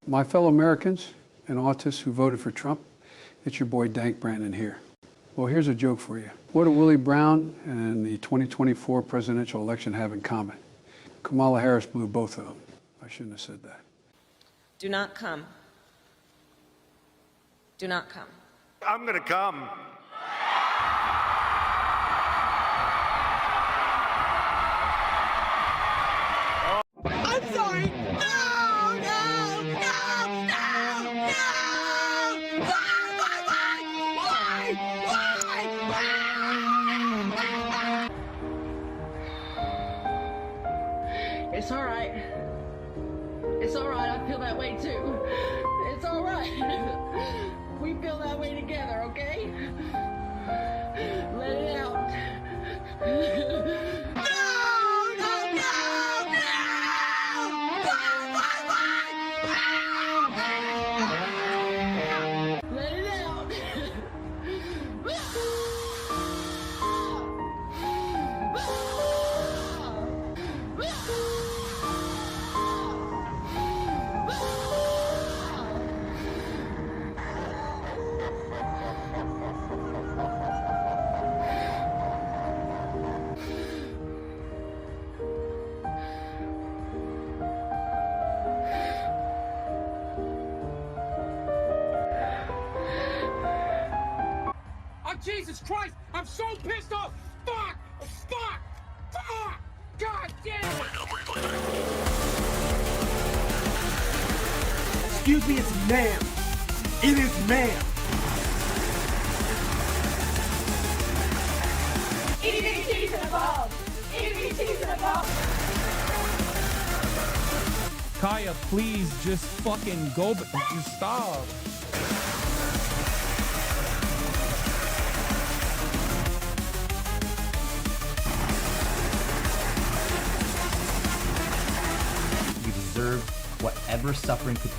My fellow Americans and autists who voted for Trump, it's your boy Dank Brandon here. Well, here's a joke for you. What do Willie Brown and the 2024 presidential election have in common? Kamala Harris blew both of them. I shouldn't have said that. Do not come. Do not come. I'm gonna come. I'm sorry. No, no, no, no, no. Why? It's all right. It's all right. I feel that way too. It's all right. We feel that way together, okay? Let it out. Let it out. Oh, Jesus Christ! I'm so pissed off! Fuck! Fuck! Fuck! God damn it! Excuse me, it's ma'am. It is ma'am. EBTs and above. EBTs and above. Kaya, please just fucking go, but just stop. You deserve whatever suffering could.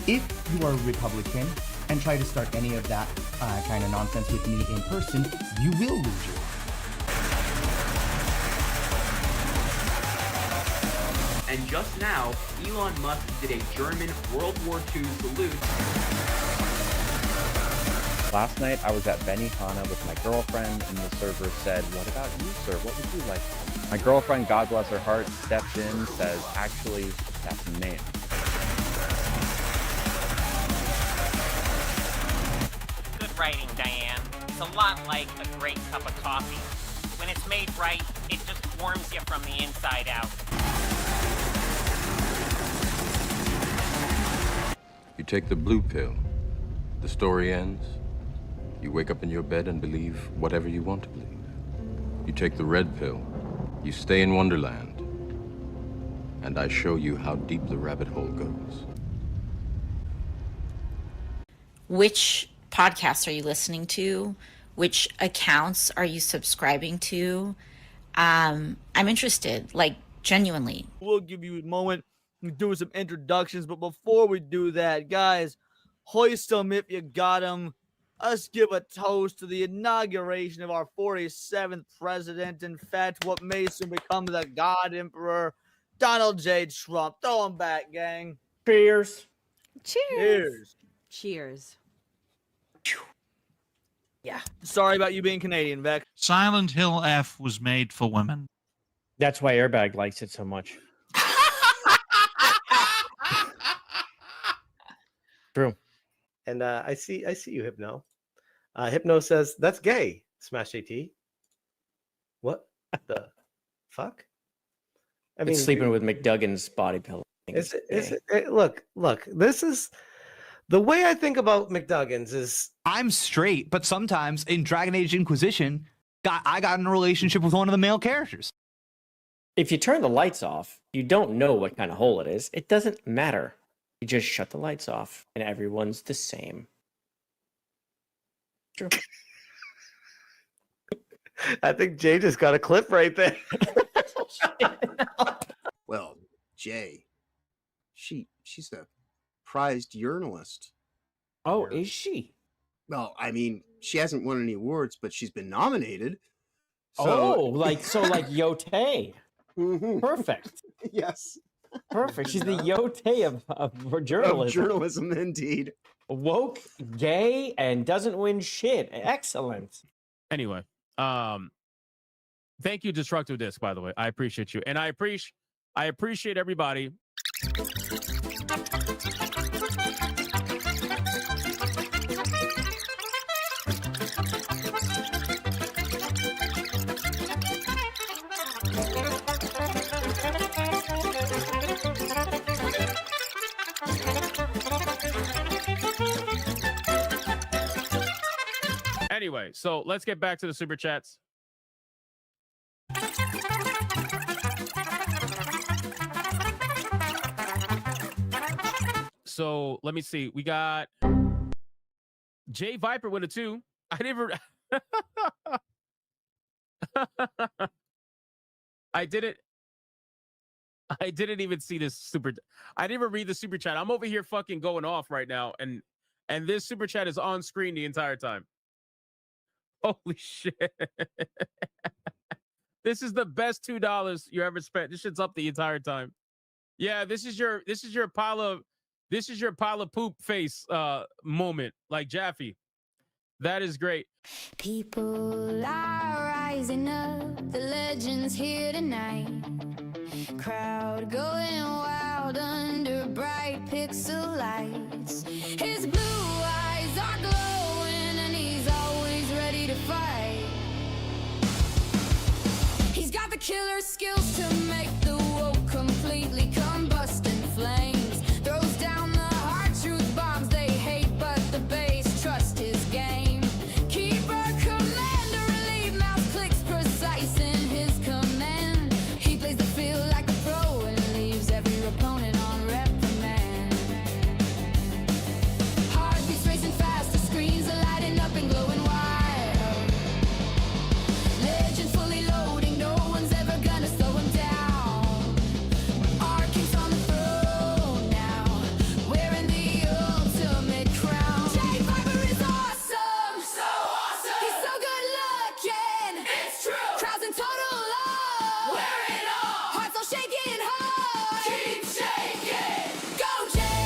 If you are a Republican and try to start any of that kind of nonsense with me in person, you will lose your life. And just now, Elon Musk did a German World War II salute. Last night, I was at Benihana with my girlfriend, and the server said, "What about you, sir? What would you like?" My girlfriend, God bless her heart, steps in, says, "Actually, that's ma'am." Good writing, Diane. It's a lot like a great cup of coffee. When it's made right, it just warms you from the inside out. You take the blue pill, the story ends. You wake up in your bed and believe whatever you want to believe. You take the red pill, you stay in Wonderland, and I show you how deep the rabbit hole goes. Which podcasts are you listening to? Which accounts are you subscribing to? I'm interested, like genuinely. We'll give you a moment to do some introductions, but before we do that, guys, hoist them if you got them. Let's give a toast to the inauguration of our 47th president. In fact, what may soon become the God Emperor, Donald J. Trump. Throw him back, gang. Cheers. Cheers. Cheers. Yeah. Sorry about you being Canadian, Vec. Silent Hill F was made for women. That's why Airbag likes it so much. True. And I see you, Hypno. Hypno says that's gay. Smash AT. What the fuck? I mean, It's sleeping with McDuggan's body pillow. Look. This is the way I think about McDuggan's. Is I'm straight, but sometimes in Dragon Age Inquisition, I got in a relationship with one of the male characters. If you turn the lights off, you don't know what kind of hole it is. It doesn't matter. You just shut the lights off, and everyone's the same. True. I think Jay just got a clip right there. Well, Jay, she's a prized urinalist. Oh, is she? Well, I mean, she hasn't won any awards, but she's been nominated. So... like Yote. Mm-hmm. Perfect. Yes. Perfect. She's the Yote of journalism. Of journalism, indeed. Woke, gay, and doesn't win shit. Excellent. Anyway, thank you, Destructive Disc, by the way. I appreciate you. And I appreciate everybody. Anyway, so let's get back to the super chats. So let me see. We got JayViper with a 2. I never. I didn't even see this super. I didn't even read the super chat. I'm over here fucking going off right now, and this super chat is on screen the entire time. Holy shit! This is the best $2 you ever spent. This shit's up the entire time. Yeah, this is your pile of poop face moment, like Jaffe. That is great. People are rising up, the legends here tonight. Crowd going wild under bright pixel lights. His blue eyes are glowing and he's always ready to fight. He's got the killer skills to make the woke completely combust in flames. Throws down the hard truth bombs they hate, but the base trust his game. Keeper, commander, relieve mouse clicks precise in his command. He plays the field like a pro and leaves every opponent on reprimand. Heartbeats racing fast, the screens are lighting up and glowing wild. Legend fully loading, no one's ever gonna slow him down. Our king's on the throne now, wearing the ultimate crown. JayViper is awesome, so awesome. He's so good looking, it's true. Crowds in total love, wear it all. Hearts all shaking hard, keep shaking. Go Jay,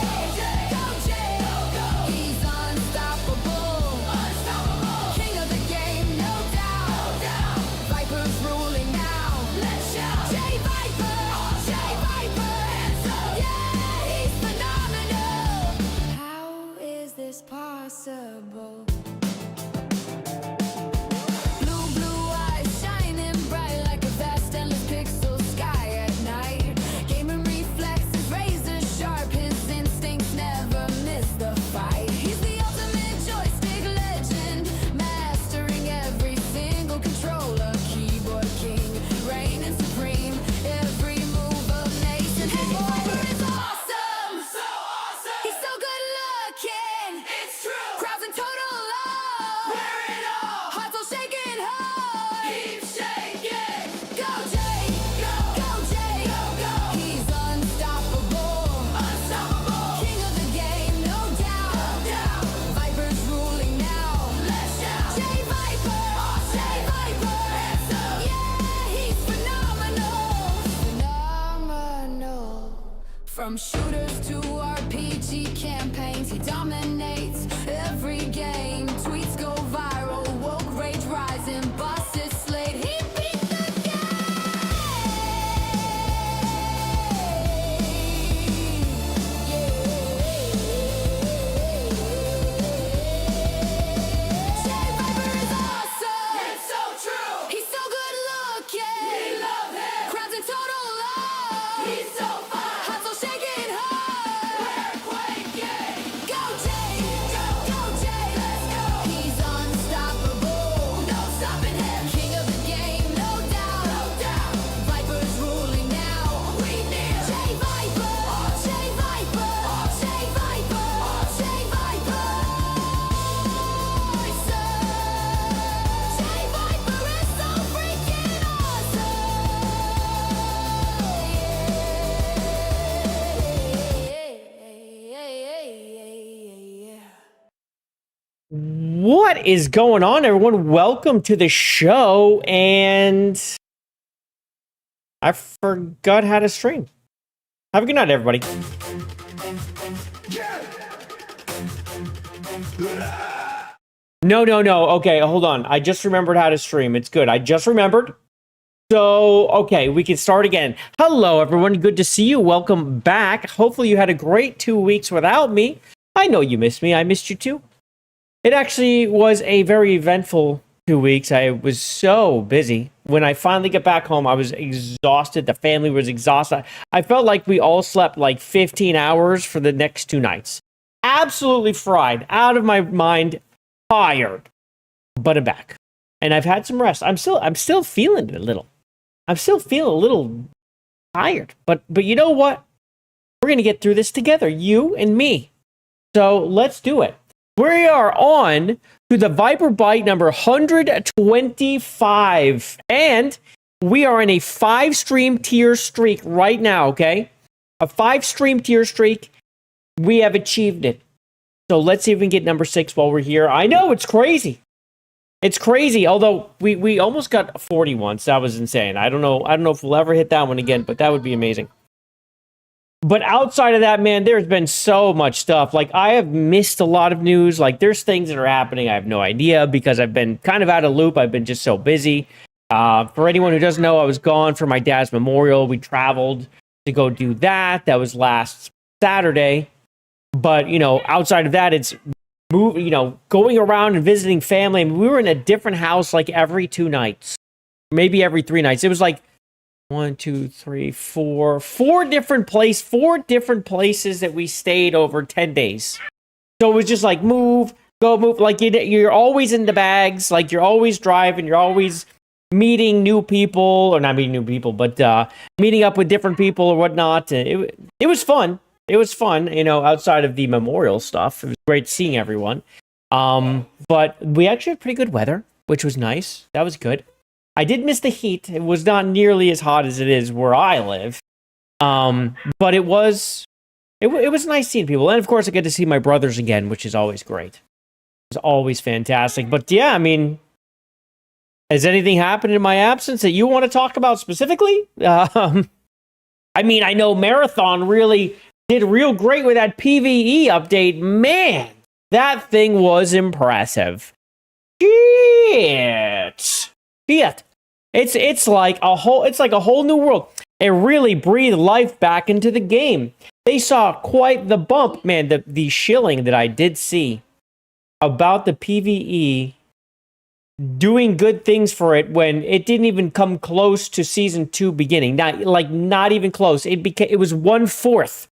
go Jay, go. He's unstoppable, unstoppable. King of the game, no doubt, no doubt. Viper's ruling now, let's shout. JayViper, JayViper, hands up. Yeah, he's phenomenal. How is this possible? Blue eyes shining bright like a vast endless pixel sky at night. Gaming reflexes razor sharp, his instincts never miss the fight. He's the ultimate joystick legend, mastering every single controller. Keyboard king, reigning supreme, every move of nation. JayViper is awesome, so awesome. He's so good looking, it's true. Crowds in total love, wear it all. Hearts all shaking hard, keep shaking. Go Jay, go Jay, go. He's unstoppable, unstoppable. King of the game, no doubt, no doubt. Viper's ruling now, let's shout. JayViper, JayViper, hands up. Yeah, he's phenomenal, phenomenal. From shooters to RPG campaigns, he dominates every game. Tweets go viral, woke rage rising, bosses slayed. He beat the game. JayViper is awesome. It's so true. He's so good looking. We love him. Crowds in total love. He's so fun. Hearts all shaking hard. We're quaking. Go Jay, go Jay, let's go. He's unstoppable, no stopping him. King of the game, no doubt, no doubt. Viper's ruling now. We need JayViper, JayViper, JayViper, JayViper. JayViper is so freaking awesome. What is going on, everyone? Welcome to the show. And I forgot how to stream. Have a good night, everybody. No. Okay, hold on. I just remembered how to stream. It's good. I just remembered. So, okay, we can start again. Hello, everyone. Good to see you. Welcome back. Hopefully you had a great 2 weeks without me. I know you missed me. I missed you too. It actually was a very eventful 2 weeks. I was so busy. When I finally got back home, I was exhausted. The family was exhausted. I felt like we all slept like 15 hours for the next 2 nights. Absolutely fried, out of my mind, tired. But I'm back. And I've had some rest. I'm still feeling it a little. I'm still feeling a little tired. But you know what? We're going to get through this together, you and me. So let's do it. We are on to the Viper Byte number 125. And we are in a 5-stream tier streak right now, okay? A 5-stream tier streak. We have achieved it. So let's see if we can get number 6 while we're here. I know, it's crazy. It's crazy, although we almost got 40 once. That was insane. I don't know if we'll ever hit that one again, but that would be amazing. But outside of that, man, there's been so much stuff. Like, I have missed a lot of news. Like, there's things that are happening I have no idea because I've been kind of out of loop. I've been just so busy. For anyone who doesn't know, I was gone for my dad's memorial. We traveled to go do that. That was last Saturday. But, outside of that, it's going around and visiting family. I mean, we were in a different house like every 2 nights, maybe every 3 nights. It was like 4 different places that we stayed over 10 days. So it was just like move. Like you're always in the bags. Like you're always driving. You're always meeting new people, or not meeting new people, but meeting up with different people or whatnot. It was fun. It was fun, outside of the memorial stuff. It was great seeing everyone. But we actually had pretty good weather, which was nice. That was good. I did miss the heat. It was not nearly as hot as it is where I live. But it was nice seeing people. And of course, I get to see my brothers again, which is always great. It was always fantastic. But yeah, I mean, has anything happened in my absence that you want to talk about specifically? I mean, I know Marathon really did real great with that PvE update. Man, that thing was impressive. Shit. It's like a whole new world. It really breathed life back into the game. They saw quite the bump. Man, the shilling that I did see about the PvE doing good things for it when it didn't even come close to season 2 beginning. Not even close. It was 1/4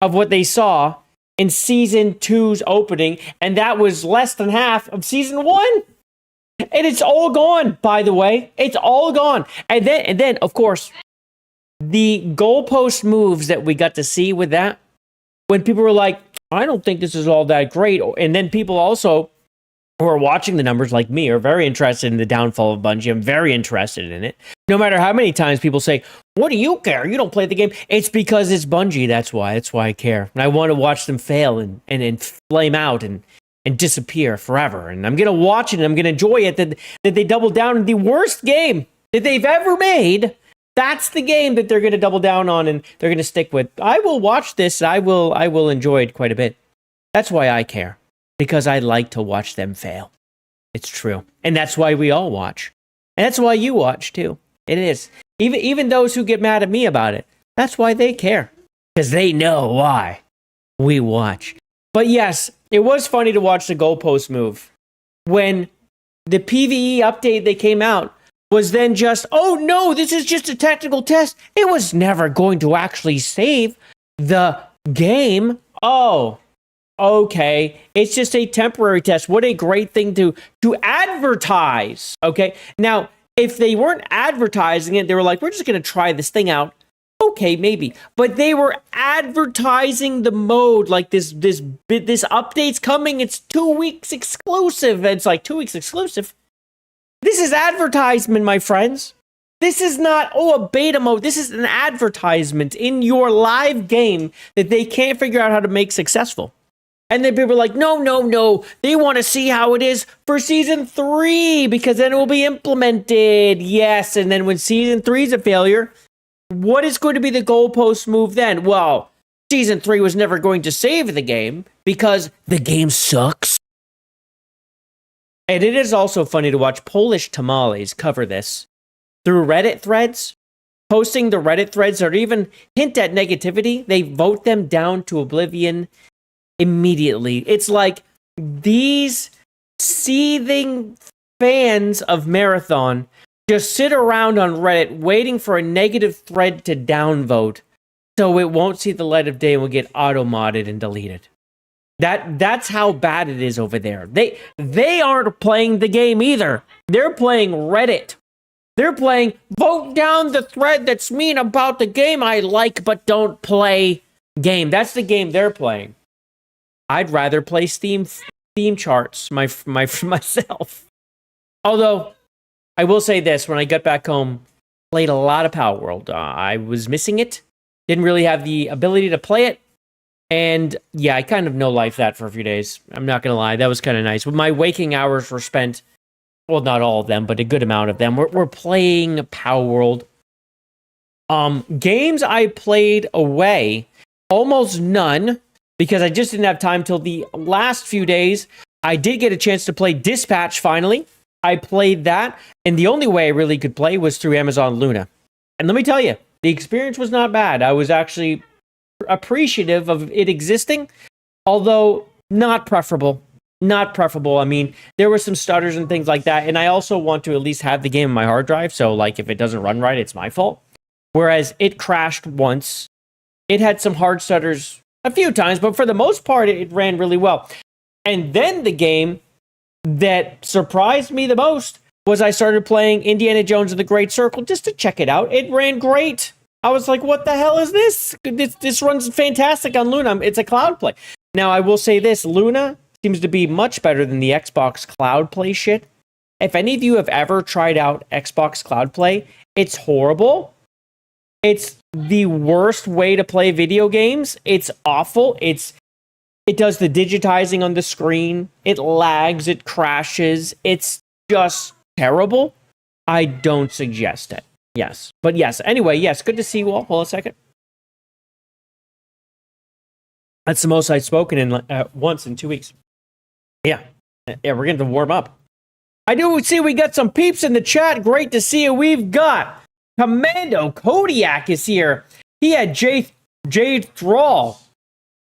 of what they saw in season 2's opening, and that was less than half of season 1. And it's all gone, by the way. It's all gone. And then of course, the goalpost moves that we got to see with that, when people were like, I don't think this is all that great. And then people also who are watching the numbers like me are very interested in the downfall of Bungie. I'm very interested in it. No matter how many times people say, what do you care? You don't play the game. It's because it's Bungie. That's why I care. And I want to watch them fail and flame out and disappear forever. And I'm going to watch it and I'm going to enjoy it that they double down on the worst game that they've ever made. That's the game that they're going to double down on and they're going to stick with. I will watch this. I will enjoy it quite a bit. That's why I care. Because I like to watch them fail. It's true. And that's why we all watch. And that's why you watch too. It is. Even those who get mad at me about it, that's why they care. Because they know why we watch. But yes, it was funny to watch the goalpost move. When the PvE update that came out was then just, oh no, this is just a technical test. It was never going to actually save the game. Oh, okay, it's just a temporary test. What a great thing to advertise. Okay, now if they weren't advertising it, they were like, we're just going to try this thing out. Okay, maybe, but they were advertising the mode like this update's coming. It's 2 weeks exclusive. It's like 2 weeks exclusive. This is advertisement, my friends. This is not, a beta mode. This is an advertisement in your live game that they can't figure out how to make successful. And then people are like, no. They want to see how it is for season 3 because then it will be implemented. Yes. And then when season 3 is a failure, what is going to be the goalpost move then? Well, Season 3 was never going to save the game because the game sucks. And it is also funny to watch Polish tamales cover this through Reddit threads, posting the Reddit threads or even hint at negativity. They vote them down to oblivion immediately. It's like these seething fans of Marathon just sit around on Reddit waiting for a negative thread to downvote so it won't see the light of day and will get auto-modded and deleted. That's how bad it is over there. They aren't playing the game either. They're playing Reddit. They're playing vote down the thread that's mean about the game I like but don't play game. That's the game they're playing. I'd rather play Steam charts myself. Although I will say this, when I got back home, played a lot of Power World. I was missing it. Didn't really have the ability to play it. And yeah, I kind of no-life that for a few days. I'm not going to lie. That was kind of nice. But my waking hours were spent, well, not all of them, but a good amount of them. We're playing Power World. Games I played away, almost none, because I just didn't have time till the last few days. I did get a chance to play Dispatch finally. I played that, and the only way I really could play was through Amazon Luna. And let me tell you, the experience was not bad. I was actually appreciative of it existing, although not preferable. Not preferable. I mean, there were some stutters and things like that, and I also want to at least have the game on my hard drive, so like if it doesn't run right, it's my fault. Whereas it crashed once. It had some hard stutters a few times, but for the most part, it ran really well. And then the game that surprised me the most was I started playing Indiana Jones and the Great Circle just to check it out. It ran great. I was like, what the hell is this? This runs fantastic on Luna. It's a cloud play. Now, I will say this. Luna seems to be much better than the Xbox cloud play shit. If any of you have ever tried out Xbox cloud play, it's horrible. It's the worst way to play video games. It's awful. It does the digitizing on the screen. It lags. It crashes. It's just terrible. I don't suggest it. Yes. But yes. Anyway, yes. Good to see you all. Hold on a second. That's the most I've spoken in once in 2 weeks. Yeah. Yeah, we're getting to warm up. I do see we got some peeps in the chat. Great to see you. We've got Commando Kodiak is here. He had Jade Thrall.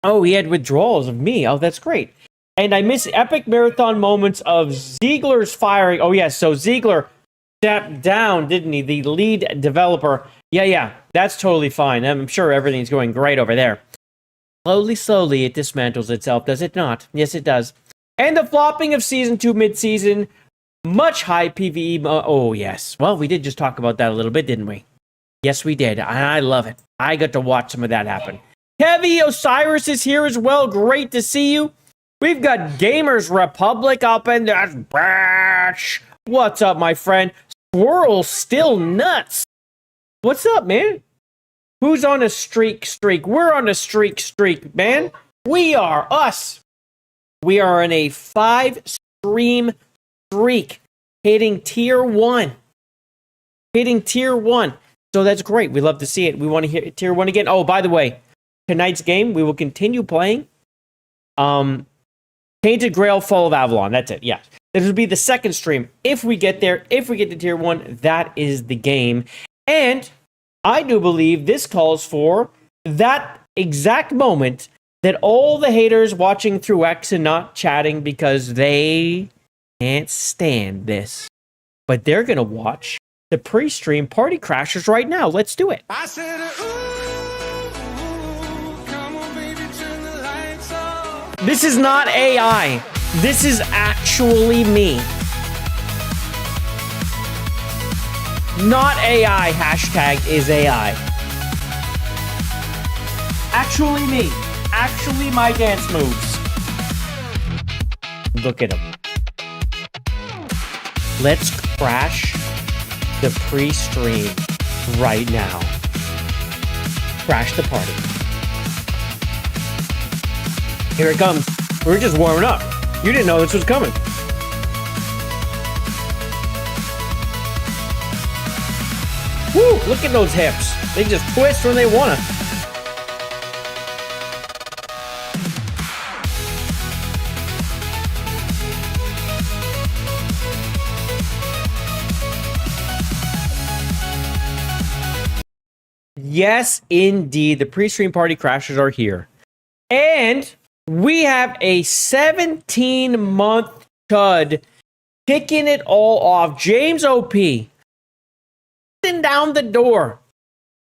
Oh, he had withdrawals of me. Oh, that's great. And I miss epic marathon moments of Ziegler's firing. Oh, yes. So Ziegler stepped down, didn't he? The lead developer. Yeah. That's totally fine. I'm sure everything's going great over there. Slowly, it dismantles itself, does it not? Yes, it does. And the flopping of Season 2 mid-season. Much high PvE. Oh, yes. Well, we did just talk about that a little bit, didn't we? Yes, we did. And I love it. I got to watch some of that happen. Heavy Osiris is here as well. Great to see you. We've got Gamers Republic up in there. Bash. What's up, my friend? Squirrel still nuts. What's up, man? Who's on a streak? We're on a streak, man. We are us. We are on a 5-stream streak, hitting tier 1. So that's great. We love to see it. We want to hear tier 1 again. Oh, by the way, tonight's game, we will continue playing Tainted Grail Fall of Avalon. That's it. Yeah. This will be the second stream. If we get there, if we get to tier 1, that is the game. And I do believe this calls for that exact moment that all the haters watching through X and not chatting because they can't stand this. But they're going to watch the pre-stream Party Crashers right now. Let's do it. I said, come on, baby, turn the lights off. This is not AI. This is actually me. Not AI. Hashtag is AI. Actually me. Actually my dance moves. Look at him. Let's crash the pre-stream right now. Crash the party. Here it comes. We're just warming up. You didn't know this was coming. Woo, look at those hips. They just twist when they want to. Yes, indeed. The pre-stream party crashers are here. And we have a 17-month chud kicking it all off. James OP down the door.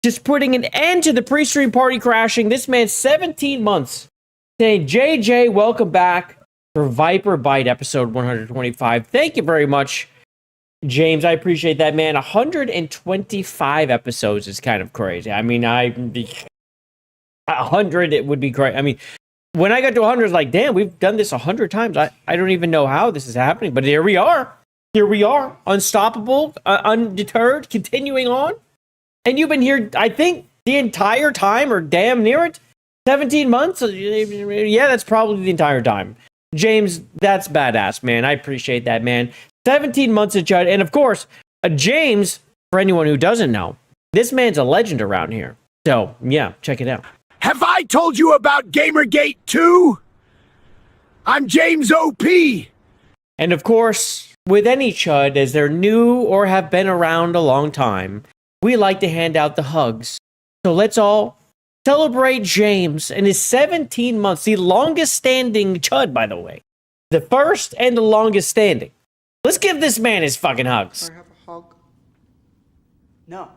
Just putting an end to the pre-stream party crashing. This man's 17 months. Saying, JJ, welcome back for Viper Byte episode 125. Thank you very much, James. I appreciate that, man. 125 episodes is kind of crazy. I mean, 100, it would be great. I mean, when I got to 100, it's like, damn, we've done this 100 times. I don't even know how this is happening, but here we are. Here we are, unstoppable, undeterred, continuing on. And you've been here, I think, the entire time, or damn near it. 17 months? Yeah, that's probably the entire time. James, that's badass, man. I appreciate that, man. 17 months of Judd. And of course, James, for anyone who doesn't know, this man's a legend around here. So, yeah, check it out. Have I told you about Gamergate 2? I'm James OP. And of course, with any chud, as they're new or have been around a long time, we like to hand out the hugs. So let's all celebrate James and his 17 months, the longest standing chud, by the way. The first and the longest standing. Let's give this man his fucking hugs. Can I have a hug? No.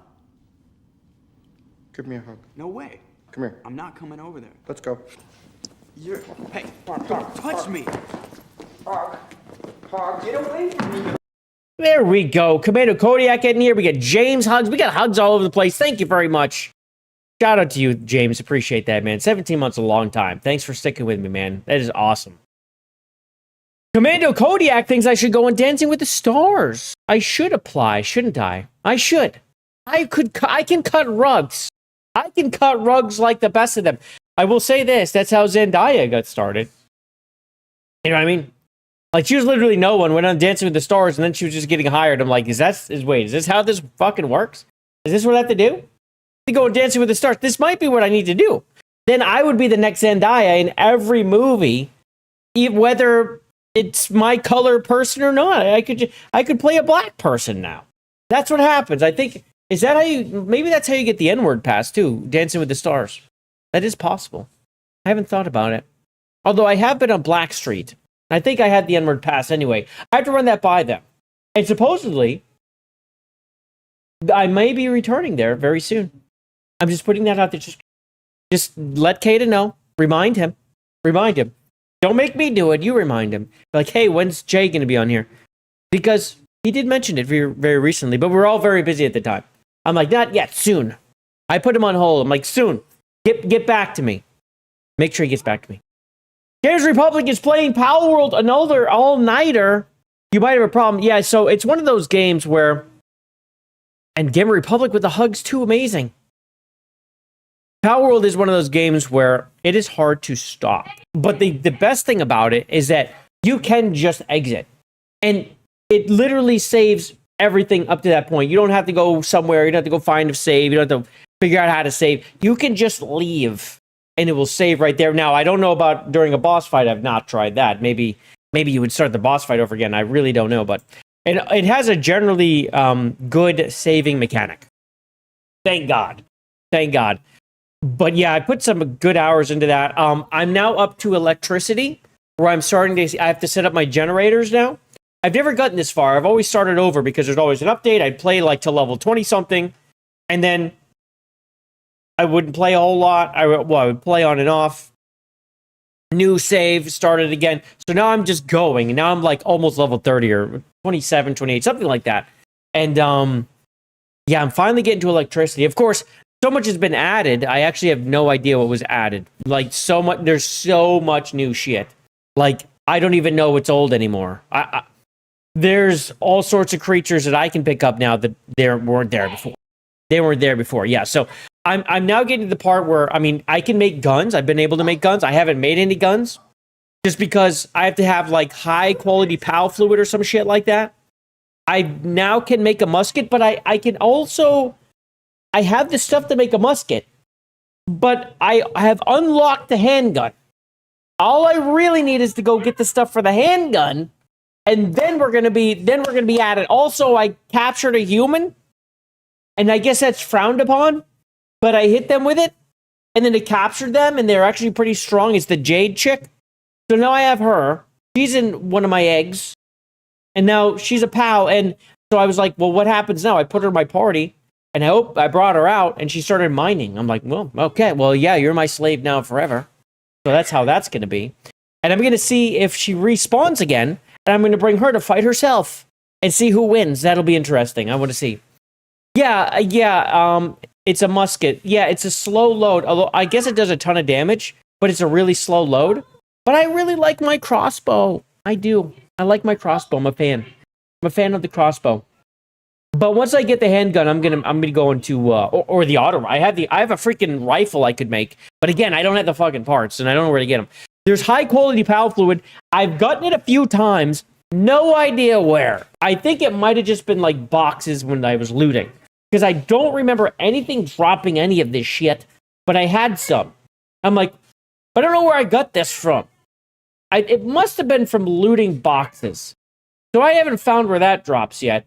Give me a hug. No way. Come here. I'm not coming over there. Let's go. Hey, don't touch me. Hug. Get away from me. There we go. Commando Kodiak in here. We got James hugs. We got hugs all over the place. Thank you very much. Shout out to you, James. Appreciate that, man. 17 months is a long time. Thanks for sticking with me, man. That is awesome. Commando Kodiak thinks I should go on Dancing with the Stars. I should apply, shouldn't I? I should. I can cut rugs. I can cut rugs like the best of them. I will say this. That's how Zendaya got started. You know what I mean? Like, she was literally no one, went on Dancing with the Stars, and then she was just getting hired. I'm like, wait, is this how this fucking works? Is this what I have to do? To go on Dancing with the Stars? This might be what I need to do. Then I would be the next Zendaya in every movie, whether it's my color person or not. I could play a black person now. That's what happens. I think, is that how maybe that's how you get the N-word pass too, Dancing with the Stars. That is possible. I haven't thought about it. Although I have been on Black Street. I think I had the N-word pass anyway. I have to run that by them. And supposedly, I may be returning there very soon. I'm just putting that out there. Just let Kata know. Remind him. Don't make me do it. You remind him. Like, hey, when's Jay going to be on here? Because he did mention it very, very recently, but we're all very busy at the time. I'm like, not yet, soon. I put him on hold. I'm like, soon. Get back to me. Make sure he gets back to me. Games Republic is playing Power World, another all-nighter. You might have a problem. Yeah, so it's one of those games where... And Gamer Republic with the hugs, too, amazing. Power World is one of those games where it is hard to stop. But the best thing about it is that you can just exit. And it literally saves everything up to that point. You don't have to go somewhere. You don't have to go find a save. You don't have to figure out how to save. You can just leave, and it will save right there. Now, I don't know about during a boss fight. I've not tried that. Maybe you would start the boss fight over again. I really don't know. But it has a generally good saving mechanic. Thank God. But yeah, I put some good hours into that. I'm now up to electricity, where I'm starting to... I have to set up my generators now. I've never gotten this far. I've always started over because there's always an update. I'd play like to level 20-something, and then I wouldn't play a whole lot. I would play on and off. New save, started again. So now I'm just going, and now I'm like almost level 30 or 27, 28, something like that. And yeah, I'm finally getting to electricity. Of course, so much has been added. I actually have no idea what was added. Like, so much. There's so much new shit. Like, I don't even know what's old anymore. There's all sorts of creatures that I can pick up now that weren't there before. They weren't there before. Yeah. So I'm now getting to the part where, I mean, I can make guns. I've been able to make guns. I haven't made any guns just because I have to have like high quality PAL fluid or some shit like that. I now can make a musket, but I can also I have the stuff to make a musket, but I have unlocked the handgun. All I really need is to go get the stuff for the handgun, and then we're gonna be at it. Also, I captured a human, and I guess that's frowned upon, but I hit them with it, and then I captured them, and they're actually pretty strong. It's the Jade chick. So now I have her. She's in one of my eggs, and now she's a pal. And so I was like, well, what happens now? I put her in my party, and I brought her out, and she started mining. I'm like, well, okay, well, yeah, you're my slave now forever. So that's how that's going to be. And I'm going to see if she respawns again, and I'm going to bring her to fight herself and see who wins. That'll be interesting. I want to see. Yeah, it's a musket. Yeah, it's a slow load. Although I guess it does a ton of damage, but it's a really slow load. But I really like my crossbow. I do. I like my crossbow. I'm a fan. I'm a fan of the crossbow. But once I get the handgun, I'm gonna go into or the auto. I have a freaking rifle I could make, but again, I don't have the fucking parts, and I don't know where to get them. There's high quality PAL fluid. I've gotten it a few times. No idea where. I think it might have just been like boxes when I was looting, because I don't remember anything dropping any of this shit. But I had some. I'm like, I don't know where I got this from. It must have been from looting boxes. So I haven't found where that drops yet.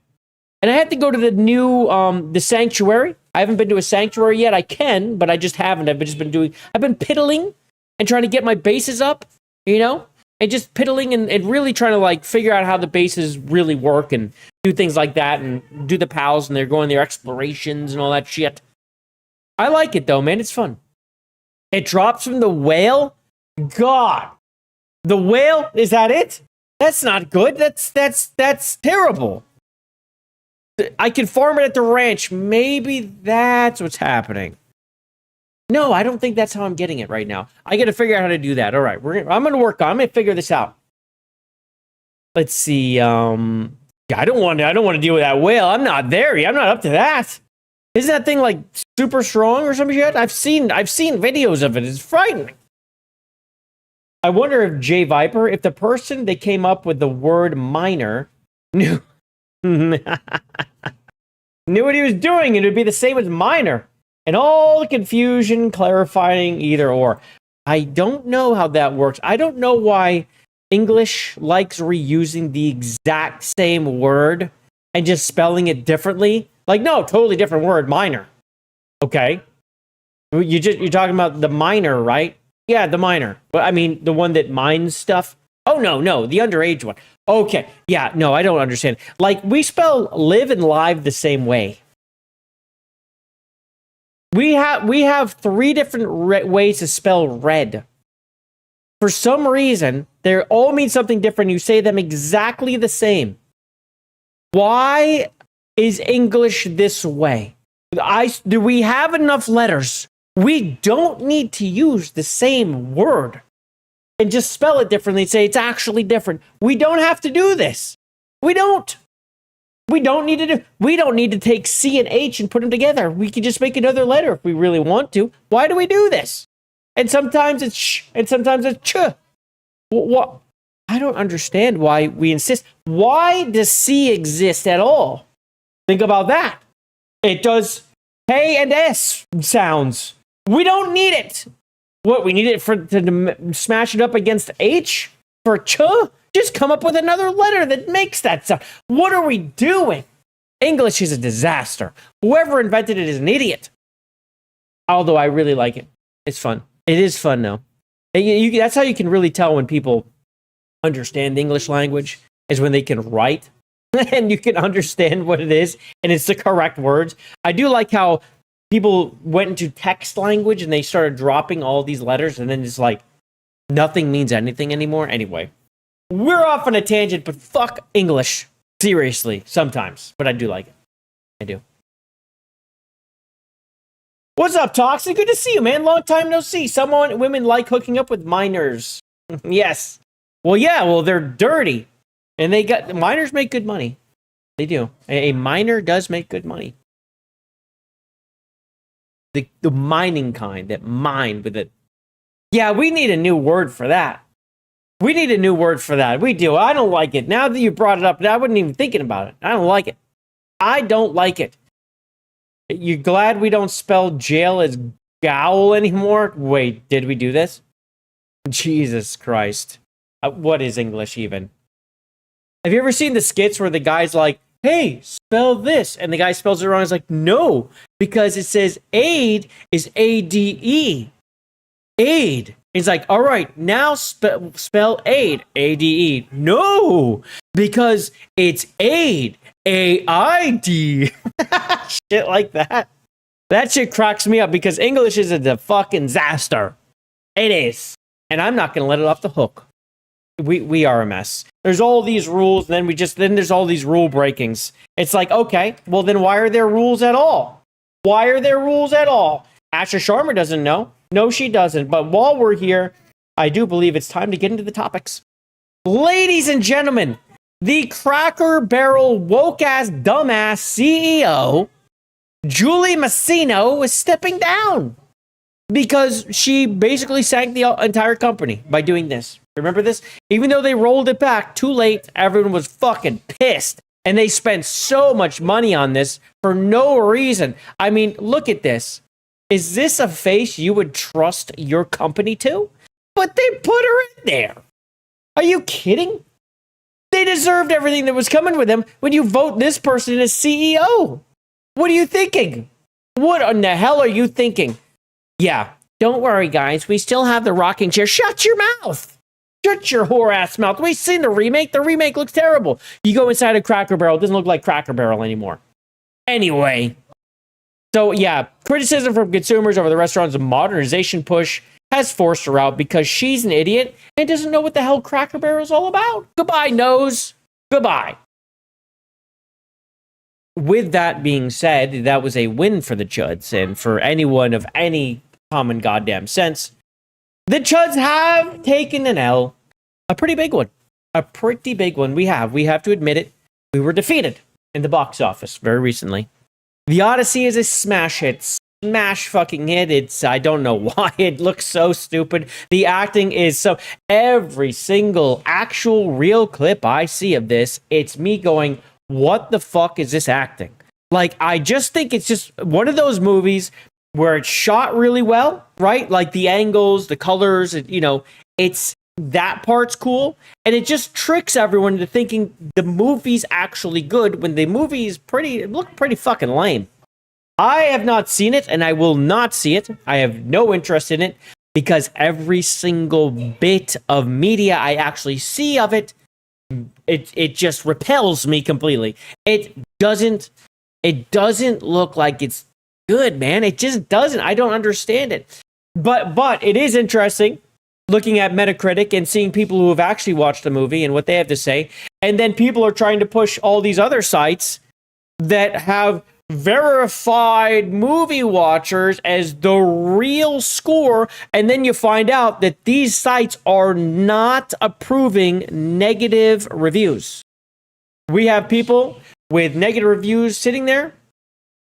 And I had to go to the new, the sanctuary. I haven't been to a sanctuary yet. I can, but I just haven't. I've been piddling and trying to get my bases up, you know? And just piddling and really trying to, like, figure out how the bases really work and do things like that and do the pals and they're going their explorations and all that shit. I like it, though, man. It's fun. It drops from the whale? God. The whale? Is that it? That's not good. That's terrible. I can farm it at the ranch. Maybe that's what's happening. No, I don't think that's how I'm getting it right now. I got to figure out how to do that. All right, I'm going to figure this out. Let's see. I don't want to deal with that whale. I'm not there yet. I'm not up to that. Isn't that thing like super strong or some shit? I've seen videos of it. It's frightening. I wonder if JayViper, if the person that came up with the word miner knew what he was doing, it would be the same as miner. And all the confusion clarifying either or. I don't know how that works. I don't know why English likes reusing the exact same word and just spelling it differently. Like, no, totally different word, miner. Okay. You're talking about the miner, right? Yeah, the miner. But I mean, the one that mines stuff. Oh, no, the underage one. Okay. Yeah, no, I don't understand. Like, we spell live and live the same way. We have 3 different ways to spell red. For some reason, they all mean something different. You say them exactly the same. Why is English this way? Do we have enough letters? We don't need to use the same word and just spell it differently and say it's actually different. We don't have to do this. We don't need to take C and H and put them together. We can just make another letter if we really want to. Why do we do this? And sometimes it's sh and sometimes it's ch. What? I don't understand why we insist. Why does C exist at all? Think about that. It does K and S sounds. We don't need it. What, we need it to smash it up against H for ch? Just come up with another letter that makes that sound. What are we doing? English is a disaster. Whoever invented it is an idiot. Although I really like it. It's fun. It is fun now. That's how you can really tell when people understand the English language, is when they can write and you can understand what it is and it's the correct words. I do like how people went into text language and they started dropping all these letters and then it's like nothing means anything anymore. Anyway, we're off on a tangent, but fuck English. Seriously, sometimes. But I do like it. I do. What's up, Toxic? Good to see you, man. Long time no see. Women like hooking up with minors. Yes. Well, yeah, well, they're dirty. And minors make good money. They do. A miner does make good money. The mining kind that mine with it. Yeah, we need a new word for that. We need a new word for that. We do. I don't like it. Now that you brought it up, I wasn't even thinking about it. I don't like it. I don't like it. You glad we don't spell jail as gowl anymore? Wait, did we do this? Jesus Christ. What is English even? Have you ever seen the skits where the guy's like, hey, spell this, and the guy spells it wrong? He's like, no, because it says aid is A-D-E. Aid. He's like, all right, now spell aid, A-D-E. No, because it's aid, A-I-D. Shit like that. That shit cracks me up because English is a fucking disaster. It is. And I'm not going to let it off the hook. We are a mess. There's all these rules, and then there's all these rule breakings. It's like, okay, well then why are there rules at all? Why are there rules at all? Asher Sharma doesn't know. No, she doesn't. But while we're here, I do believe it's time to get into the topics. Ladies and gentlemen, the Cracker Barrel woke-ass, dumbass CEO, Julie Massino, is stepping down because she basically sank the entire company by doing this. Remember this? Even though they rolled it back too late, everyone was fucking pissed. And they spent so much money on this for no reason. I mean, look at this. Is this a face you would trust your company to? But they put her in there. Are you kidding? They deserved everything that was coming with them when you vote this person as CEO. What are you thinking? What in the hell are you thinking? Yeah, don't worry, guys. We still have the rocking chair. Shut your mouth. Shut your whore-ass mouth. We've seen the remake. The remake looks terrible. You go inside a Cracker Barrel. It doesn't look like Cracker Barrel anymore. Anyway. So, yeah, criticism from consumers over the restaurant's modernization push has forced her out because she's an idiot and doesn't know what the hell Cracker Barrel is all about. Goodbye, nose. Goodbye. With that being said, that was a win for the Chuds and for anyone of any common goddamn sense. The Chuds have taken an L. A pretty big one. A pretty big one. We have to admit it. We were defeated in the box office very recently. The Odyssey is a smash hit. Smash fucking hit. I don't know why it looks so stupid. The acting is so... Every single actual real clip I see of this, it's me going, what the fuck is this acting? Like, I just think it's just one of those movies where it's shot really well, right? Like the angles, the colors, it's that part's cool. And it just tricks everyone into thinking the movie's actually good when the movie's looked pretty fucking lame. I have not seen it and I will not see it. I have no interest in it because every single bit of media I actually see of it, it just repels me completely. It doesn't look like it's good, man. It just doesn't. I don't understand it. But it is interesting looking at Metacritic and seeing people who have actually watched the movie and what they have to say. And then people are trying to push all these other sites that have verified movie watchers as the real score. And then you find out that these sites are not approving negative reviews. We have people with negative reviews sitting there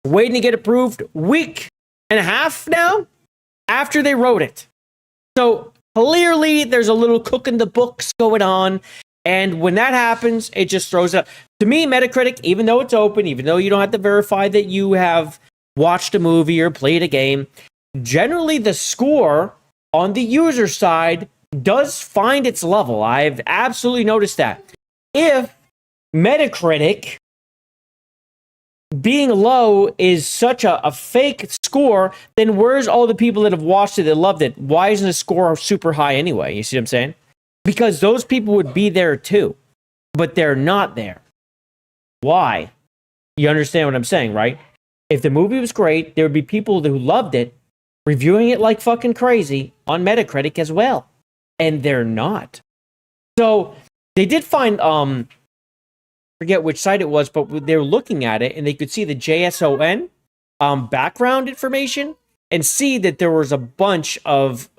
waiting to get approved week and a half now after they wrote it. So clearly there's a little cook in the books going on. And when that happens, it just throws up. To me, Metacritic, even though it's open, even though you don't have to verify that you have watched a movie or played a game, generally the score on the user side does find its level. I've absolutely noticed that. If Metacritic being low is such a fake score, then where's all the people that have watched it that loved it? Why isn't the score super high anyway? You see what I'm saying? Because those people would be there too, but they're not there. Why? You understand what I'm saying, right? If the movie was great, there would be people who loved it reviewing it like fucking crazy on Metacritic as well. And they're not. So they did find, forget which site it was, but they were looking at it and they could see the JSON background information and see that there was a bunch of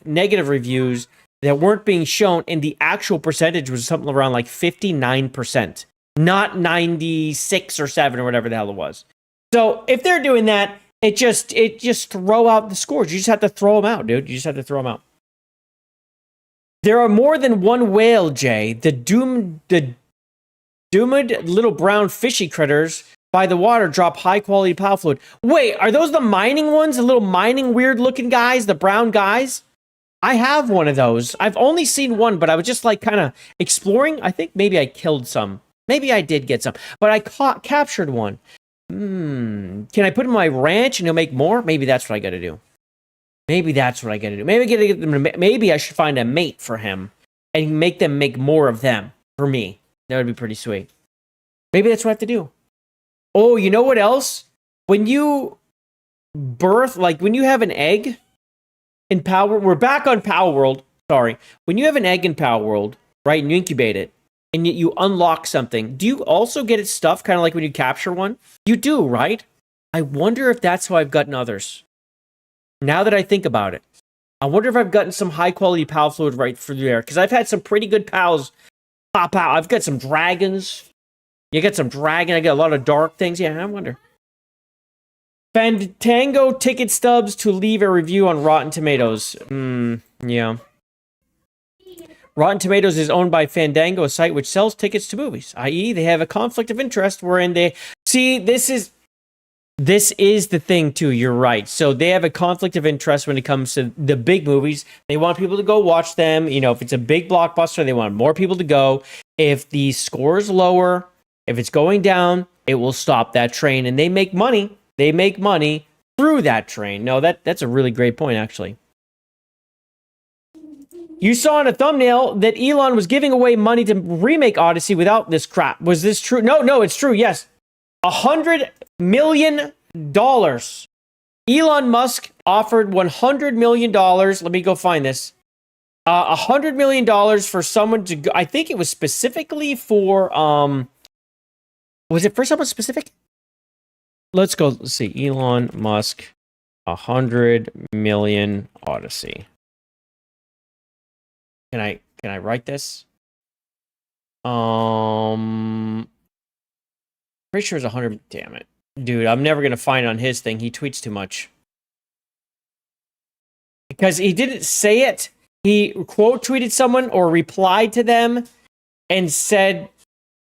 negative reviews that weren't being shown, and the actual percentage was something around like 59%, not 96 or 7 or whatever the hell it was. So if they're doing that, it just throw out the scores. You just have to throw them out, dude. You just have to throw them out. There are more than one whale, Jay. The doomed little brown fishy critters by the water drop high quality power fluid. Wait, are those the mining ones? The little mining weird looking guys, the brown guys? I have one of those. I've only seen one, but I was just like kind of exploring. I think maybe I killed some. Maybe I did get some, but I captured one. Can I put him in my ranch and he'll make more? Maybe that's what I got to do. Maybe that's what I got to do. Maybe I should find a mate for him and make them make more of them for me. That would be pretty sweet. Maybe that's what I have to do. Oh, you know what else? When you birth, like when you have an egg in Power, we're back on Power World. Sorry. When you have an egg in Power World, right, and you incubate it, and you unlock something, do you also get it stuffed, kind of like when you capture one? You do, right? I wonder if that's how I've gotten others. Now that I think about it, I wonder if I've gotten some high-quality PAL fluid right through there, because I've had some pretty good PALs pop out. I've got some dragons. You get some dragon. I got a lot of dark things. Yeah, I wonder. Fandango ticket stubs to leave a review on Rotten Tomatoes. Yeah. Rotten Tomatoes is owned by Fandango, a site which sells tickets to movies, i.e. they have a conflict of interest wherein they... See, this is the thing, too. You're right. So they have a conflict of interest when it comes to the big movies. They want people to go watch them. You know, if it's a big blockbuster, they want more people to go. If the score is lower, if it's going down, it will stop that train. And they make money. They make money through that train. No, that's a really great point, actually. You saw in a thumbnail that Elon was giving away money to remake Odyssey without this crap. Was this true? No, it's true. Yes. $100 million. Elon Musk offered $100 million. Let me go find this. $100 million for someone to go. I think it was specifically for, was it for someone specific? Let's go. Let's see. Elon Musk, 100 million Odyssey. Can I write this? Pretty sure it's 100. Damn it. Dude, I'm never going to find it on his thing. He tweets too much. Because he didn't say it. He quote tweeted someone or replied to them and said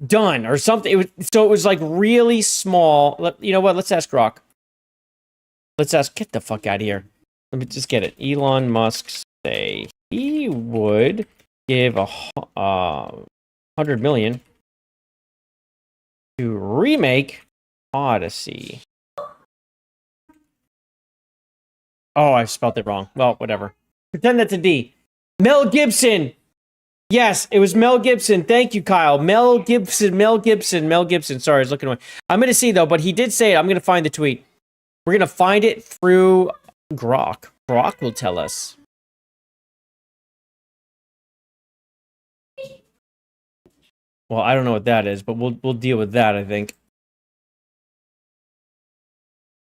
done or something. So it was like really small. You know what? Let's ask Grok. Let's ask. Get the fuck out of here. Let me just get it. Elon Musk say he would give $100 million to remake Odyssey. Oh, I spelled it wrong. Well, whatever. Pretend that's a D. Mel Gibson. Yes, it was Mel Gibson. Thank you, Kyle. Mel Gibson. Sorry, I was looking away. I'm going to see, though, but he did say it. I'm going to find the tweet. We're going to find it through Grok. Grok will tell us. Well, I don't know what that is, but we'll deal with that, I think.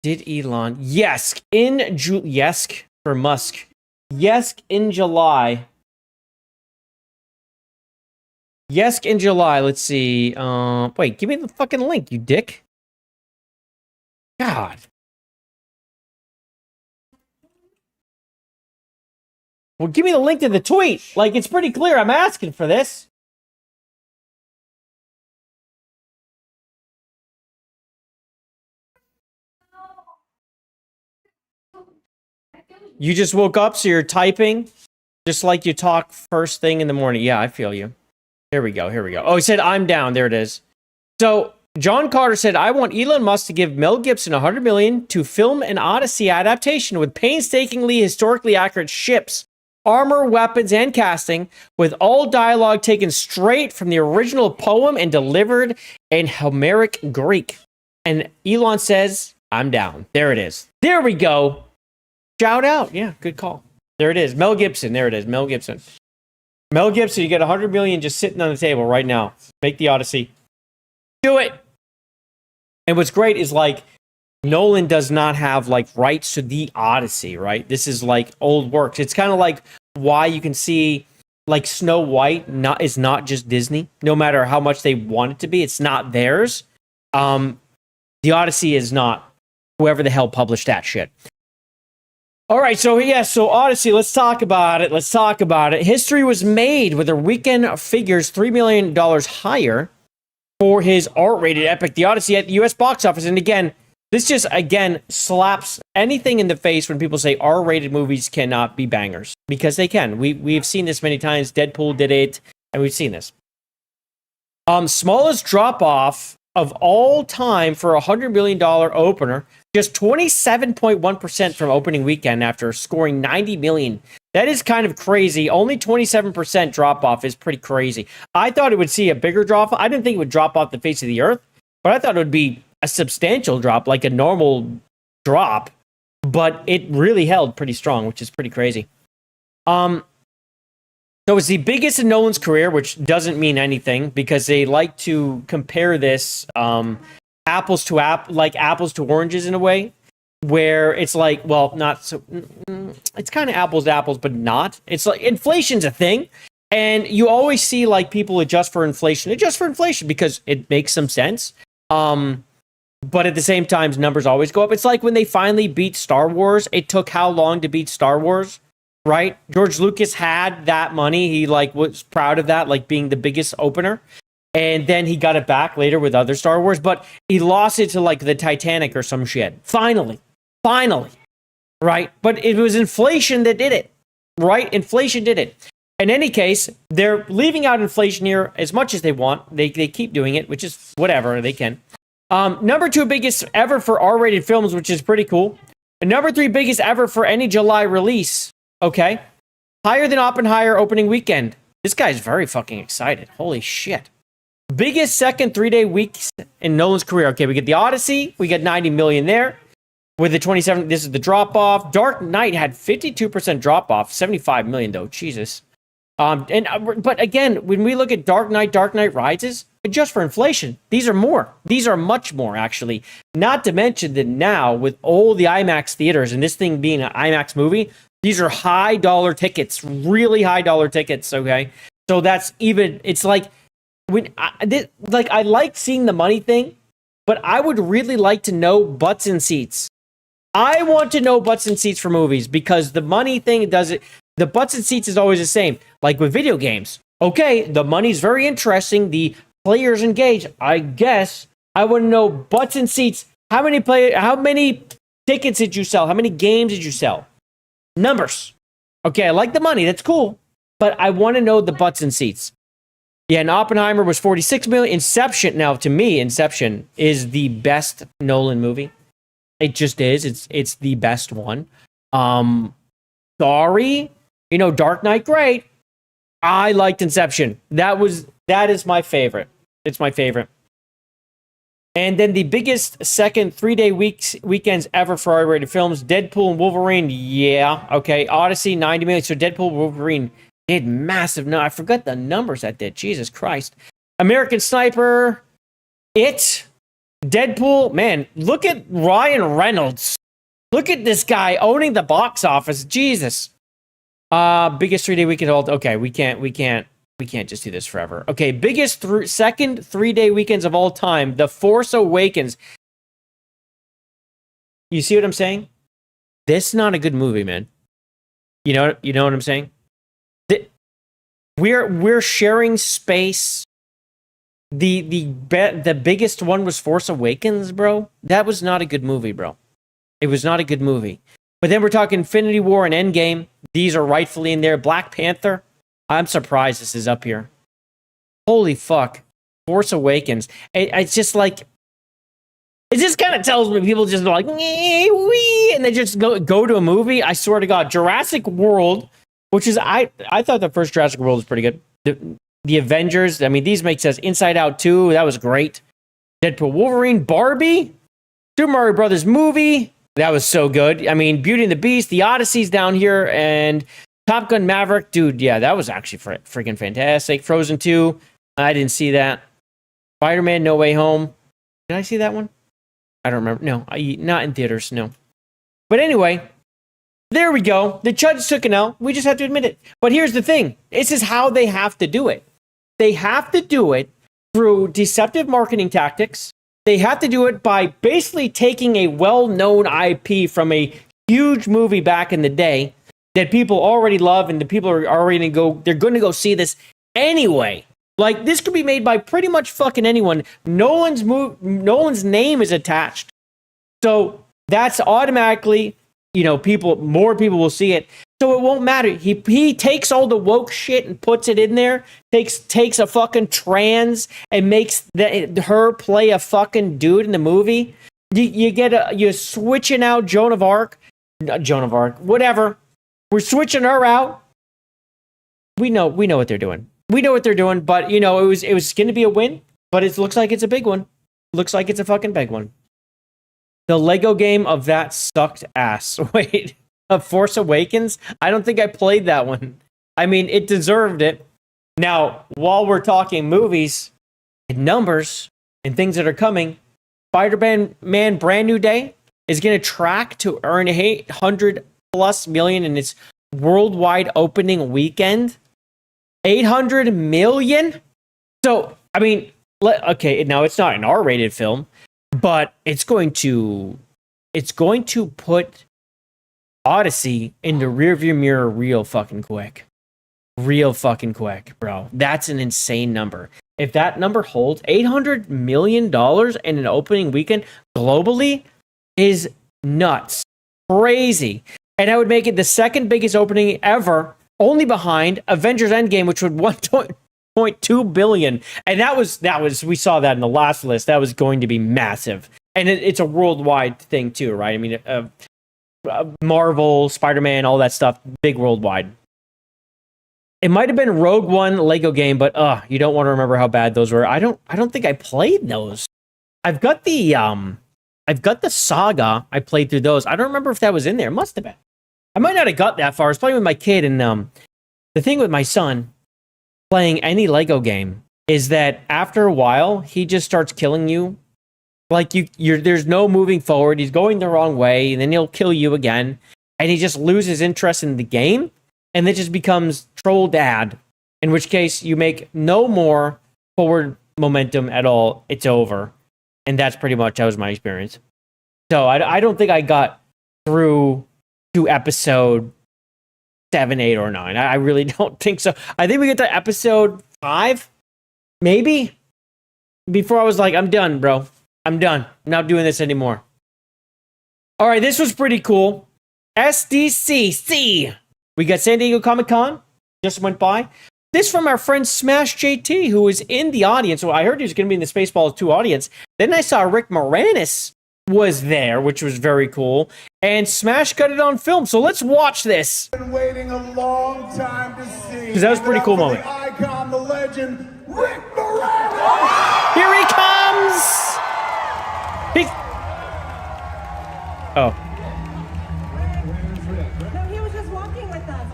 Did Elon? Yes, Yesk for Musk. Yesk in July. Yesk in July. Let's see. Wait, give me the fucking link, you dick. God. Well, give me the link to the tweet. Like, it's pretty clear. I'm asking for this. You just woke up, so you're typing, just like you talk first thing in the morning. Yeah, I feel you. Here we go. Oh, he said, I'm down. There it is. So, John Carter said, I want Elon Musk to give Mel Gibson $100 million to film an Odyssey adaptation with painstakingly historically accurate ships, armor, weapons, and casting, with all dialogue taken straight from the original poem and delivered in Homeric Greek. And Elon says, I'm down. There it is. There we go. Shout out. Yeah, good call. There it is. Mel Gibson. There it is. Mel Gibson. Mel Gibson, you get $100 million just sitting on the table right now. Make the Odyssey. Do it. And what's great is like Nolan does not have like rights to the Odyssey, right? This is like old works. It's kind of like why you can see like Snow White is not just Disney. No matter how much they want it to be, it's not theirs. The Odyssey is not whoever the hell published that shit. All right, so Odyssey, let's talk about it. History was made with their weekend figures $3 million higher for his R-rated epic, The Odyssey, at the U.S. box office. And again, this just, again, slaps anything in the face when people say R-rated movies cannot be bangers. Because they can. We've seen this many times. Deadpool did it, and we've seen this. Smallest drop-off of all time for a $100 million opener. Just 27.1% from opening weekend after scoring $90 million. That is kind of crazy. Only 27% drop-off is pretty crazy. I thought it would see a bigger drop. I didn't think it would drop off the face of the earth, but I thought it would be a substantial drop, like a normal drop. But it really held pretty strong, which is pretty crazy. So it's the biggest in Nolan's career, which doesn't mean anything because they like to compare this apples to apples to oranges in a way, where it's like, well, not so. It's kind of apples to apples, but not. It's like inflation's a thing, and you always see like people adjust for inflation because it makes some sense. But at the same time, numbers always go up. It's like when they finally beat Star Wars. It took how long to beat Star Wars? Right? George Lucas had that money. He like was proud of that, like being the biggest opener. And then he got it back later with other Star Wars, but he lost it to like the Titanic or some shit. Finally. Right? But it was inflation that did it. Right? Inflation did it. In any case, they're leaving out inflation here as much as they want. They keep doing it, which is whatever they can. Number 2 biggest ever for R-rated films, which is pretty cool. And number 3 biggest ever for any July release. Okay. Higher than Oppenheimer opening weekend. This guy's very fucking excited. Holy shit. Biggest second 3-day weeks in Nolan's career. Okay, we get The Odyssey. We get 90 million there. With the 27, this is the drop-off. Dark Knight had 52% drop-off. 75 million, though. Jesus. But again, when we look at Dark Knight Rises, adjust for inflation. These are more. These are much more, actually. Not to mention that now, with all the IMAX theaters, and this thing being an IMAX movie, these are high-dollar tickets. Really high-dollar tickets, okay? So that's even, it's like, I like seeing the money thing, but I would really like to know butts and seats. I want to know butts and seats for movies because the money thing does it. The butts and seats is always the same. Like with video games. Okay, the money's very interesting. The players engage. I guess I want to know butts and seats. How many tickets did you sell? How many games did you sell? Numbers. Okay, I like the money. That's cool. But I want to know the butts and seats. Yeah, and Oppenheimer was 46 million. Inception, now to me, Inception is the best Nolan movie. It just is. It's the best one. Sorry. You know, Dark Knight, great. I liked Inception. That is my favorite. It's my favorite. And then the biggest second 3-day weekends ever for R-rated films, Deadpool and Wolverine. Yeah, okay. Odyssey, 90 million. So Deadpool and Wolverine did massive. No, I forgot the numbers that did. Jesus Christ. American Sniper. It. Deadpool. Man, look at Ryan Reynolds. Look at this guy owning the box office. Jesus. Biggest 3-day weekend of all. Okay, we can't just do this forever. Okay, biggest second 3-day weekends of all time. The Force Awakens. You see what I'm saying? This is not a good movie, man. You know what I'm saying? We're sharing space. The biggest one was Force Awakens, bro. That was not a good movie, bro. It was not a good movie. But then we're talking Infinity War and Endgame. These are rightfully in there. Black Panther. I'm surprised this is up here. Holy fuck. Force Awakens. It's just like, it just kind of tells me people just like, wee, and they just go to a movie. I swear to God. Jurassic World, which is, I thought the first Jurassic World was pretty good. The Avengers, I mean, these make sense. Inside Out 2, that was great. Deadpool, Wolverine, Barbie, Super Mario Brothers movie, that was so good. I mean, Beauty and the Beast, The Odyssey's down here, and Top Gun Maverick, dude, yeah, that was actually freaking fantastic. Frozen 2, I didn't see that. Spider-Man, No Way Home, did I see that one? I don't remember. No, not in theaters, no. But anyway, there we go. The Chuds took an L. We just have to admit it. But here's the thing. This is how they have to do it. They have to do it through deceptive marketing tactics. They have to do it by basically taking a well-known IP from a huge movie back in the day that people already love and the people are already they're going to go see this anyway. Like, this could be made by pretty much fucking anyone. Nolan's name is attached. So that's automatically, you know, more people will see it. So it won't matter. He takes all the woke shit and puts it in there. Takes a fucking trans and makes her play a fucking dude in the movie. You're switching out Joan of Arc, whatever. We're switching her out. We know what they're doing. We know what they're doing, but you know, it was going to be a win, but it looks like it's a big one. Looks like it's a fucking big one. The Lego game of that sucked ass. Wait, of Force Awakens? I don't think I played that one. I mean, it deserved it. Now, while we're talking movies and numbers and things that are coming, Spider-Man Brand New Day is going to track to earn 800 plus million in its worldwide opening weekend. 800 million? So, I mean, okay, now it's not an R-rated film, but it's going to put Odyssey in the rearview mirror real fucking quick. Real fucking quick, bro. That's an insane number. If that number holds, $800 million in an opening weekend globally is nuts. Crazy. And I would make it the second biggest opening ever, only behind Avengers Endgame, which would 1.2 billion. And that was we saw that in the last list. That was going to be massive. And it's a worldwide thing too, right? I mean, Marvel, Spider-Man, all that stuff, big worldwide. It might have been Rogue One Lego game, but you don't want to remember how bad those were. I don't think I played those. I've got the Saga. I played through those. I don't remember if that was in there. It must have been. I might not have got that far. I was playing with my kid, and the thing with my son playing any Lego game is that after a while, he just starts killing you. Like there's no moving forward. He's going the wrong way, and then he'll kill you again, and he just loses interest in the game, and it just becomes troll dad. In which case, you make no more forward momentum at all. It's over, and that was my experience. So I don't think I got through to episode 7, 8, or 9. I really don't think so. I think we get to episode 5, maybe, before I was like, I'm done, bro. I'm done. I'm not doing this anymore. All right, this was pretty cool. SDCC. We got San Diego Comic-Con. Just went by. This from our friend Smash JT, who was in the audience. Well, I heard he was going to be in the Spaceballs 2 audience. Then I saw Rick Moranis was there, which was very cool. And Smash got it on film. So let's watch this. Been waiting a long time to see. Because that was a pretty cool moment. The icon, the legend, Rick Moranis. Here he comes. Oh. No, he was just walking with us.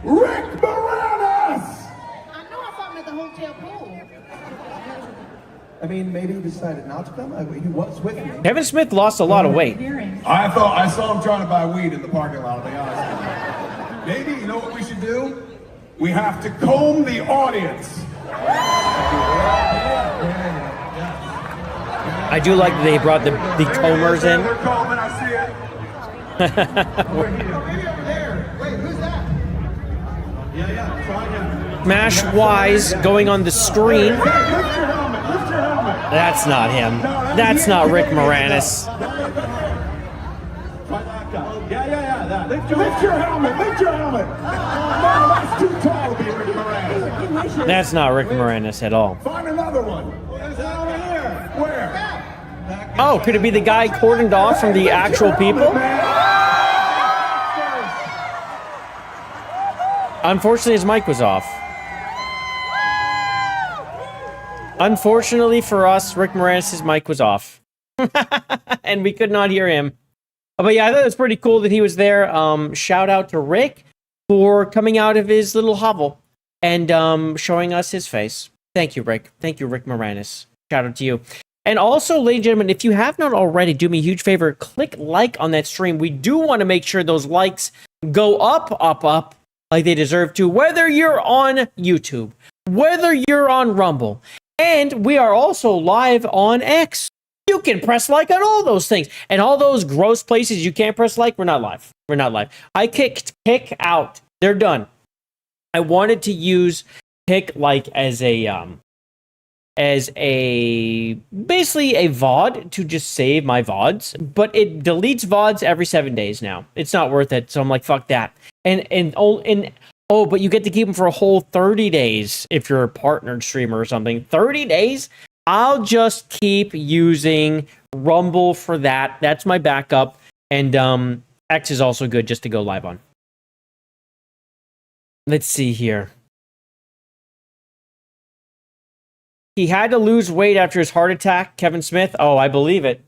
Rick Moranis. I know I saw him at the hotel pool. I mean, maybe he decided not to come. He was with me. Kevin Smith lost a lot of weight. I saw him trying to buy weed in the parking lot, to be honest. Maybe, you know what we should do? We have to comb the audience. I do like that they brought the combers in. They're combing, I see it. Wait, who's that? Yeah, try him. Smash Wise going on the screen. That's not him. That's not Rick Moranis. Yeah. Lift your helmet. Lift your helmet. No, that's too tall to be Rick Moranis. That's not Rick Moranis at all. Find another one. There's over here. Where? Oh, could it be the guy cordoned off from the actual people? Unfortunately, his mic was off. Unfortunately for us, Rick Moranis' mic was off. And we could not hear him. But yeah, I thought it was pretty cool that he was there. Shout out to Rick for coming out of his little hovel and showing us his face. Thank you, Rick. Thank you, Rick Moranis. Shout out to you. And also, ladies and gentlemen, if you have not already, do me a huge favor, click like on that stream. We do want to make sure those likes go up, like they deserve to, whether you're on YouTube, whether you're on Rumble. And we are also live on X. You can press like on all those things. And all those gross places you can't press like, we're not live. We're not live. I kicked kick out. They're done. I wanted to use pick like as a basically a VOD to just save my VODs, but it deletes VODs every 7 days now. It's not worth it. So I'm like, fuck that. But you get to keep them for a whole 30 days if you're a partnered streamer or something. 30 days? I'll just keep using Rumble for that. That's my backup. And X is also good just to go live on. Let's see here. He had to lose weight after his heart attack, Kevin Smith. Oh, I believe it.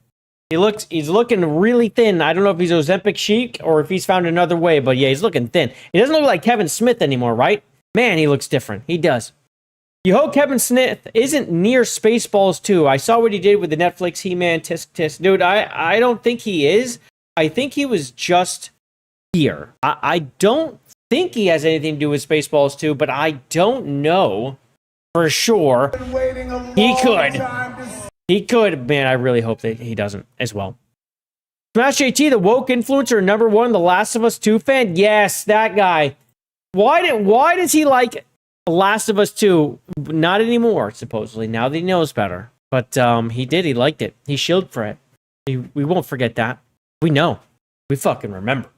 He's looking really thin. I don't know if he's Ozempic chic or if he's found another way, but yeah, he's looking thin. He doesn't look like Kevin Smith anymore, right? Man, he looks different. He does. You hope Kevin Smith isn't near Spaceballs 2. I saw what he did with the Netflix He-Man tisk tisk. Dude, I don't think he is. I think he was just here. I don't think he has anything to do with Spaceballs 2, but I don't know for sure. He could. He could. Man, I really hope that he doesn't as well. Smash JT, the woke influencer, #1, The Last of Us 2 fan. Yes, that guy. Why does he like The Last of Us 2? Not anymore, supposedly. Now that he knows better. But he did. He liked it. He shielded for it. We won't forget that. We know. We fucking remember.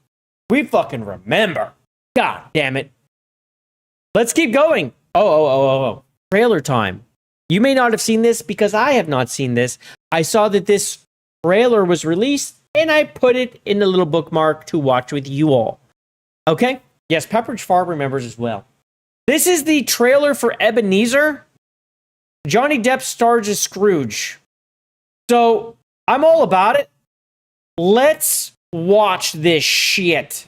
We fucking remember. God damn it. Let's keep going. Oh. Trailer time. You may not have seen this because I have not seen this. I saw that this trailer was released and I put it in the little bookmark to watch with you all. Okay? Yes, Pepperidge Farm remembers as well. This is the trailer for Ebenezer. Johnny Depp stars as Scrooge. So, I'm all about it. Let's watch this shit.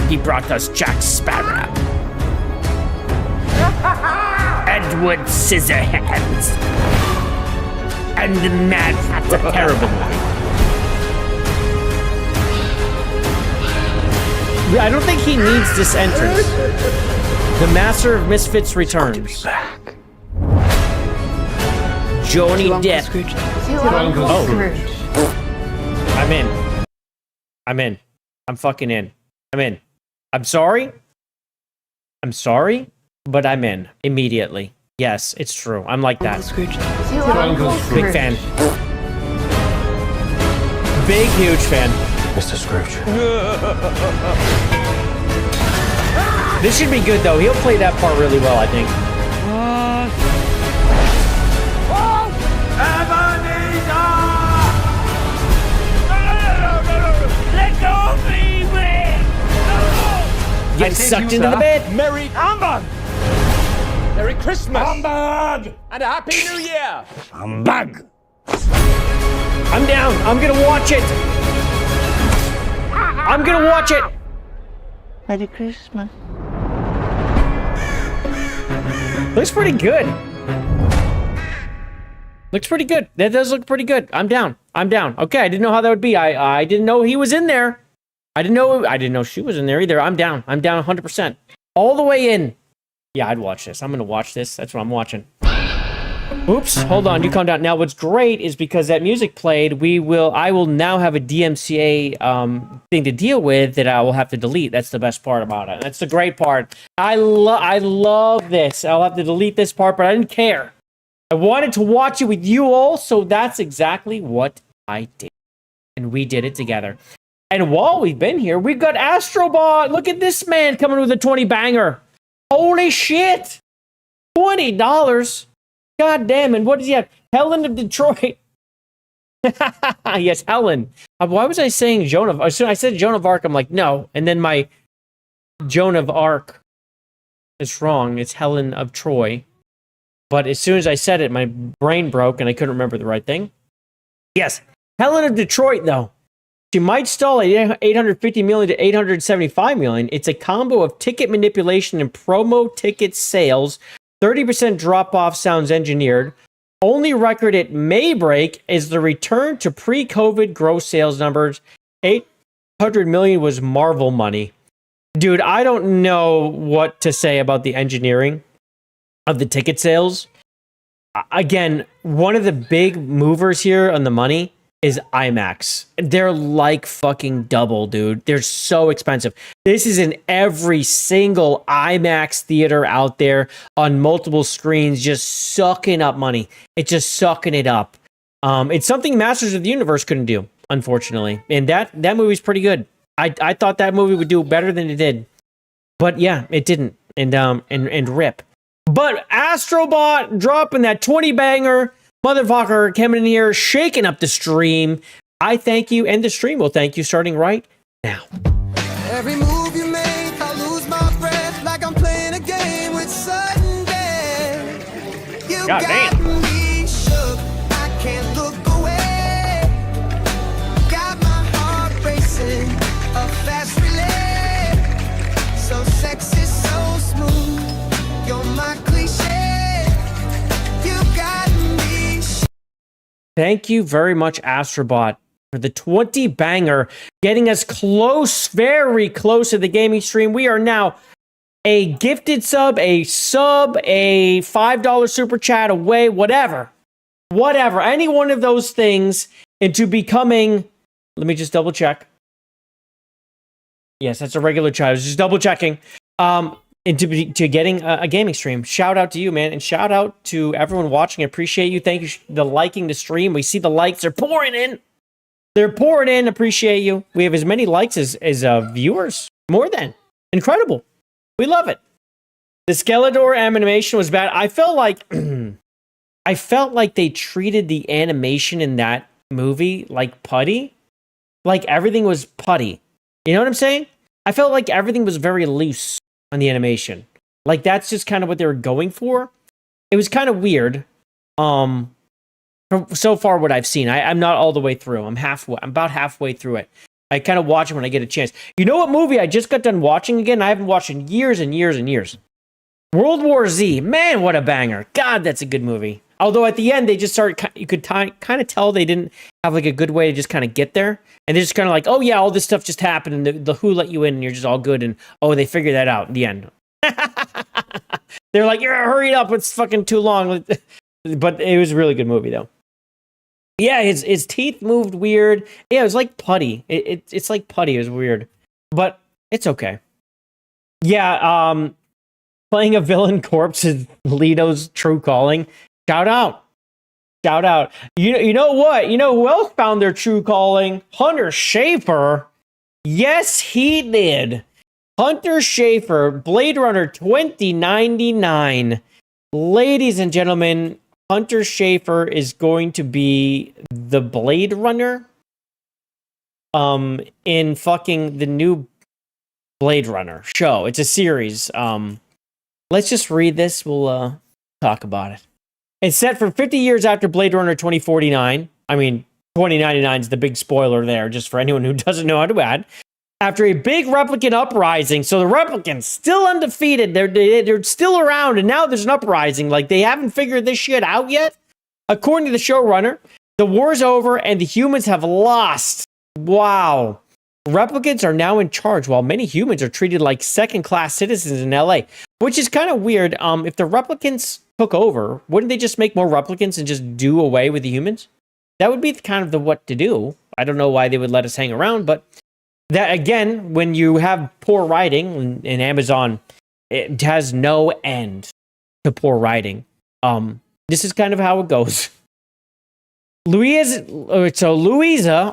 He brought us Jack Sparrow. Edward Scissorhands. And the Mad Hatter. It's a terrible movie. I don't think he needs this entrance. The Master of Misfits returns. Johnny Depp. Oh. I'm in. I'm fucking in. I'm in. I'm sorry, but I'm in immediately. Yes, it's true. I'm like that. Big fan. Big, huge fan. Mr. Scrooge. This should be good, though. He'll play that part really well, I think. Let go of me, man! Get sucked into the bed. Merry Humbug! Merry Christmas! Humbug! And a Happy New Year! Humbug! I'm down. I'm gonna watch it. I'm gonna watch it. Merry Christmas. Looks pretty good. Looks pretty good. That does look pretty good. I'm down. Okay, I didn't know how that would be. I didn't know he was in there. I didn't know she was in there either. I'm down 100%. All the way in. Yeah, I'd watch this. I'm gonna watch this. That's what I'm watching. Oops, hold on, you calm down. Now what's great is because that music played, I will now have a DMCA thing to deal with that I will have to delete. That's the best part about it. That's the great part. I love this. I'll have to delete this part, but I didn't care. I wanted to watch it with you all, so that's exactly what I did. And we did it together. And while we've been here, we've got Astrobot. Look at this man coming with a 20 banger. Holy shit. $20. God damn, and what does he have? Helen of Detroit. Yes, Helen. Why was I saying Joan of... I said Joan of Arc. I'm like, no. And then my Joan of Arc is wrong. It's Helen of Troy. But as soon as I said it, my brain broke and I couldn't remember the right thing. Yes, Helen of Detroit, though. She might stall at 850 million to 875 million. It's a combo of ticket manipulation and promo ticket sales. 30% drop-off sounds engineered. Only record it may break is the return to pre-COVID gross sales numbers. 800 million was Marvel money. Dude, I don't know what to say about the engineering of the ticket sales. Again, one of the big movers here on the money is IMAX. They're like fucking double, dude. They're so expensive. This is in every single IMAX theater out there on multiple screens, just sucking up money. It's just sucking it up. It's something Masters of the Universe couldn't do, unfortunately. And that movie's pretty good. I thought that movie would do better than it did. But yeah, it didn't. And rip. But Astrobot dropping that 20 banger, motherfucker coming in here, shaking up the stream. I thank you, and the stream will thank you starting right now. Every move you make, I lose my breath like I'm playing a game with sudden death. You God got damn. me shook, I can't look away. Got my heart racing, a fast relay. So sexy, so smooth. You're my cliche. You got me. Thank you very much, Astrobot, for the 20 banger, getting us close, very close to the gaming stream. We are now a gifted sub, a $5 super chat away, whatever, any one of those things into becoming, let me just double check. Yes, that's a regular chat. I was just double checking. Into getting a gaming stream. Shout out to you, man, and shout out to everyone watching. I appreciate you. Thank you for liking the stream. We see the likes are pouring in. They're pouring in. Appreciate you. We have as many likes as viewers. More than incredible. We love it. The Skeletor animation was bad. I felt like they treated the animation in that movie like putty. Like everything was putty. You know what I'm saying? I felt like everything was very loose on the animation. Like that's just kind of what they were going for. It was kind of weird. So far what I've seen. I'm not all the way through. I'm about halfway through it. I kind of watch it when I get a chance. You know what movie I just got done watching again? I haven't watched in years and years and years. World War Z. Man, what a banger. God, that's a good movie. Although at the end they just started, you could kind of tell they didn't have like a good way to just kind of get there. And they're just kind of like, oh yeah, all this stuff just happened and the Who let you in and you're just all good. And oh, they figured that out in the end. They're like, yeah, hurry up. It's fucking too long. But it was a really good movie though. Yeah, his teeth moved weird. Yeah, it was like putty. It's like putty. It was weird. But it's okay. Yeah, playing a villain corpse is Leto's true calling. Shout out. Shout out. You know what? You know who else found their true calling? Hunter Schafer. Yes, he did. Hunter Schafer, Blade Runner 2099. Ladies and gentlemen, Hunter Schafer is going to be the Blade Runner in fucking the new Blade Runner show. It's a series. Let's just read this. We'll talk about it. It's set for 50 years after Blade Runner 2049. I mean, 2099 is the big spoiler there, just for anyone who doesn't know how to add. After a big replicant uprising, so the replicants still undefeated, they're still around, and now there's an uprising. Like, they haven't figured this shit out yet. According to the showrunner, the war's over and the humans have lost. Wow. Replicants are now in charge, while many humans are treated like second-class citizens in LA, which is kind of weird. If the replicants took over, wouldn't they just make more replicants and just do away with the humans? That would be kind of the what to do. I don't know why they would let us hang around, but that, again, when you have poor writing in Amazon, it has no end to poor writing. This is kind of how it goes. Louisa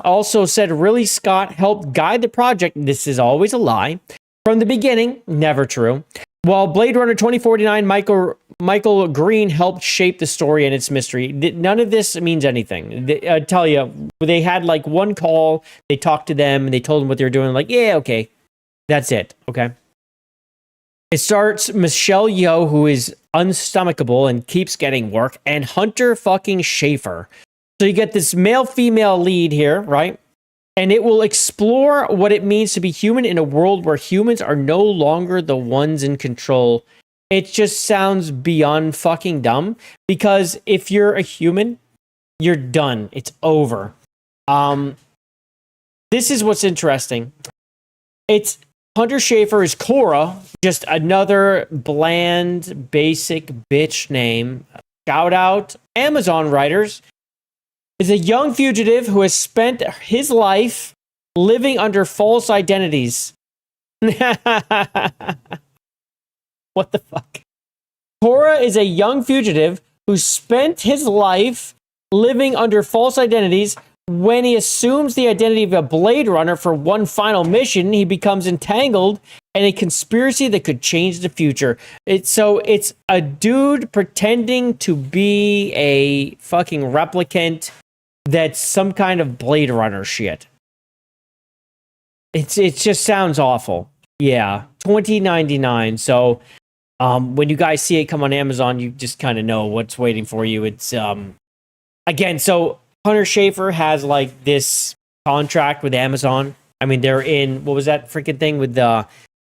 also said Ridley Scott helped guide the project. This is always a lie. From the beginning, never true. While Blade Runner 2049, Michael Green helped shape the story and its mystery. None of this means anything. I tell you, they had like one call, they talked to them, and they told them what they were doing. Like, yeah, okay. That's it, okay? It starts Michelle Yeoh, who is unstomachable and keeps getting work, and Hunter fucking Schafer. So you get this male-female lead here, right? And it will explore what it means to be human in a world where humans are no longer the ones in control. It just sounds beyond fucking dumb, because if you're a human, you're done. It's over. This is what's interesting. It's Hunter Schafer is Cora, just another bland, basic bitch name. shout out Amazon writers, is a young fugitive who has spent his life living under false identities. What the fuck? Cora is a young fugitive who spent his life living under false identities. When he assumes the identity of a Blade Runner for one final mission, he becomes entangled in a conspiracy that could change the future. It's a dude pretending to be a fucking replicant that's some kind of Blade Runner shit. It just sounds awful. Yeah, $20.99. So when you guys see it come on Amazon, you just kind of know what's waiting for you. It's again, so Hunter Schafer has like this contract with Amazon. I mean, they're in, what was that freaking thing with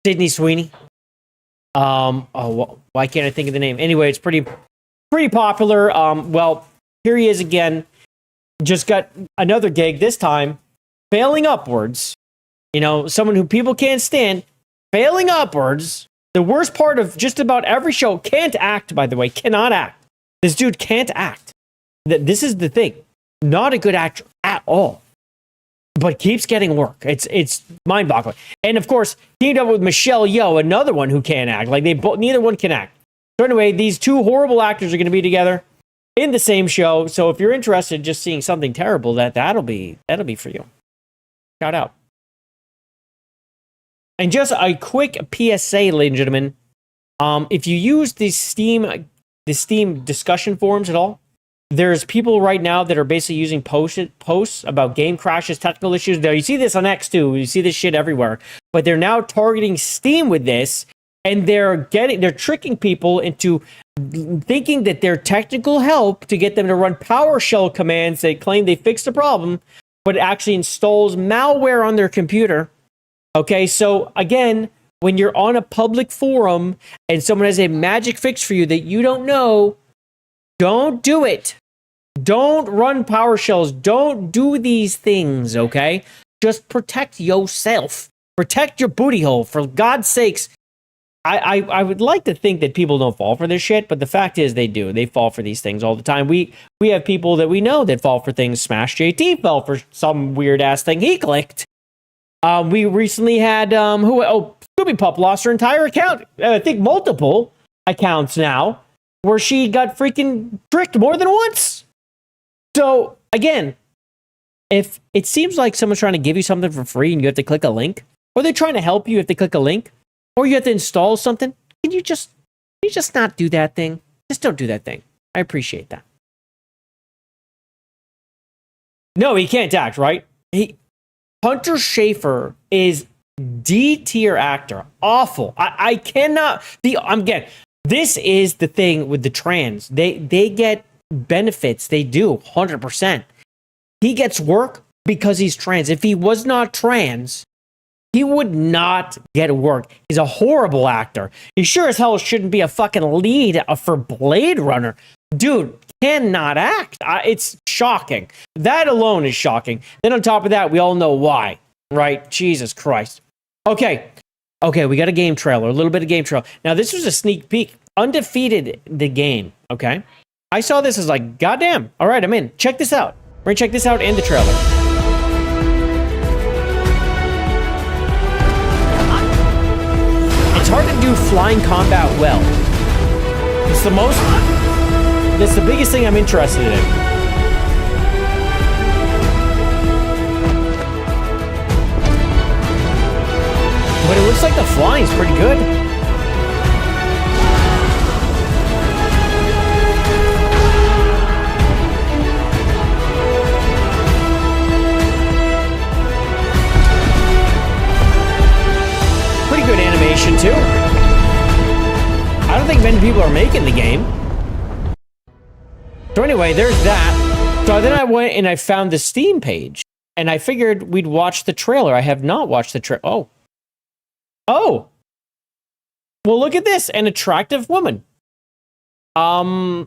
Sydney Sweeney? Why can't I think of the name? Anyway, it's pretty popular. Well, here he is again. Just got another gig, this time failing upwards. You know, someone who people can't stand, failing upwards. The worst part of just about every show, can't act, by the way, cannot act. This dude can't act. This is the thing. Not a good actor at all, but keeps getting work. It's mind-boggling. And of course, teamed up with Michelle Yeoh, another one who can't act. Like neither one can act. So anyway, these two horrible actors are going to be together in the same show. So if you're interested in just seeing something terrible, that'll be for you. Shout out. And just a quick PSA, ladies and gentlemen. If you use the Steam discussion forums at all, there's people right now that are basically using posts about game crashes, technical issues. Now, you see this on X too. You see this shit everywhere. But they're now targeting Steam with this, and they're tricking people into thinking that they're technical help to get them to run PowerShell commands that claim they fixed the problem, but it actually installs malware on their computer. Okay, so again, when you're on a public forum and someone has a magic fix for you that you don't know, don't do it. Don't run PowerShells. Don't do these things, okay? Just protect yourself. Protect your booty hole, for God's sakes. I would like to think that people don't fall for this shit, but the fact is they do. They fall for these things all the time. We have people that we know that fall for things. Smash JT fell for some weird-ass thing he clicked. We recently had, Scooby Pup lost her entire account. I think multiple accounts now, where she got freaking tricked more than once. So, again, if it seems like someone's trying to give you something for free and you have to click a link, or they're trying to help you if they click a link, or you have to install something, can you just not do that thing? Just don't do that thing. I appreciate that. No, he can't act, right? Hunter Schafer is D-tier actor. Awful. I cannot... Again, this is the thing with the trans. They get benefits. They do, 100%. He gets work because he's trans. If he was not trans, he would not get work. He's a horrible actor. He sure as hell shouldn't be a fucking lead for Blade Runner. Dude, cannot act. It's shocking. That alone is shocking. Then on top of that, we all know why, right? Jesus Christ. Okay, we got a game trailer, a little bit of game trailer. Now, this was a sneak peek. Undefeated, the game, okay? I saw this as like, goddamn. All right, I'm in. Check this out. We're gonna check this out in the trailer. It's hard to do flying combat well. That's the biggest thing I'm interested in. But it looks like the flying's pretty good. Pretty good animation too. I don't think many people are making the game. So anyway, there's that. So then I went and I found the Steam page, and I figured we'd watch the trailer. I have not watched the trailer. Oh. Well, look at this. An attractive woman.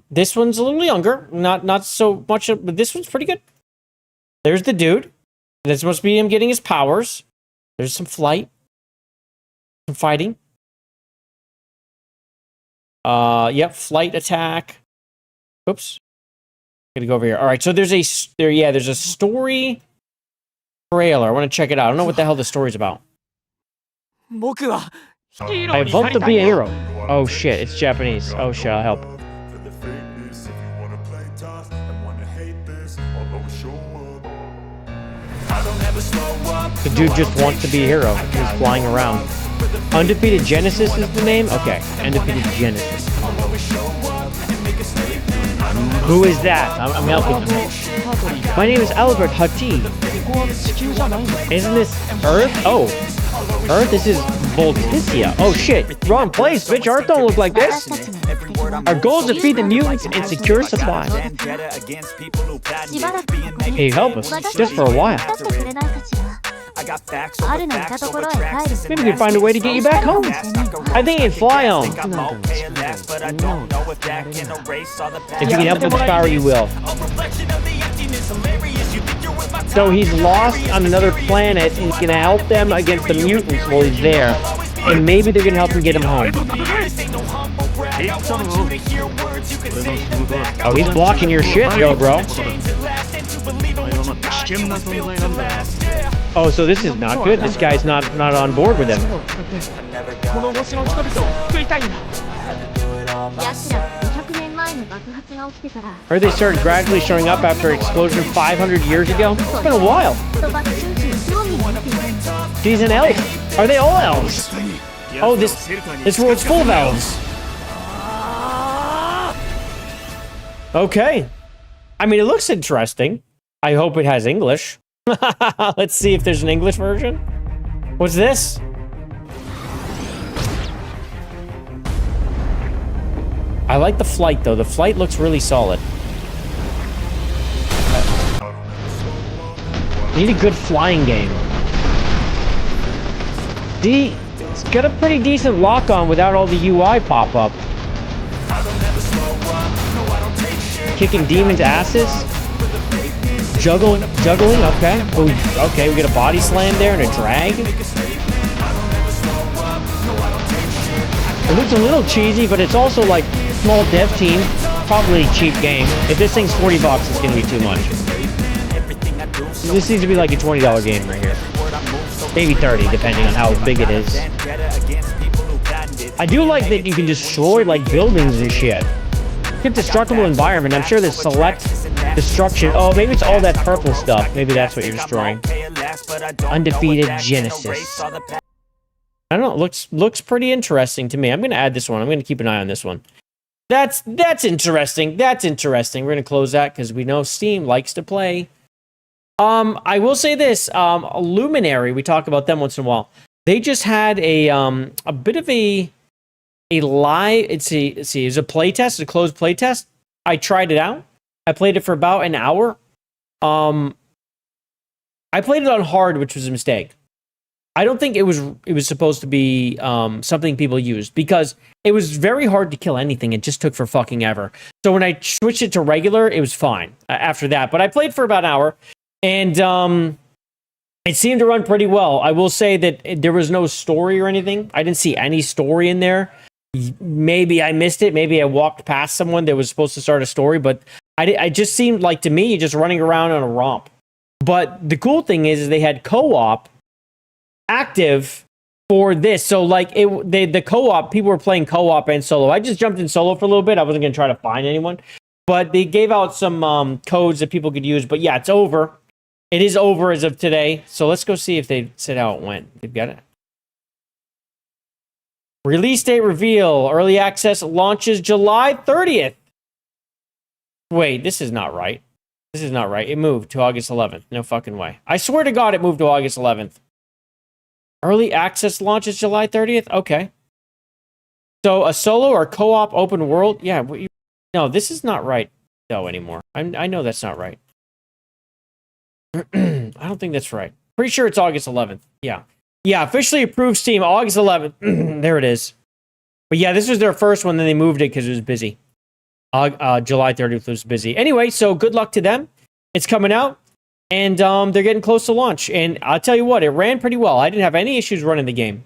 This one's a little younger. Not so much, but this one's pretty good. There's the dude. This must be him getting his powers. There's some flight. Some fighting. Yep, flight attack. Oops. Gotta go over here. All right, so there's a story trailer. I want to check it out. I don't know what the hell the story's about. I vote to be a hero. Oh shit, it's Japanese. Oh shit, I'll help. The dude just wants to be a hero. He's flying around. Undefeated Genesis is the name? Okay, Undefeated Genesis. Who is that? I'm helping him. My name is Albert Hati. Isn't this Earth? Oh, Earth? This is Volticia. Oh shit, wrong place, bitch. Earth don't look like this. Our goal is to defeat the mutants and secure supplies. Hey, help us, just for a while. Maybe we can find a way to get you back home. I think you can fly home. If you can help with the power, you will. So he's lost on another planet. He's gonna help them against the mutants while he's there, and maybe they're gonna help him get him home. Oh, he's blocking your shit, yo, bro. Oh, so this is not good. This guy's not on board with him. Or they started gradually showing up after explosion 500 years ago? It's been a while. He's an elf. Are they all elves? Oh, this world's full of elves. Okay. I mean, it looks interesting. I hope it has English. Let's see if there's an English version. What's this? I like the flight, though. The flight looks really solid. Need a good flying game. It's got a pretty decent lock-on without all the UI pop-up. Kicking demons' asses. Juggling, okay. Oh, okay, we get a body slam there and a drag. It looks a little cheesy, but it's also like small dev team, probably a cheap game. If this thing's $40, it's gonna be too much. This needs to be like a $20 game right here. Maybe 30, depending on how big it is. I do like that you can destroy like buildings and shit. Get destructible environment. I'm sure there's select destruction. Oh, maybe it's all that purple stuff. Maybe that's what you're destroying. Undefeated Genesis. I don't know. Looks pretty interesting to me. I'm gonna add this one. I'm gonna keep an eye on this one. That's interesting. That's interesting. We're gonna close that because we know Steam likes to play. I will say this. Luminary. We talk about them once in a while. They just had a bit of a live. It's a play test, a closed play test. I tried it out. I played it for about an hour. I played it on hard, which was a mistake. I don't think it was supposed to be something people used because it was very hard to kill anything. It just took for fucking ever. So when I switched it to regular, it was fine after that. But I played for about an hour, and it seemed to run pretty well. I will say that there was no story or anything. I didn't see any story in there. Maybe I missed it. Maybe I walked past someone that was supposed to start a story, but I just seemed like to me just running around on a romp. But the cool thing is they had co-op active for this. So like the co-op, people were playing co-op and solo. I just jumped in solo for a little bit. I wasn't going to try to find anyone, but they gave out some codes that people could use. But yeah, it's over. It is over as of today. So let's go see if they said how it went. They've got it. Release date reveal. Early access launches July 30th. Wait, this is not right. This is not right. It moved to August 11th. No fucking way. I swear to God it moved to August 11th. Early access launches July 30th? Okay. So a solo or co-op open world? Yeah. No, this is not right though anymore. I know that's not right. I don't think that's right. Pretty sure it's August 11th. Yeah. Yeah, officially approved Steam, August 11th. There it is. But yeah, this was their first one, then they moved it because it was busy. July 30th was busy. Anyway, so good luck to them. It's coming out, and they're getting close to launch. And I'll tell you what, it ran pretty well. I didn't have any issues running the game.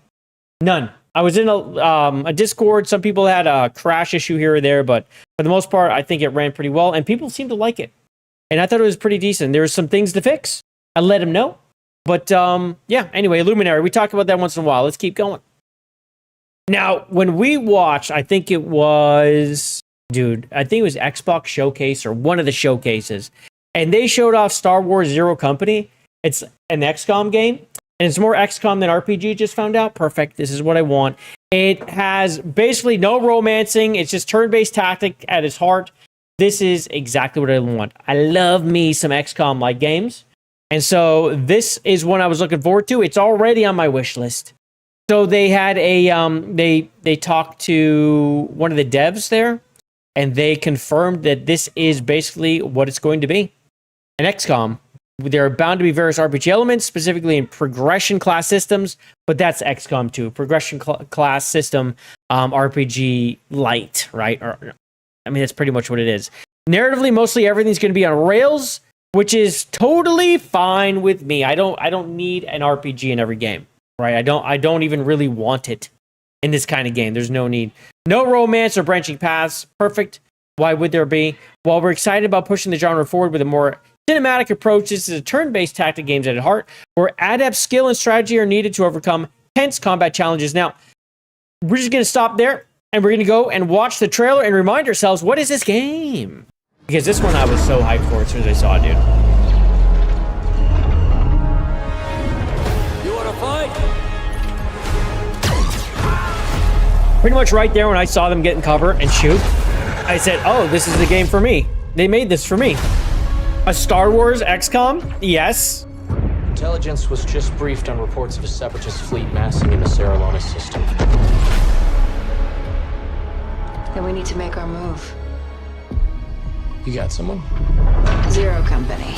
None. I was in a Discord. Some people had a crash issue here or there, but for the most part, I think it ran pretty well, and people seemed to like it. And I thought it was pretty decent. There were some things to fix. I let him know. But yeah, anyway, Luminary, we talk about that once in a while. Let's keep going. Now, when we watched, I think it was Xbox Showcase or one of the showcases, and they showed off Star Wars Zero Company. It's an XCOM game, and it's more XCOM than RPG, just found out. Perfect. This is what I want. It has basically no romancing. It's just turn-based tactic at its heart. This is exactly what I want. I love me some XCOM-like games. And so this is one I was looking forward to. It's already on my wish list. So they had a they talked to one of the devs there, and they confirmed that this is basically what it's going to be. An XCOM. There are bound to be various RPG elements, specifically in progression class systems, but that's XCOM 2. Progression class system, RPG light, right? I mean, that's pretty much what it is. Narratively, mostly everything's going to be on rails, which is totally fine with me. I don't need an RPG in every game, right? I don't even really want it in this kind of game. There's no need. No romance or branching paths. Perfect. Why would there be? While we're excited about pushing the genre forward with a more cinematic approach, this is a turn-based tactic games at heart, where adept skill and strategy are needed to overcome tense combat challenges. Now, we're just going to stop there, and we're going to go and watch the trailer and remind ourselves, what is this game? Because this one I was so hyped for as soon as I saw it, dude. You want to fight? Pretty much right there when I saw them get in cover and shoot, I said, oh, this is the game for me. They made this for me. A Star Wars XCOM? Yes. Intelligence was just briefed on reports of a separatist fleet massing in the Serralona system. Then we need to make our move. You got someone? Zero Company.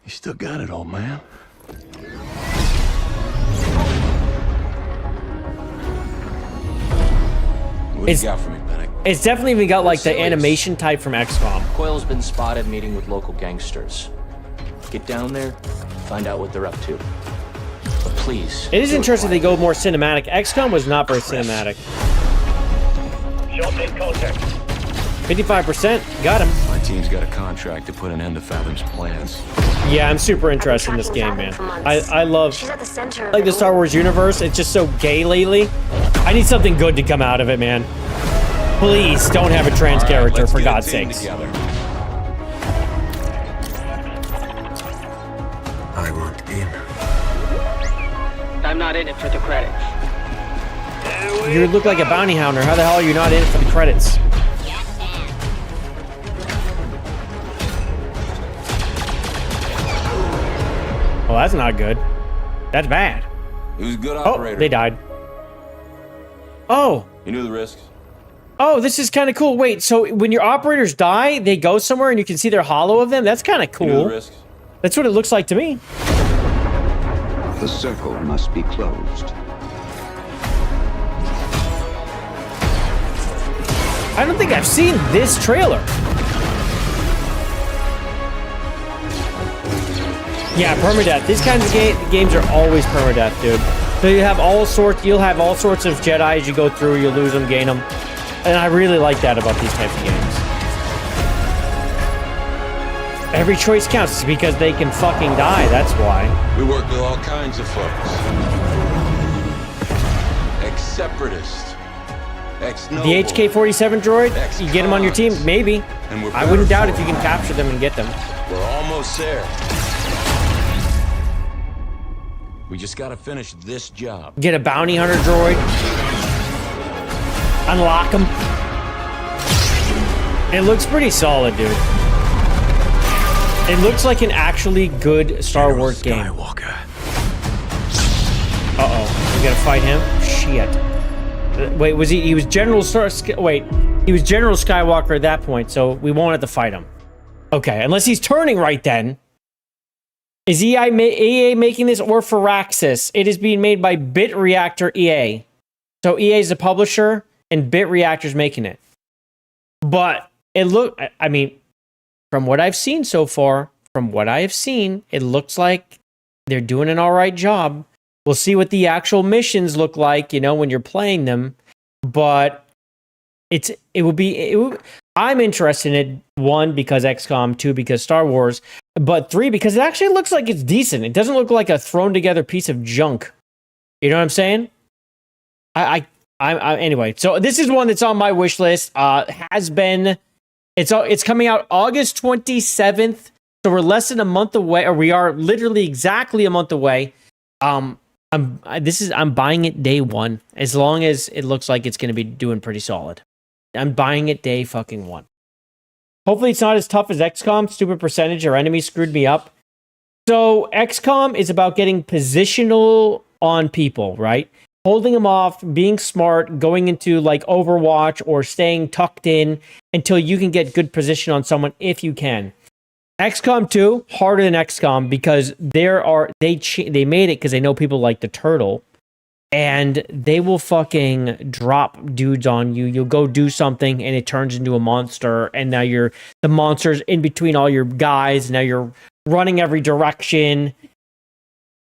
You still got it, old man. What do you got for me, Bennick? It's definitely even got like the animation type from XCOM. Coil's been spotted meeting with local gangsters. Get down there, find out what they're up to. But please. It is interesting they go more cinematic. XCOM was not very cinematic. Show me contact. 55%, got him. My team's got a contract to put an end to Fathom's plans. Yeah, I'm super interested in this game, man. I love like the Star Wars universe. It's just so gay lately. I need something good to come out of it, man. Please don't have a trans character, for God's sakes. I want in. I'm not in it for the credits. You look like a bounty hunter. How the hell are you not in it for the credits? Well, that's not good. That's bad. He was a good Oh, operator. they died. Oh. He knew the risks. Oh, this is kind of cool. Wait, so when your operators die, they go somewhere and you can see their hollow of them? That's kind of He knew the cool. risks. That's what it looks like to me. The circle must be closed. I don't think I've seen this trailer. Yeah, permadeath. These kinds of games are always permadeath, dude. So you'll have all sorts of Jedi as you go through. You'll lose them, gain them. And I really like that about these types of games. Every choice counts because they can fucking die. That's why. We work with all kinds of folks. Ex-separatists. Ex-noble. The HK-47 droid, you get them on your team? Maybe. And we're I wouldn't doubt better if you can capture them and get them. We're almost there. We just gotta finish this job. Get a bounty hunter droid. Unlock them. It looks pretty solid, dude. It looks like an actually good Star Wars game. Uh-oh. We gotta fight him? Shit. Wait, was he was General he was General Skywalker at that point, so we won't have to fight him. Okay, unless he's turning right then. Is EA making this or Firaxis? It is being made by Bit Reactor EA. So EA is the publisher and Bit Reactor's making it. But it I mean, from what I've seen so far, from what I have seen, it looks like they're doing an all right job. We'll see what the actual missions look like, you know, when you're playing them. But I'm interested in it, 1, because XCOM, 2, because Star Wars, but 3, because it actually looks like it's decent. It doesn't look like a thrown together piece of junk. You know what I'm saying? Anyway, so this is one that's on my wish list. It's coming out August 27th, so we're less than a month away, or we are literally exactly a month away. I'm buying it day 1, as long as it looks like it's going to be doing pretty solid. I'm buying it day fucking 1. Hopefully it's not as tough as XCOM. Stupid percentage or enemies screwed me up. So XCOM is about getting positional on people, right? Holding them off, being smart, going into like Overwatch or staying tucked in until you can get good position on someone if you can. XCOM 2, harder than XCOM because they made it because they know people like the turtle, and they will fucking drop dudes on you. You'll go do something and it turns into a monster, and now the monster's in between all your guys. Now you're running every direction.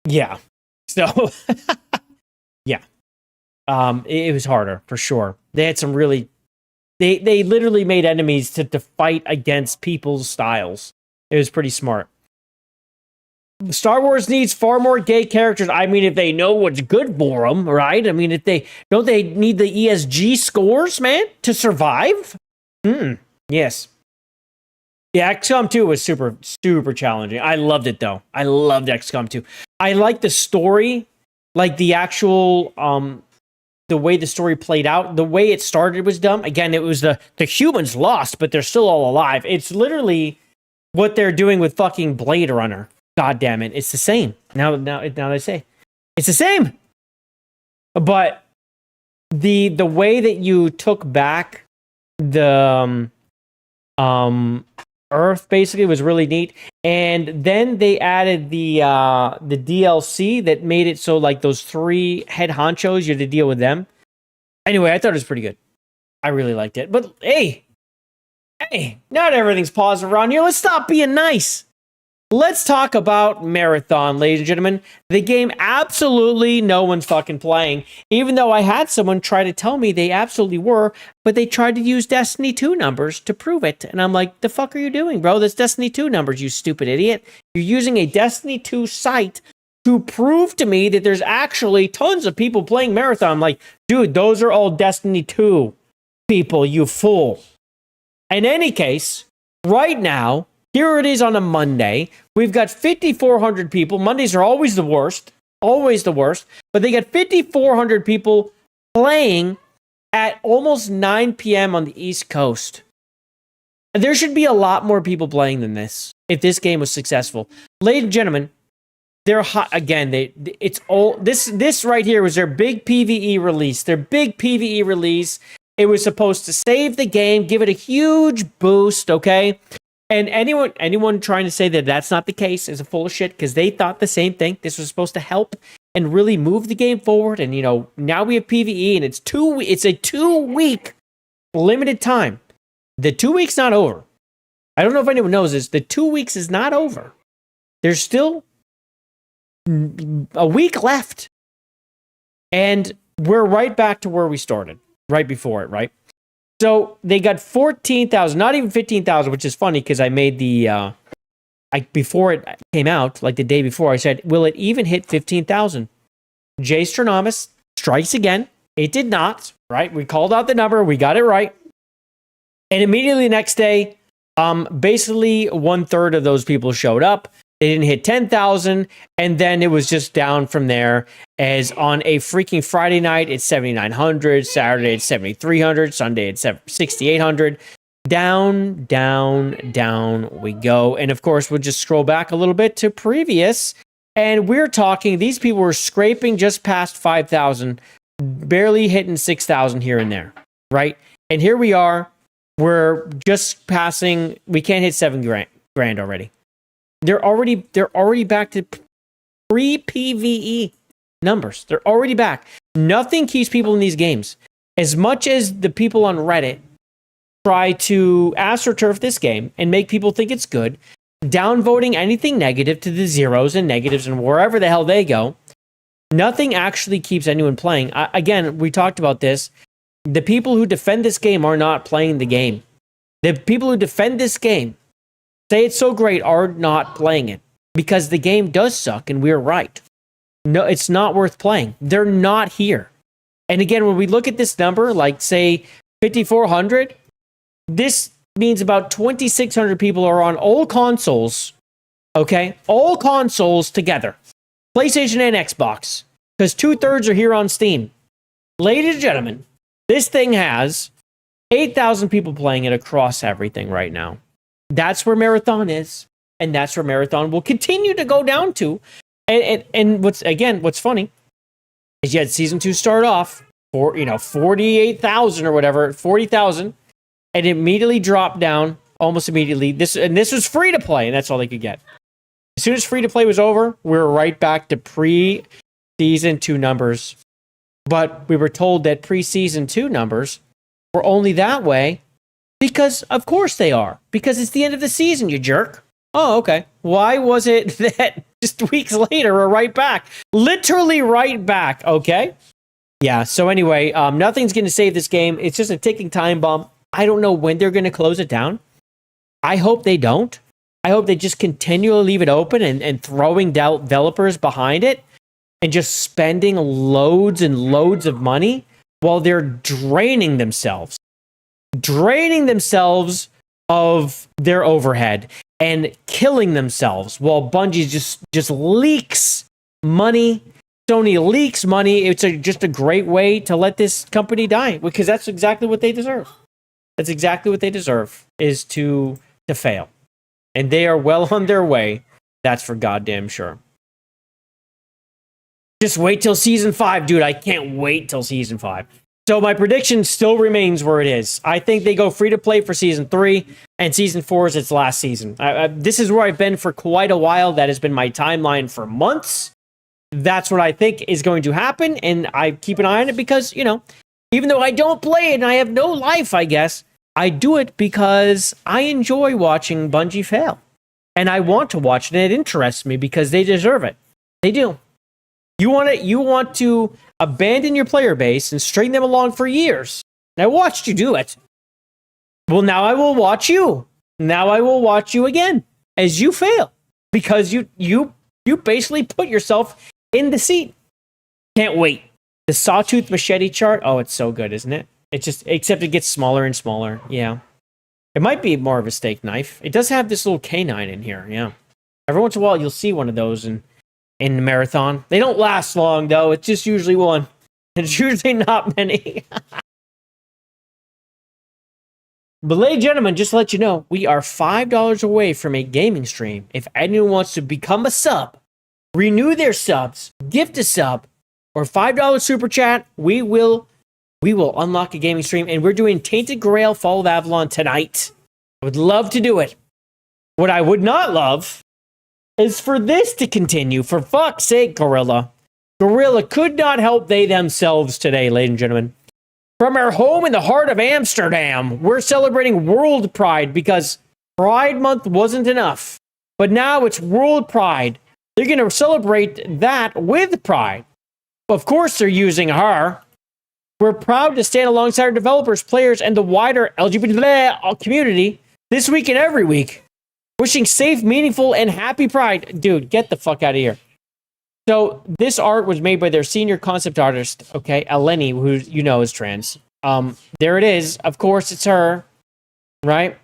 Yeah. So yeah. It was harder for sure. They had some really they literally made enemies to fight against people's styles. It was pretty smart. Star Wars needs far more gay characters. I mean, if they know what's good for them, right? I mean, if they need the ESG scores, man, to survive? Yes. Yeah, XCOM 2 was super, super challenging. I loved it, though. I loved XCOM 2. I liked the story, like the actual, the way the story played out. The way it started was dumb. Again, it was the humans lost, but they're still all alive. It's literally what they're doing with fucking Blade Runner. God damn it. It's the same. Now they say. It's the same. But the way that you took back the Earth basically was really neat. And then they added the DLC that made it so like those 3 head honchos, you had to deal with them. Anyway, I thought it was pretty good. I really liked it. But hey, not everything's positive around here. Let's stop being nice. Let's talk about Marathon, ladies and gentlemen. The game absolutely no one's fucking playing, even though I had someone try to tell me they absolutely were, but they tried to use Destiny 2 numbers to prove it. And I'm like, the fuck are you doing, bro? That's Destiny 2 numbers, you stupid idiot. You're using a Destiny 2 site to prove to me that there's actually tons of people playing Marathon. I'm like, dude, those are all Destiny 2 people, you fool. In any case, right now, here it is on a Monday. We've got 5,400 people. Mondays are always the worst. Always the worst. But they got 5,400 people playing at almost 9 p.m. on the East Coast. There should be a lot more people playing than this if this game was successful. Ladies and gentlemen, they're hot again. It's all this right here was their big PvE release. Their big PvE release. It was supposed to save the game, give it a huge boost, okay? And anyone trying to say that that's not the case is a full of shit, because they thought the same thing. This was supposed to help and really move the game forward. And, you know, now we have PvE, and it's a 2-week limited time. The 2 weeks not over. I don't know if anyone knows this. The 2 weeks is not over. There's still a week left. And we're right back to where we started, right before it, right? So they got 14,000, not even 15,000, which is funny because I made the, before it came out, like the day before, I said, will it even hit 15,000? Jay Stronomus strikes again. It did not, right? We called out the number. We got it right. And immediately the next day, basically 1/3 of those people showed up. They didn't hit 10,000, and then it was just down from there. As on a freaking Friday night, it's 7,900. Saturday, it's 7,300. Sunday, it's 6,800. Down, down, down we go. And of course, we'll just scroll back a little bit to previous, and we're talking, these people were scraping just past 5,000, barely hitting 6,000 here and there, right? And here we are. We're just passing, we can't hit 7 grand already. They're already back to pre-PvE numbers. They're already back. Nothing keeps people in these games. As much as the people on Reddit try to astroturf this game and make people think it's good, downvoting anything negative to the zeros and negatives and wherever the hell they go. Nothing actually keeps anyone playing. Again, we talked about this. The people who defend this game are not playing the game. The people who defend this game, say it's so great, are not playing it because the game does suck and we're right. No, it's not worth playing. They're not here. And again, when we look at this number, like say 5,400, this means about 2,600 people are on all consoles. Okay? All consoles together. PlayStation and Xbox. Because 2/3 are here on Steam. Ladies and gentlemen, this thing has 8,000 people playing it across everything right now. That's where Marathon is. And that's where Marathon will continue to go down to. And what's funny is you had season 2 start off for 48,000 or whatever, 40,000, and it immediately dropped down almost immediately. This was free to play, and that's all they could get. As soon as free to play was over, we were right back to pre-season 2 numbers. But we were told that pre-season 2 numbers were only that way because, of course, they are. Because it's the end of the season, you jerk. Oh, okay. Why was it that just weeks later we're right back? Literally right back, okay? Yeah, so anyway, nothing's going to save this game. It's just a ticking time bomb. I don't know when they're going to close it down. I hope they don't. I hope they just continually leave it open and throwing developers behind it and just spending loads and loads of money while they're draining themselves of their overhead and killing themselves while Bungie just leaks money. Sony leaks money. It's just a great way to let this company die because that's exactly what they deserve. That's exactly what they deserve, is to fail. And they are well on their way. That's for goddamn sure. Just wait till season 5, dude. I can't wait till season 5. So my prediction still remains where it is. I think they go free to play for season 3, and season 4 is its last season. This is where I've been for quite a while. That has been my timeline for months. That's what I think is going to happen, and I keep an eye on it because, even though I don't play it and I have no life, I guess, I do it because I enjoy watching Bungie fail. And I want to watch it, and it interests me because they deserve it. They do. You want to abandon your player base and string them along for years. And I watched you do it. Well, now I will watch you. Now I will watch you again as you fail because you basically put yourself in the seat. Can't wait. The sawtooth machete chart. Oh, it's so good, isn't it? Except it gets smaller and smaller. Yeah. It might be more of a steak knife. It does have this little canine in here. Yeah. Every once in a while, you'll see one of those in the marathon. They don't last long, though. It's just usually one. It's usually not many. But ladies and gentlemen, just to let you know, we are $5 away from a gaming stream. If anyone wants to become a sub, renew their subs, gift a sub, or $5 super chat, we will unlock a gaming stream. And we're doing Tainted Grail Fall of Avalon tonight. I would love to do it. What I would not love is for this to continue. For fuck's sake, Gorilla. Gorilla could not help they themselves today, ladies and gentlemen. From our home in the heart of Amsterdam, we're celebrating World Pride because Pride Month wasn't enough. But now it's World Pride. They're going to celebrate that with Pride. Of course, they're using her. We're proud to stand alongside our developers, players, and the wider LGBT community this week and every week. Wishing safe, meaningful, and happy Pride. Dude, get the fuck out of here. So this art was made by their senior concept artist, okay, Eleni, who is trans. There it is. Of course, it's her, right?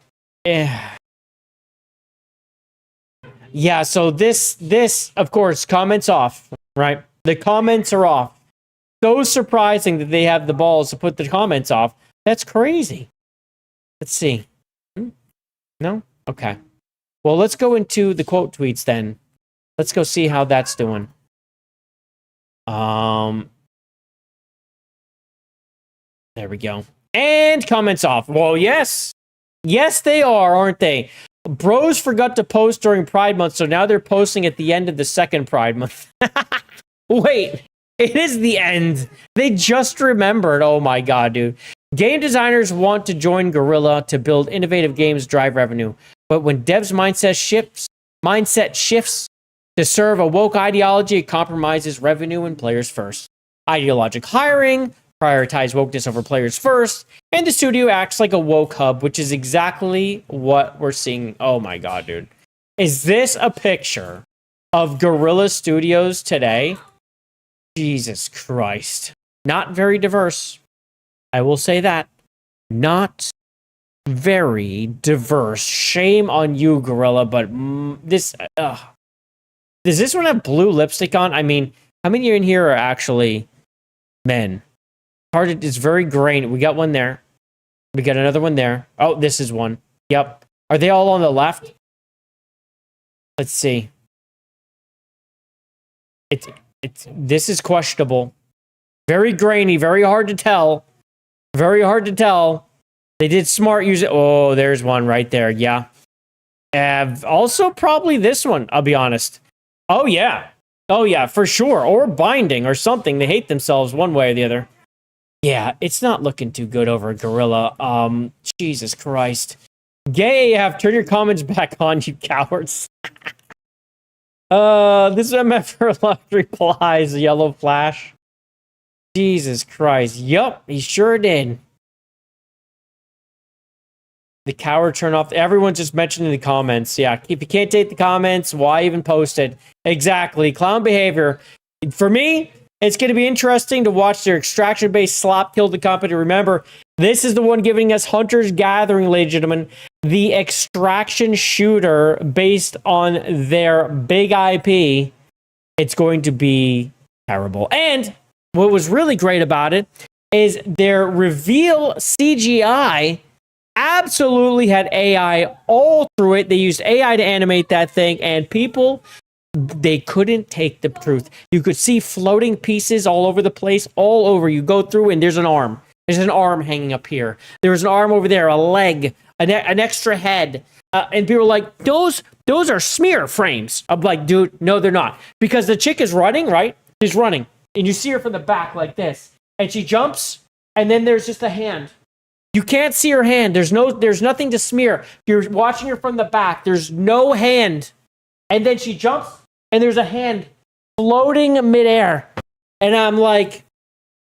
Yeah. So this, of course, comments off, right? The comments are off. So surprising that they have the balls to put the comments off. That's crazy. Let's see. No? Okay. Well, let's go into the quote tweets then. Let's go see how that's doing. There we go. And comments off. Well, yes. Yes, they are, aren't they? Bros forgot to post during Pride Month, so now they're posting at the end of the second Pride Month. Wait, it is the end. They just remembered. Oh my god, dude. Game designers want to join Guerrilla to build innovative games, drive revenue. But when devs' mindset shifts to serve a woke ideology, it compromises revenue and players first. Ideologic hiring, prioritize wokeness over players first, and the studio acts like a woke hub, which is exactly what we're seeing. Oh my god, dude. Is this a picture of Guerrilla Studios today? Jesus Christ. Not very diverse. I will say that. Not very diverse. Shame on you, Guerrilla, but this... does this one have blue lipstick on? I mean, how many in here are actually men? It's very grainy. We got one there. We got another one there. Oh, this is one. Yep. Are they all on the left? Let's see. This is questionable. Very grainy. Very hard to tell. Very hard to tell. They did smart use it. Oh, there's one right there. Yeah. Also, probably this one, I'll be honest. Oh, yeah. Oh, yeah, for sure. Or binding or something. They hate themselves one way or the other. Yeah, it's not looking too good over Guerrilla. Jesus Christ. Gay AF, turn your comments back on, you cowards. This is meant for luxury replies, yellow flash. Jesus Christ. Yup, he sure did. The coward turn off. Everyone's just mentioning the comments. Yeah, if you can't take the comments, why even post it? Exactly. Clown behavior. For me, it's going to be interesting to watch their extraction-based slop kill the company. Remember, this is the one giving us Hunter's Gathering, ladies and gentlemen. The extraction shooter based on their big IP. It's going to be terrible. And what was really great about it is their reveal CGI absolutely had AI all through it. They used AI to animate that thing, and people, they couldn't take the truth. You could see floating pieces all over the place, all over. You go through, and there's an arm. There's an arm hanging up here. There's an arm over there, a leg, an extra head. And people are like, those are smear frames. I'm like, dude, no, they're not. Because the chick is running, right? She's running. And you see her from the back like this. And she jumps, and then there's just a hand. You can't see her hand. There's nothing to smear. You're watching her from the back. There's no hand. And then she jumps, and there's a hand floating midair. And I'm like,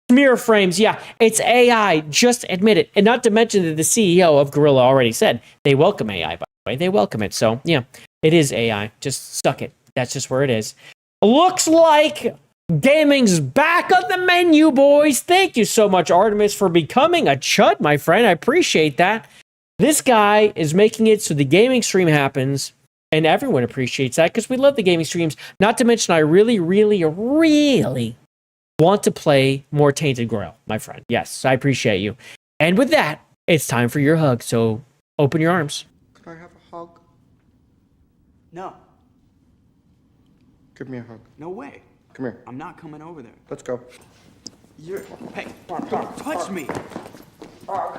smear frames. Yeah, it's AI. Just admit it. And not to mention that the CEO of Guerrilla already said they welcome AI, by the way. They welcome it. So, yeah, it is AI. Just suck it. That's just where it is. Looks like gaming's back on the menu, boys. Thank you so much, Artemis, for becoming a chud, my friend. I appreciate that. This guy is making it so the gaming stream happens, and everyone appreciates that because we love the gaming streams. Not to mention, I really, really, really want to play more Tainted Grail, my friend. Yes, I appreciate you. And with that, it's time for your hug, so open your arms. Could I have a hug? No. Give me a hug. No way. Come here. I'm not coming over there. Let's go. Hey, don't touch me. Hug.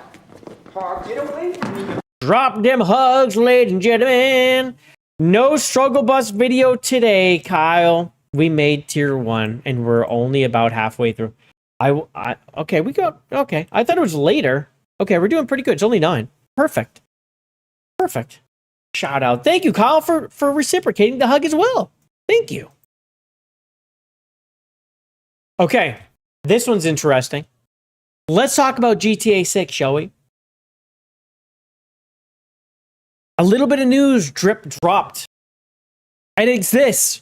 Get away from me. Drop them hugs, ladies and gentlemen. No struggle bus video today, Kyle. We made tier 1, and we're only about halfway through. Okay, we got, okay. I thought it was later. Okay, we're doing pretty good. It's only 9. Perfect. Perfect. Shout out. Thank you, Kyle, for reciprocating the hug as well. Thank you. Okay, this one's interesting. Let's talk about GTA 6, shall we? A little bit of news dropped. And it's this.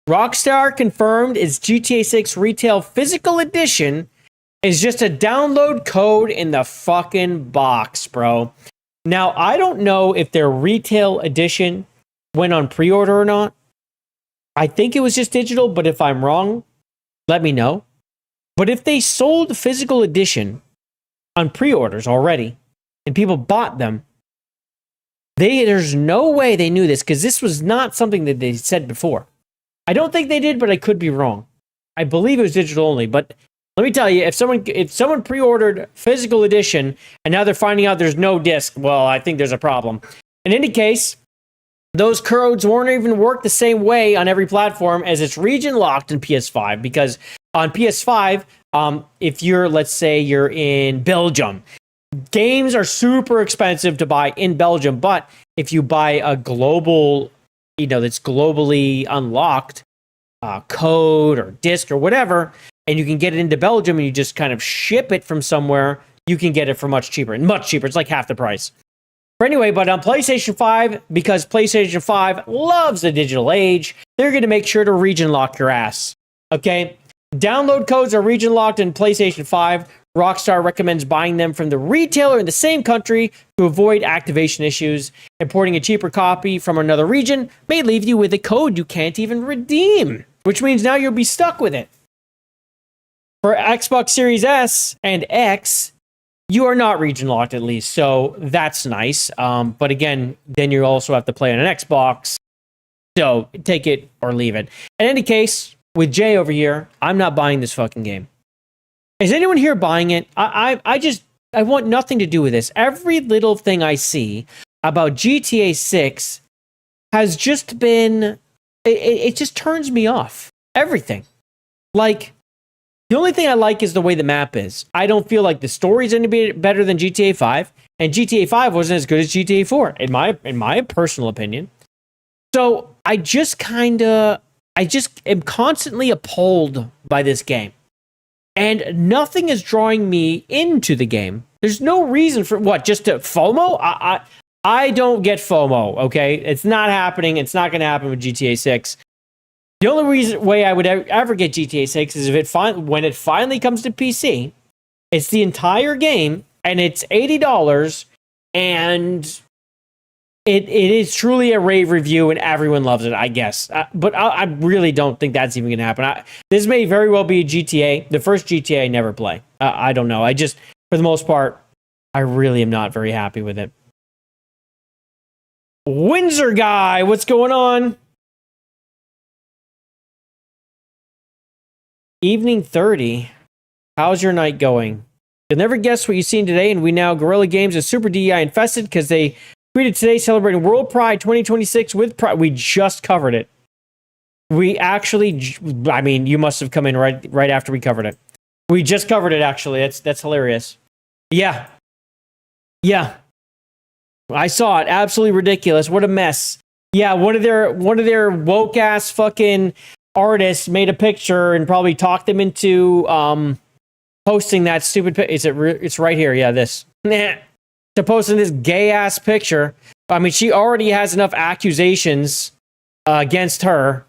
Rockstar confirmed its GTA 6 retail physical edition is just a download code in the fucking box, bro. Now, I don't know if their retail edition went on pre-order or not. I think it was just digital, but if I'm wrong, let me know. But if they sold the physical edition on pre-orders already and people bought them, there's no way they knew this because this was not something that they said before. I don't think they did, but I could be wrong. I believe it was digital only, but let me tell you, if someone pre-ordered physical edition and now they're finding out there's no disc, well, I think there's a problem. In any case, those codes won't even work the same way on every platform as it's region locked in PS5 because on PS5, If you're, let's say you're in Belgium, games are super expensive to buy in Belgium, but if you buy a global, that's globally unlocked code or disc or whatever, and you can get it into Belgium and you just kind of ship it from somewhere, you can get it for much cheaper. It's like half the price. But anyway, but on PlayStation 5, because PlayStation 5 loves the digital age, they're going to make sure to region lock your ass. Okay? Download codes are region locked in PlayStation 5. Rockstar recommends buying them from the retailer in the same country to avoid activation issues. Importing a cheaper copy from another region may leave you with a code you can't even redeem, which means now you'll be stuck with it. For Xbox Series S and X, you are not region locked at least, so that's nice. But again, then you also have to play on an Xbox. So take it or leave it. In any case, with Jay over here, I'm not buying this fucking game. Is anyone here buying it? I want nothing to do with this. Every little thing I see about GTA 6 has just been, it just turns me off. Everything. Like, the only thing I like is the way the map is. I don't feel like the story's any better than GTA 5, and GTA 5 wasn't as good as GTA 4, in my personal opinion. So I just am constantly appalled by this game. And nothing is drawing me into the game. There's no reason for what, just to FOMO? I don't get FOMO, okay? It's not happening. It's not going to happen with GTA 6. The only way I would ever get GTA 6 is if when it finally comes to PC, it's the entire game, and it's $80, and it is truly a rave review, and everyone loves it, I guess. But I really don't think that's even going to happen. This may very well be a GTA. The first GTA I never play. I don't know. For the most part, I really am not very happy with it. Windsor guy, what's going on? Evening 30. How's your night going? You'll never guess what you've seen today, and we now Guerrilla Games is super DEI infested because they tweeted today celebrating World Pride 2026 with Pride. We just covered it. We actually, you must have come in right after we covered it. We just covered it, actually. That's hilarious. Yeah. I saw it. Absolutely ridiculous. What a mess. Yeah, one of their woke ass fucking artists made a picture and probably talked them into posting that stupid it's right here. Yeah, this. To posting this gay ass picture. She already has enough accusations against her.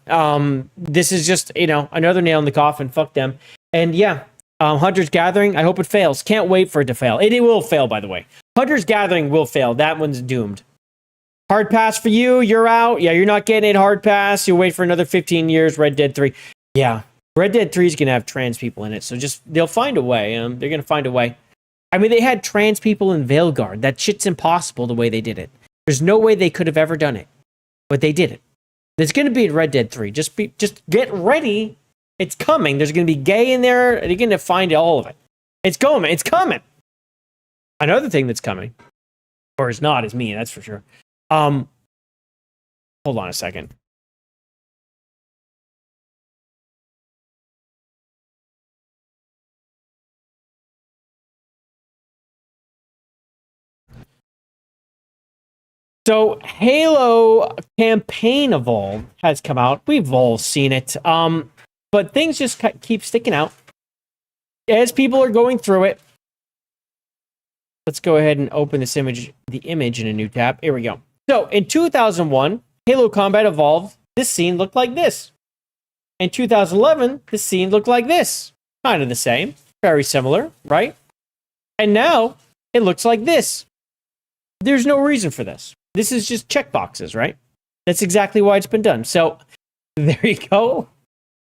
This is just, another nail in the coffin. Fuck them. And yeah, Hunter's Gathering, I hope it fails. Can't wait for it to fail. It will fail, by the way. Hunter's Gathering will fail. That one's doomed. Hard pass for you. You're out. Yeah, you're not getting it. Hard pass. You'll wait for another 15 years. Red Dead 3. Yeah. Red Dead 3 is going to have trans people in it. So they'll find a way. They're going to find a way. They had trans people in Veilguard. That shit's impossible the way they did it. There's no way they could have ever done it. But they did it. It's going to be in Red Dead 3. Just get ready. It's coming. There's going to be gay in there. And you're going to find all of it. It's coming. It's coming. Another thing that's coming, or is not, is me. That's for sure. Hold on a second. So Halo Campaign Evolved has come out. We've all seen it. But things just keep sticking out as people are going through it. Let's go ahead and open the image in a new tab. Here we go. So in 2001, Halo Combat Evolved. This scene looked like this. In 2011, this scene looked like this. Kind of the same. Very similar, right? And now it looks like this. There's no reason for this. This is just checkboxes, right? That's exactly why it's been done. So there you go.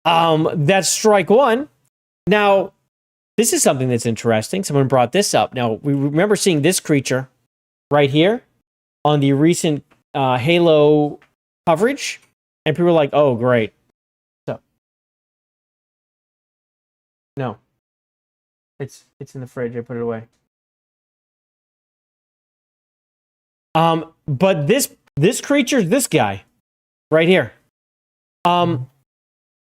That's strike one. Now, this is something that's interesting. Someone brought this up. Now, we remember seeing this creature right here on the recent Halo coverage. And people were like, oh, great. So, no. It's in the fridge. I put it away. But this creature, this guy right here.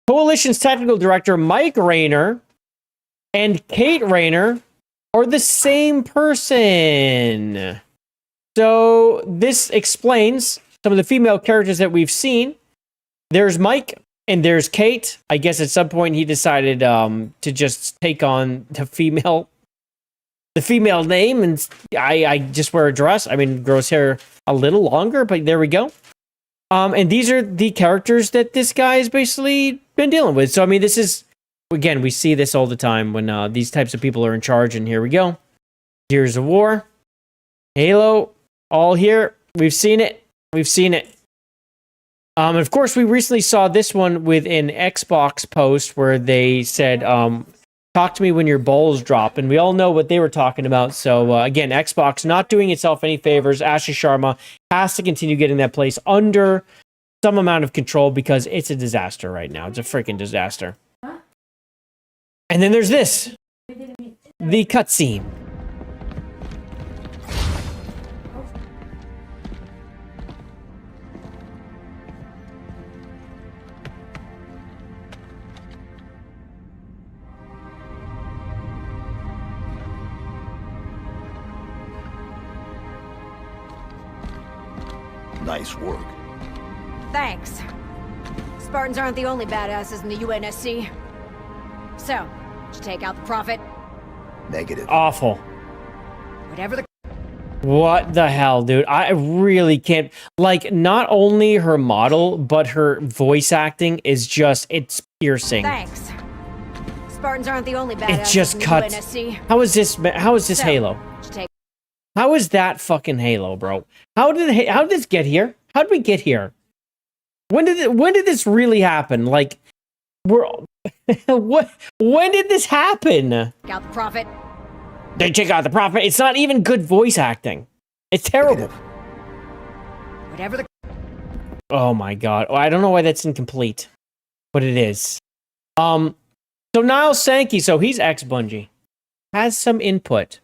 Coalition's technical director, Mike Rayner, and Kate Rayner are the same person. So this explains some of the female characters that we've seen. There's Mike and there's Kate. I guess at some point he decided to just take on the female name, and I just wear a dress. I mean, grows hair a little longer, but there we go. And these are the characters that this guy has basically been dealing with. So I mean, this is, again, we see this all the time when these types of people are in charge. And here we go. Gears of War, Halo, all here. We've seen it. We've seen it. Of course, we recently saw this one with an Xbox post where they said, talk to me when your balls drop. And we all know what they were talking about. So, again, Xbox not doing itself any favors. Ashley Sharma has to continue getting that place under some amount of control because it's a disaster right now. It's a freaking disaster. And then there's this. The cutscene. Nice work. Thanks. Spartans aren't the only badasses in the UNSC. So, did you take out the Prophet? Negative. Awful. Whatever the... What the hell, dude? I really can't. Like, not only her model, but her voice acting is just, it's piercing. Thanks. Spartans aren't the only badasses It just in the cuts. UNSC. How is this So, Halo? did you take... How is that fucking Halo, bro? How did this get here? How did we get here? When did this really happen? Like, when did this happen? Check out the Prophet. They check out the Prophet. It's not even good voice acting. It's terrible. Whatever the... Oh my god. I don't know why that's incomplete, but it is. So Niles Sankey, so he's ex-Bungie, has some input.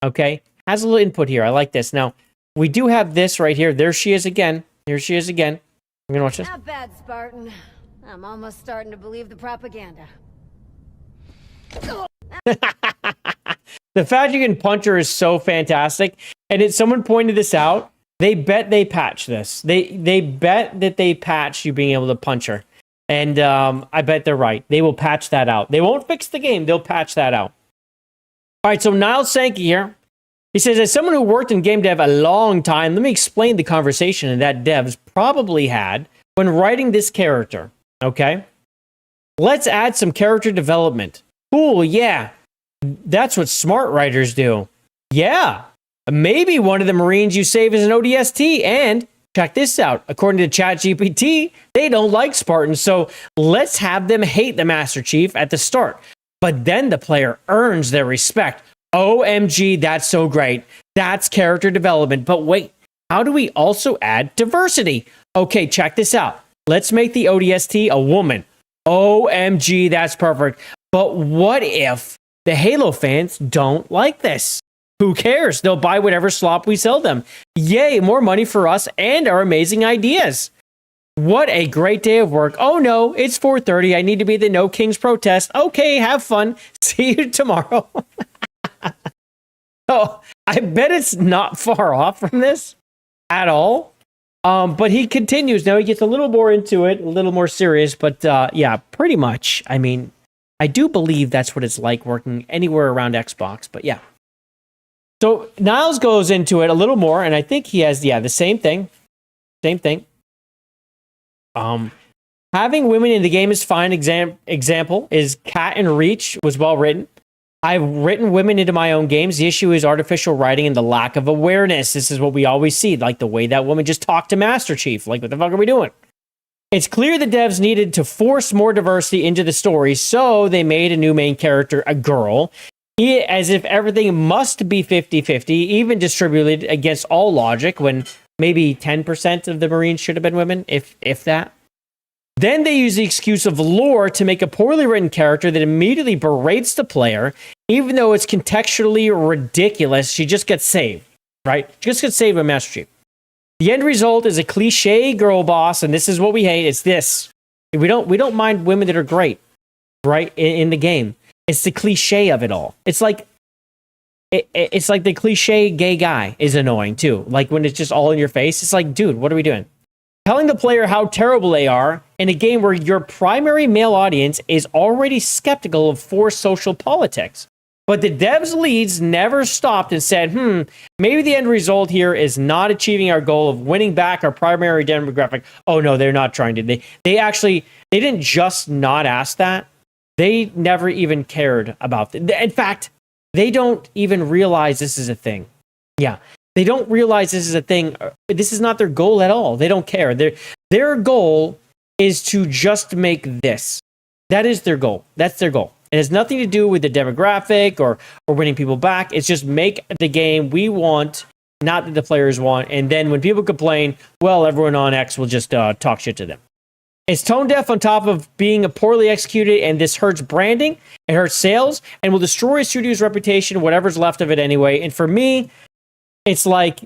Okay? Has a little input here. I like this. Now, we do have this right here. There she is again. Here she is again. I'm gonna watch this. Not bad, Spartan. I'm almost starting to believe the propaganda. The fact you can punch her is so fantastic. And someone pointed this out. They bet they patch this. They bet that they patch you being able to punch her. And I bet they're right. They will patch that out. They won't fix the game. They'll patch that out. All right, so Niles Sankey here. He says, as someone who worked in game dev a long time, let me explain the conversation that devs probably had when writing this character, okay? Let's add some character development. Cool, yeah. That's what smart writers do. Yeah. Maybe one of the Marines you save is an ODST, and check this out. According to ChatGPT, they don't like Spartans, so let's have them hate the Master Chief at the start. But then the player earns their respect. OMG, that's so great. That's character development. But wait, how do we also add diversity? Okay, check this out. Let's make the ODST a woman. OMG, that's perfect. But what if the Halo fans don't like this? Who cares? They'll buy whatever slop we sell them. Yay, more money for us and our amazing ideas. What a great day of work. Oh no, it's 4:30. I need to be at the No Kings protest. Okay, have fun. See you tomorrow. Oh, I bet it's not far off from this at all. But he continues. Now he gets a little more into it, a little more serious. But yeah, pretty much. I mean, I do believe that's what it's like working anywhere around Xbox. But yeah. So Niles goes into it a little more, and I think he has, the same thing. Same thing. Having women in the game is fine. Example is Cat and Reach was well written. I've written women into my own games. The issue is artificial writing and the lack of awareness. This is what we always see, like the way that woman just talked to Master Chief. Like, what the fuck are we doing? It's clear the devs needed to force more diversity into the story, so they made a new main character, a girl, as if everything must be 50-50, even distributed against all logic, when maybe 10% of the Marines should have been women, if that. Then they use the excuse of lore to make a poorly written character that immediately berates the player, even though it's contextually ridiculous. She just gets saved, right? She just gets saved by Master Chief. The end result is a cliche girl boss, and this is what we hate. It's this. We don't mind women that are great, right, in the game. It's the cliche of it all. It's like it's like the cliche gay guy is annoying too. Like when it's just all in your face. It's like, dude, what are we doing? Telling the player how terrible they are in a game where your primary male audience is already skeptical of forced social politics. But the devs leads never stopped and said, maybe the end result here is not achieving our goal of winning back our primary demographic. Oh no, they're not trying to. They didn't just not ask that. They never even cared about it. In fact, they don't even realize this is a thing. Yeah. They don't realize this is a thing. This is not their goal at all. They don't care. Their goal is to just make this. That is their goal. That's their goal. It has nothing to do with the demographic or winning people back. It's just make the game we want, not that the players want. And then when people complain, well, everyone on X will just talk shit to them. It's tone deaf on top of being poorly executed, and this hurts branding, it hurts sales, and will destroy a studio's reputation, whatever's left of it anyway. And for me, it's like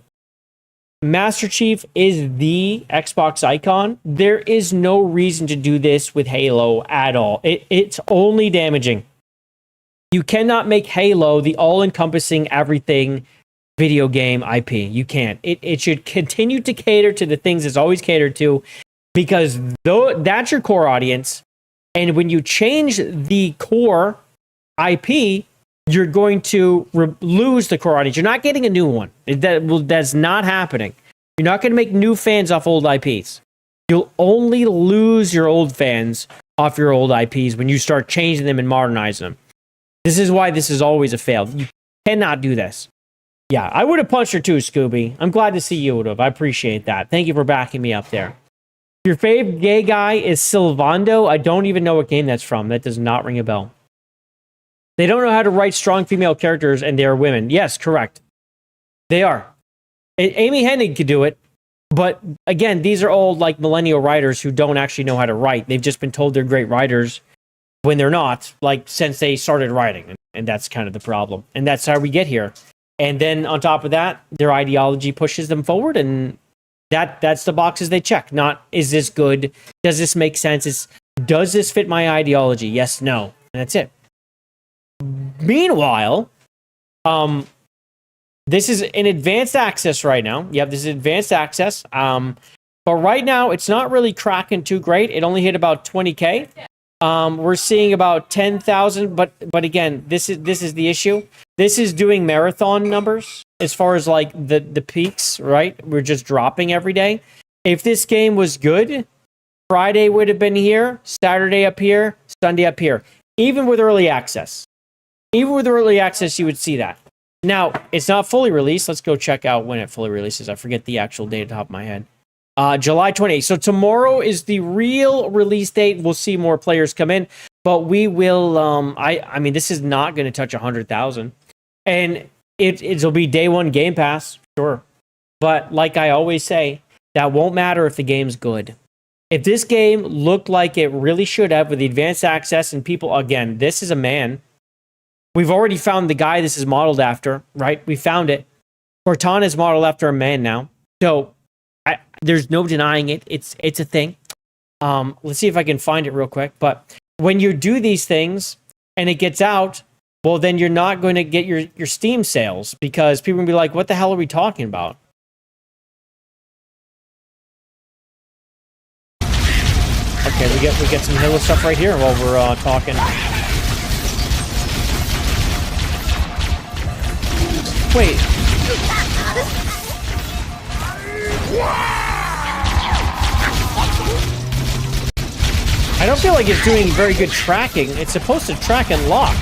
Master Chief is the Xbox icon. There is no reason to do this with Halo at all. It's only damaging. You cannot make Halo the all-encompassing everything video game IP. You can't. It should continue to cater to the things it's always catered to, because that's your core audience. And when you change the core IP, you're going to lose the core audience. You're not getting a new one. That's not happening. You're not going to make new fans off old IPs. You'll only lose your old fans off your old IPs when you start changing them and modernizing them. This is why this is always a fail. You cannot do this. Yeah, I would have punched her too, Scooby. I'm glad to see you would have. I appreciate that. Thank you for backing me up there. Your fave gay guy is Silvando. I don't even know what game that's from. That does not ring a bell. They don't know how to write strong female characters, and they are women. Yes, correct. They are. Amy Hennig could do it, but again, these are old like millennial writers who don't actually know how to write. They've just been told they're great writers when they're not, like since they started writing, and that's kind of the problem. And that's how we get here. And then on top of that, their ideology pushes them forward, and that's the boxes they check. Not, is this good? Does this make sense? Does this fit my ideology? Yes, no. And that's it. Meanwhile, this is in advanced access right now. Yep, this is advanced access. But right now, it's not really cracking too great. It only hit about 20K. We're seeing about 10,000. But again, this is the issue. This is doing marathon numbers as far as like the peaks, right? We're just dropping every day. If this game was good, Friday would have been here, Saturday up here, Sunday up here. Even with early access. Even with early access, you would see that. Now, it's not fully released. Let's go check out when it fully releases. I forget the actual date at the top of my head. July 28th. So tomorrow is the real release date. We'll see more players come in. But we will... I mean, this is not going to touch 100,000. And it'll be day one Game Pass, sure. But like I always say, that won't matter if the game's good. If this game looked like it really should have with the advanced access and people... Again, this is a man... We've already found the guy this is modeled after, right? We found it. Cortana is modeled after a man now. So there's no denying it. It's a thing. Let's see if I can find it real quick. But when you do these things and it gets out, well, then you're not going to get your Steam sales because people are going to be like, what the hell are we talking about? Okay, we get some Halo stuff right here while we're talking. Wait. I don't feel like it's doing very good tracking. It's supposed to track and lock.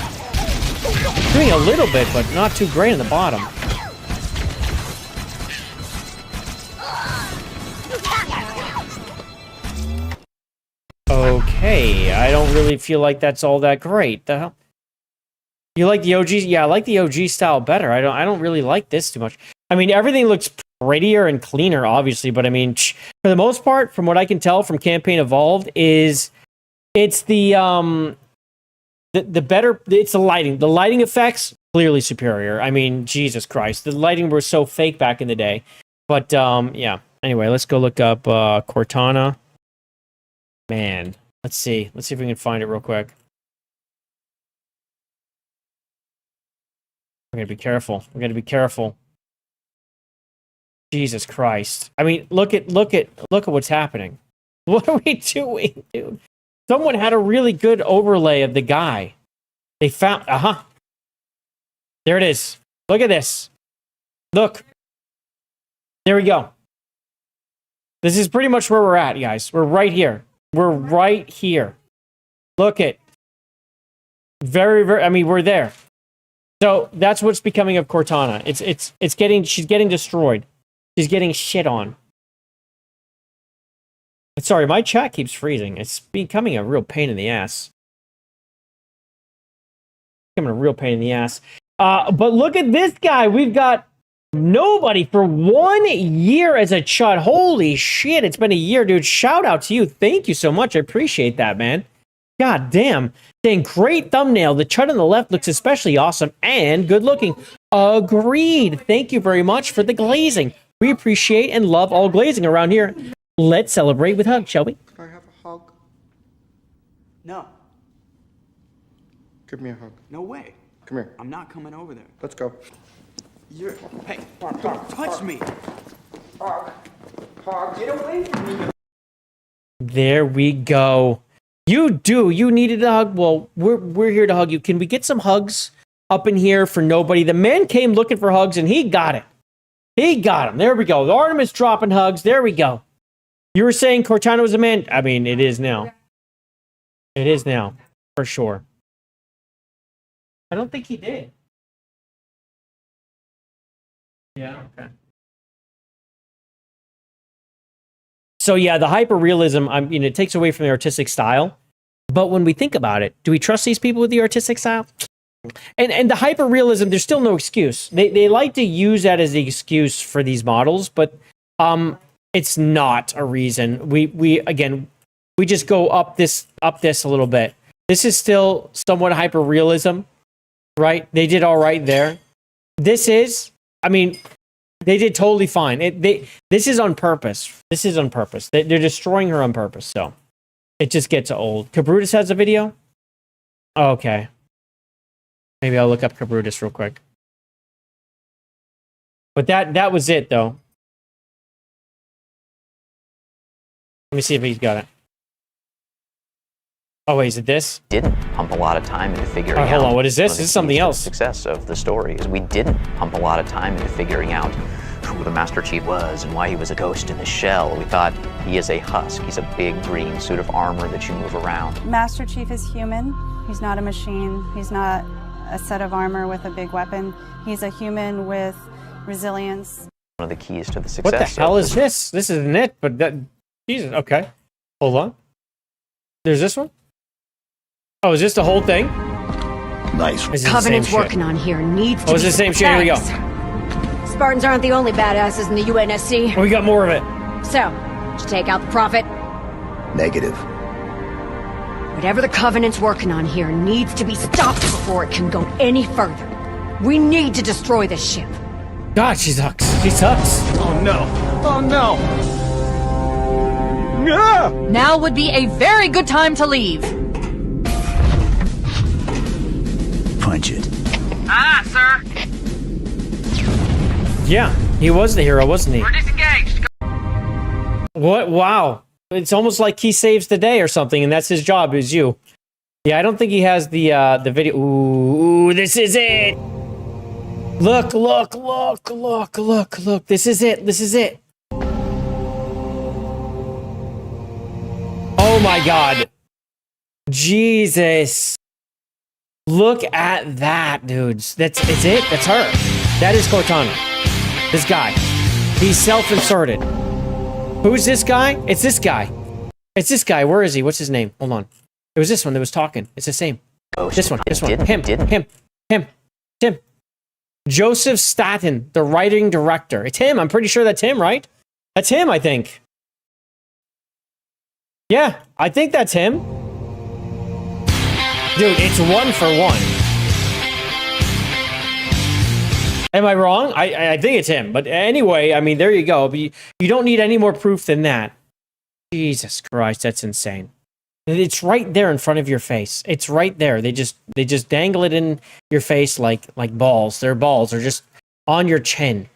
It's doing a little bit, but not too great in the bottom. Okay, I don't really feel like that's all that great. The hell? You like the OG? Yeah, I like the OG style better. I don't really like this too much. I mean, everything looks prettier and cleaner, obviously, but I mean, for the most part, from what I can tell from Campaign Evolved, it's the better. It's the lighting. The lighting effects clearly superior. I mean, Jesus Christ, the lighting was so fake back in the day. But yeah. Anyway, let's go look up Cortana. Man, let's see if we can find it real quick. We're gonna be careful. We're gonna be careful. Jesus Christ. I mean, look at what's happening. What are we doing, dude? Someone had a really good overlay of the guy. They found, there it is. Look at this. Look. There we go. This is pretty much where we're at, guys. We're right here. We're right here. Look at. I mean, we're there. So that's what's becoming of Cortana. She's getting destroyed. She's getting shit on. Sorry, my chat keeps freezing. It's becoming a real pain in the ass. Becoming a real pain in the ass. But look at this guy. We've got nobody for 1 year as a chud. Holy shit, it's been a year, dude. Shout out to you. Thank you so much. I appreciate that, man. God damn. Saying great thumbnail. The chud on the left looks especially awesome and good looking. Agreed. Thank you very much for the glazing. We appreciate and love all glazing around here. Let's celebrate with hugs, shall we? Can I have a hug? No. Give me a hug. No way. Come here. I'm not coming over there. Let's go. Hey, don't touch me. Hug. Get away from me. There we go. You needed a hug. Well, we're here to hug you. Can we get some hugs up in here for nobody? The man came looking for hugs and he got it. He got him. There we go. The Artemis dropping hugs. There we go. You were saying Cortana was a man? I mean, it is now. It is now, for sure. I don't think he did. Yeah, okay. So yeah, the hyper-realism, it takes away from the artistic style. But when we think about it, do we trust these people with the artistic style? And the hyper-realism, there's still no excuse. They like to use that as the excuse for these models, but it's not a reason. We just go up this a little bit. This is still somewhat hyper-realism, right? They did all right there. This is, they did totally fine. This is on purpose. This is on purpose. They're destroying her on purpose, so it just gets old. Cabrutus has a video? Okay. Maybe I'll look up Cabrutus real quick. But that was it, though. Let me see if he's got it. Oh, wait, is it this? Didn't pump a lot of time into figuring out. Hold on, what is this? This is something else. The success of the story is we didn't pump a lot of time into figuring out who the Master Chief was and why he was a ghost in the shell. We thought he is a husk. He's a big green suit of armor that you move around. Master Chief is human. He's not a machine. He's not a set of armor with a big weapon. He's a human with resilience. One of the keys to the success. What the hell is this? This isn't it, but that... Jesus, okay. Hold on. There's this one? Oh, is this the whole thing? Nice. Covenant's working on here needs to be... Oh, it's the same shit. Here we go. Spartans aren't the only badasses in the UNSC. We got more of it. So, did you take out the Prophet? Negative. Whatever the Covenant's working on here needs to be stopped before it can go any further. We need to destroy this ship. God, she sucks. She sucks. Oh no. Oh no. Now would be a very good time to leave. Punch it. Sir. Yeah, he was the hero, wasn't he? We're disengaged. What? Wow. It's almost like he saves the day or something, and that's his job, is you. Yeah, I don't think he has the video. Ooh, this is it. Look. This is it. Oh my God. Jesus. Look at that, dudes. It's it. That's her. That is Cortana. This guy. He's self-inserted. Who's this guy? It's this guy. It's this guy. Where is he? What's his name? Hold on. It was this one that was talking. It's the same. This one. Him. Joseph Staten, the writing director. It's him. I'm pretty sure that's him, right? That's him, I think. Yeah, I think that's him. Dude, it's 1 for 1. Am I wrong? I think it's him. But anyway, there you go. You don't need any more proof than that. Jesus Christ, that's insane. It's right there in front of your face. It's right there. They just dangle it in your face like balls. They're balls. They're just on your chin.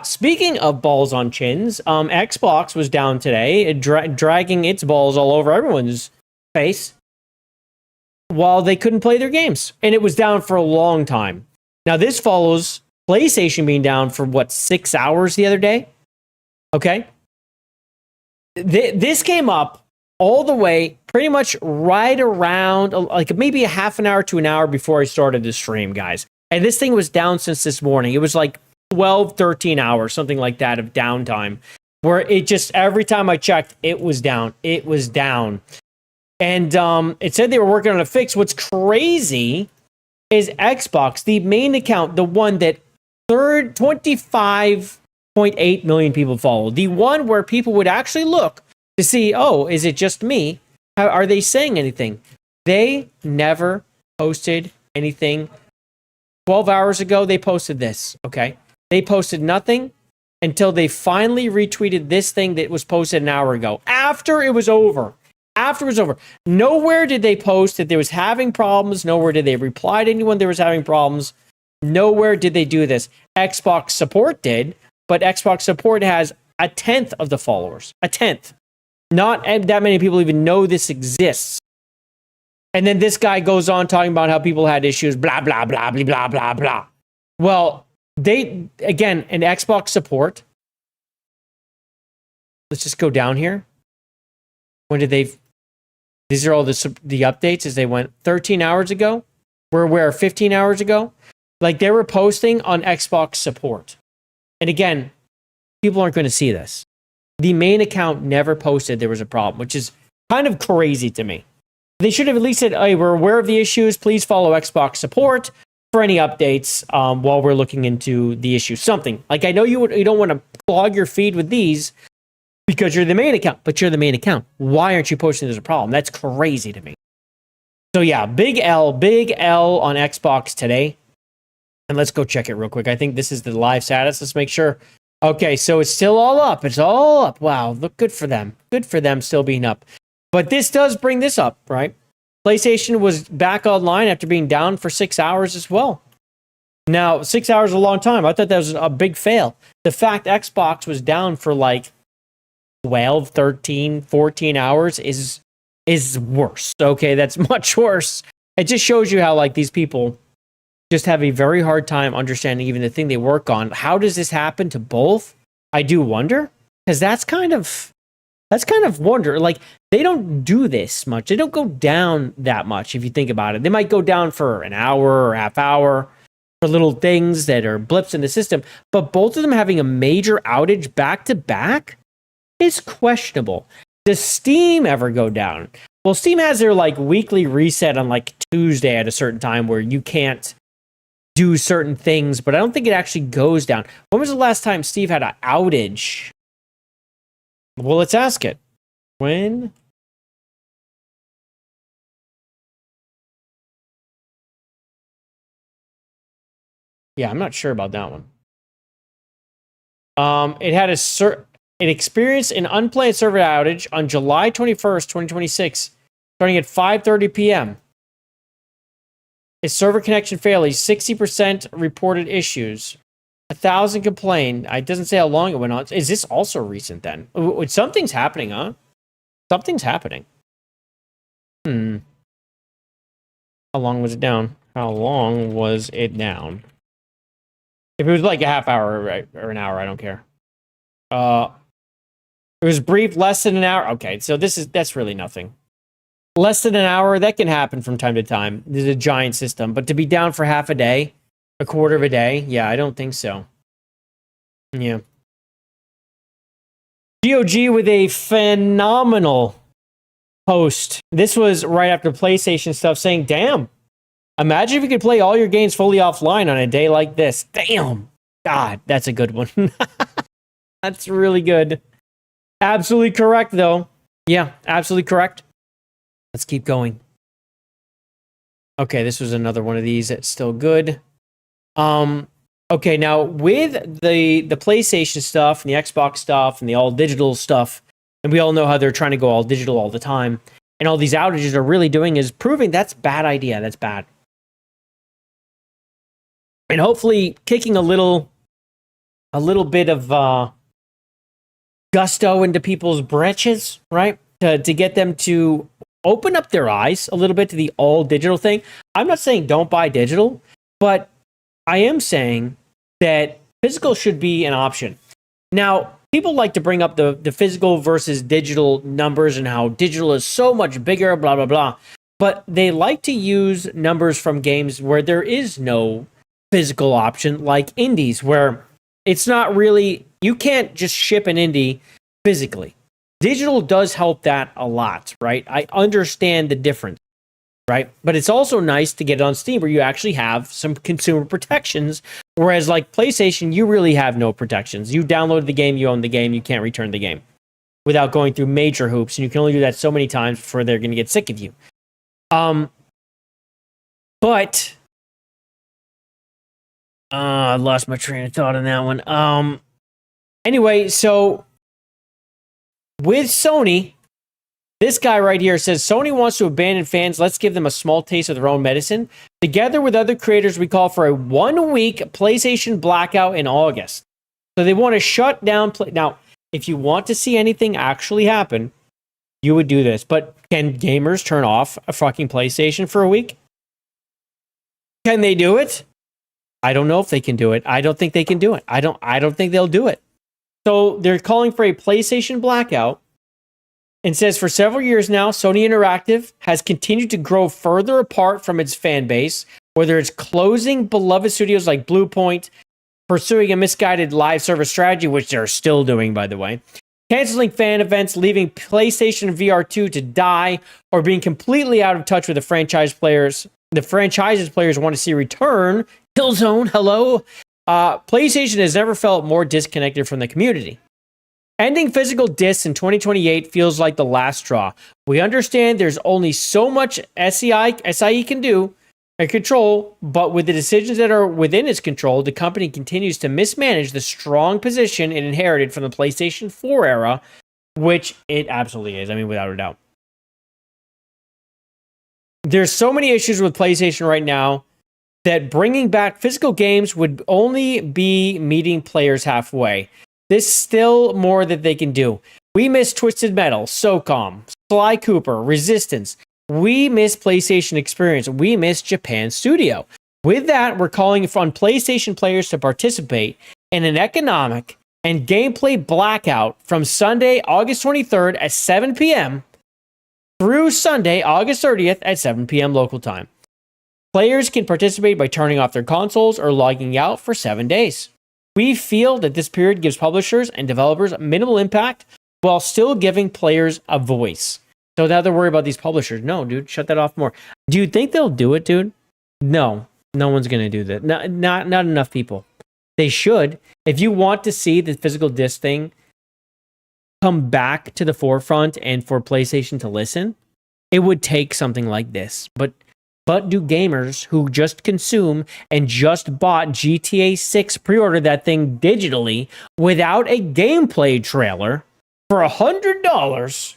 Speaking of balls on chins, Xbox was down today, dragging its balls all over everyone's face while they couldn't play their games. And it was down for a long time. Now, this follows PlayStation being down for, 6 hours the other day? Okay. This came up all the way pretty much right around, like maybe a half an hour to an hour before I started the stream, guys. And this thing was down since this morning. It was like 12, 13 hours, something like that of downtime, where it just, every time I checked, it was down. It was down. And it said they were working on a fix. What's crazy is Xbox, the main account, the one that 25.8 million people follow, the one where people would actually look to see, oh, is it just me? How, are they saying anything? They never posted anything. 12 hours ago, they posted this, okay? They posted nothing until they finally retweeted this thing that was posted an hour ago. After it was over. After it was over. Nowhere did they post that they was having problems. Nowhere did they reply to anyone that was having problems. Nowhere did they do this. Xbox support did, but Xbox support has 1/10 of the followers. 1/10. Not that many people even know this exists. And then this guy goes on talking about how people had issues, blah, blah, blah, blah, blah, blah, blah. Well, they, again, an Xbox support. Let's just go down here. When did they, these are all the updates as they went 13 hours ago. We're aware 15 hours ago. Like they were posting on Xbox support. And again, people aren't going to see this. The main account never posted there was a problem, which is kind of crazy to me. They should have at least said, hey, we're aware of the issues. Please follow Xbox support for any updates while we're looking into the issue. Something. Like I know you don't want to clog your feed with these because you're the main account, but you're the main account. Why aren't you posting there's a problem? That's crazy to me. So yeah, big L on Xbox today. And let's go check it real quick. I think this is the live status. Let's make sure. Okay, so it's still all up. It's all up. Wow, look, good for them. Good for them still being up. But this does bring this up, right? PlayStation was back online after being down for 6 hours as well. Now, 6 hours is a long time. I thought that was a big fail. The fact Xbox was down for like 12, 13, 14 hours is worse. Okay, that's much worse. It just shows you how like these people just have a very hard time understanding even the thing they work on. How does this happen to both? I do wonder, because that's kind of wonder. Like they don't do this much. They don't go down that much if you think about it. They might go down for an hour or half hour for little things that are blips in the system, but both of them having a major outage back to back is questionable. Does Steam ever go down? Well, Steam has their like weekly reset on like Tuesday at a certain time where you can't do certain things, but I don't think it actually goes down. When was the last time Steve had an outage? Well, let's ask it. When? Yeah, I'm not sure about that one. It experienced an unplanned server outage on July 21st, 2026, starting at 5:30 p.m. A server connection failure, 60% reported issues. 1,000 complained. It doesn't say how long it went on. Is this also recent then? Something's happening, huh? Something's happening. How long was it down? How long was it down? If it was like a half hour or an hour, I don't care. It was brief, less than an hour. Okay, so that's really nothing. Less than an hour, that can happen from time to time. There's a giant system. But to be down for half a day, a quarter of a day, yeah, I don't think so. Yeah. GOG with a phenomenal post. This was right after PlayStation stuff saying, damn, imagine if you could play all your games fully offline on a day like this. Damn. God, that's a good one. That's really good. Absolutely correct, though. Yeah, absolutely correct. Let's keep going. Okay, this was another one of these that's still good. Okay, now with the PlayStation stuff and the Xbox stuff and the all digital stuff, and we all know how they're trying to go all digital all the time. and all these outages are really doing is proving that's a bad idea. That's bad. And hopefully kicking a little bit of gusto into people's britches, right? To get them to open up their eyes a little bit to the all digital thing. I'm not saying don't buy digital, but I am saying that physical should be an option. Now, people like to bring up the physical versus digital numbers and how digital is so much bigger, blah, blah, blah. But they like to use numbers from games where there is no physical option, like indies, where it's not really, you can't just ship an indie physically. Digital does help that a lot, right? I understand the difference, right? But it's also nice to get it on Steam where you actually have some consumer protections, whereas like PlayStation, you really have no protections. You downloaded the game, you own the game, you can't return the game without going through major hoops, and you can only do that so many times before they're going to get sick of you. But I lost my train of thought on that one. Anyway, so with Sony, this guy right here says, Sony wants to abandon fans. Let's give them a small taste of their own medicine. Together with other creators, we call for a 1-week PlayStation blackout in August. So they want to shut down. Now, if you want to see anything actually happen, you would do this. But can gamers turn off a fucking PlayStation for a week? Can they do it? I don't know if they can do it. I don't think they can do it. I don't think they'll do it. So they're calling for a PlayStation blackout, and says for several years now, Sony Interactive has continued to grow further apart from its fan base, whether it's closing beloved studios like Blue Point, pursuing a misguided live service strategy, which they're still doing, by the way, canceling fan events, leaving PlayStation VR2 to die, or being completely out of touch with the franchises players want to see return. Killzone, hello. PlayStation has never felt more disconnected from the community. Ending physical discs in 2028 feels like the last straw. We understand there's only so much SIE can do and control, but with the decisions that are within its control, the company continues to mismanage the strong position it inherited from the PlayStation 4 era, which it absolutely is. I mean, without a doubt. There's so many issues with PlayStation right now that bringing back physical games would only be meeting players halfway. There's still more that they can do. We miss Twisted Metal, SOCOM, Sly Cooper, Resistance. We miss PlayStation Experience. We miss Japan Studio. With that, we're calling on PlayStation players to participate in an economic and gameplay blackout from Sunday, August 23rd at 7 p.m. through Sunday, August 30th at 7 p.m. local time. Players can participate by turning off their consoles or logging out for 7 days. We feel that this period gives publishers and developers minimal impact while still giving players a voice. So now they're worried about these publishers. No, dude, shut that off more. Do you think they'll do it, dude? No one's going to do that. Not enough people. They should. If you want to see the physical disc thing come back to the forefront and for PlayStation to listen, it would take something like this. But do gamers who just consume and just bought GTA 6 pre-order that thing digitally without a gameplay trailer for $100,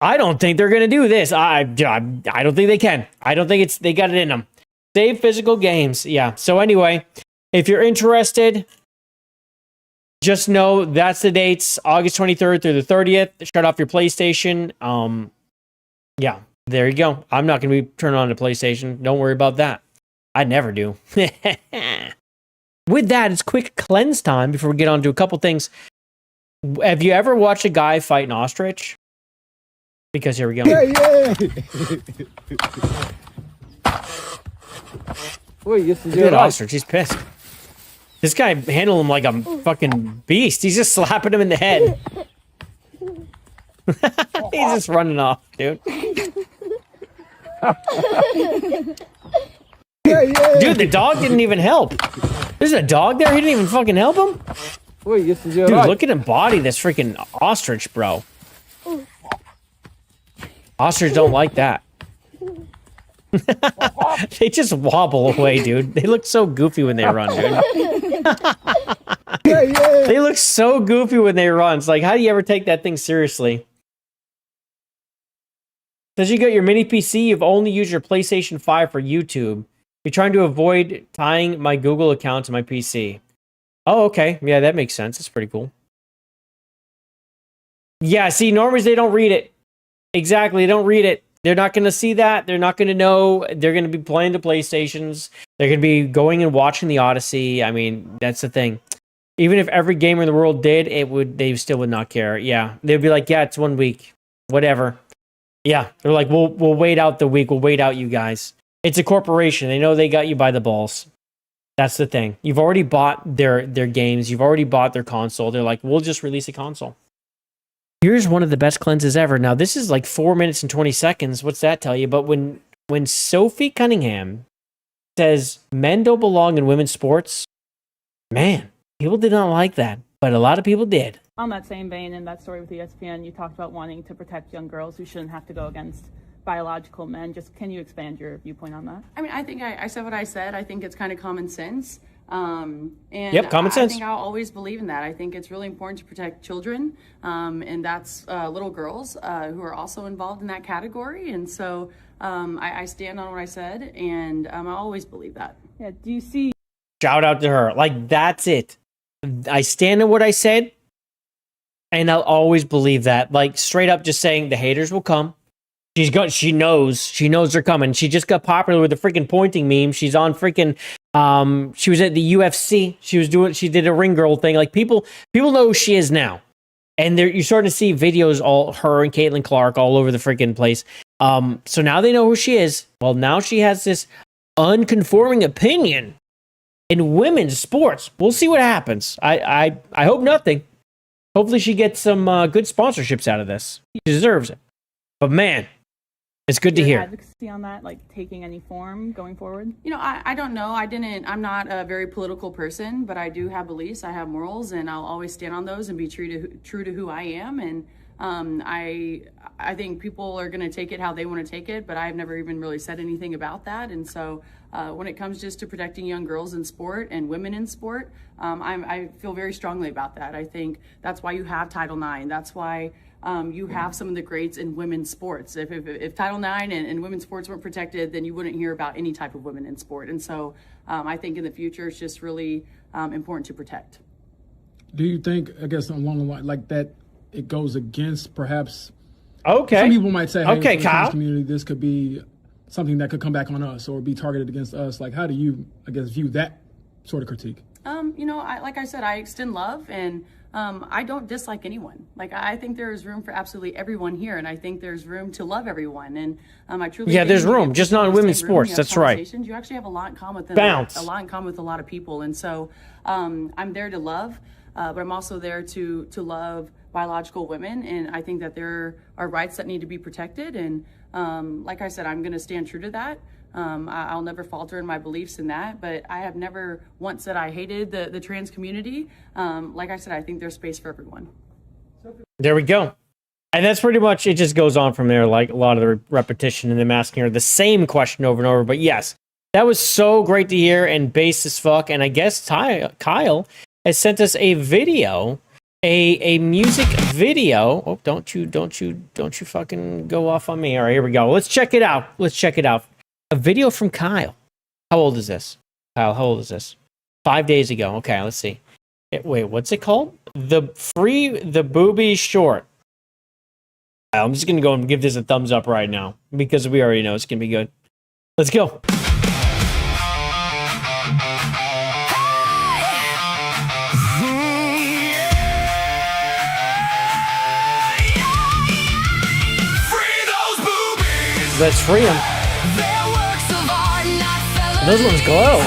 I don't think they're going to do this. I don't think they can. I don't think they got it in them. Save physical games. Yeah. So anyway, if you're interested, just know that's the dates, August 23rd through the 30th. Shut off your PlayStation. Yeah. There you go. I'm not going to be turning on the PlayStation. Don't worry about that. I never do. With that, it's quick cleanse time before we get on to a couple things. Have you ever watched a guy fight an ostrich? Because here we go. Yeah. Wait, this is an ostrich. He's pissed. This guy handled him like a fucking beast. He's just slapping him in the head. He's just running off, dude. Dude, the dog didn't even help. There's a dog there. He didn't even fucking help him. Wait, this is dude, look at him body this freaking ostrich, bro. Ostrich don't like that. They just wobble away, dude. They look so goofy when they run, dude. They look so goofy when they run. It's like, how do you ever take that thing seriously? Says you got your mini PC, you've only used your PlayStation 5 for YouTube. You're trying to avoid tying my Google account to my PC. Oh, okay. Yeah, that makes sense. That's pretty cool. Yeah, see, normals, they don't read it. Exactly, they don't read it. They're not going to see that. They're not going to know. They're going to be playing the PlayStations. They're going to be going and watching the Odyssey. I mean, that's the thing. Even if every gamer in the world did, they still would not care. Yeah, they'd be like, yeah, it's 1 week. Whatever. Yeah, they're like, we'll wait out the week. We'll wait out you guys. It's a corporation. They know they got you by the balls. That's the thing. You've already bought their games. You've already bought their console. They're like, we'll just release a console. Here's one of the best cleanses ever. Now, this is like 4 minutes and 20 seconds. What's that tell you? But when Sophie Cunningham says men don't belong in women's sports, man, people did not like that. But a lot of people did. On that same vein, in that story with ESPN, you talked about wanting to protect young girls who shouldn't have to go against biological men. Just can you expand your viewpoint on that? I mean, I think I said what I said. I think it's kind of common sense. And yep, common sense. I think I'll always believe in that. I think it's really important to protect children, and that's little girls who are also involved in that category. And so I stand on what I said, and I always believe that. Yeah. Do you see? Shout out to her. Like, that's it. I stand on what I said, and I'll always believe that. Like, straight up just saying the haters will come. She knows they're coming. She just got popular with the freaking pointing meme. She's on freaking she was at the UFC. She did a ring girl thing. Like, people know who she is now. And you're starting to see videos, all her and Caitlin Clark all over the freaking place. So now they know who she is. Well, now she has this unconforming opinion in women's sports. We'll see what happens. I hope nothing. Hopefully she gets some good sponsorships out of this. She deserves it. But man, it's good to hear. Advocacy on that, like taking any form going forward? You know, I don't know. I'm not a very political person, but I do have beliefs. I have morals, and I'll always stand on those and be true to who I am. And I think people are going to take it how they want to take it, but I've never even really said anything about that. And so when it comes just to protecting young girls in sport and women in sport, I feel very strongly about that. I think that's why you have Title IX. That's why you have some of the greats in women's sports. If Title IX and women's sports weren't protected, then you wouldn't hear about any type of women in sport. And so I think in the future, it's just really important to protect. Do you think, I guess, along the line like that, it goes against perhaps? Okay. Some people might say, hey, okay, for the trans Kyle. community, this could be something that could come back on us or be targeted against us. Like, how do you, I guess, view that sort of critique? You know, like I said, I extend love, and I don't dislike anyone. Like, I think there is room for absolutely everyone here, and I think there's room to love everyone. And I truly think there's room, just not in women's sports. That's right. You actually have a lot in common with Bounce. a lot in common with a lot of people, and so I'm there to love, but I'm also there to love biological women, and I think that there are rights that need to be protected. And like I said, I'm going to stand true to that. I'll never falter in my beliefs in that, but I have never once said I hated the trans community. Like I said, I think there's space for everyone. There we go. And that's pretty much, it just goes on from there, like a lot of the repetition and them asking her the same question over and over. But yes, that was so great to hear and base as fuck. And I guess Kyle has sent us a video, a music video. Oh, don't you fucking go off on me. All right, here we go. Let's check it out. A video from Kyle. How old is this? Kyle, how old is this? 5 days ago. Okay, let's see. Wait, what's it called? The Booby Short. I'm just going to go and give this a thumbs up right now because we already know it's going to be good. Let's go. Let's free them. Those ones glow.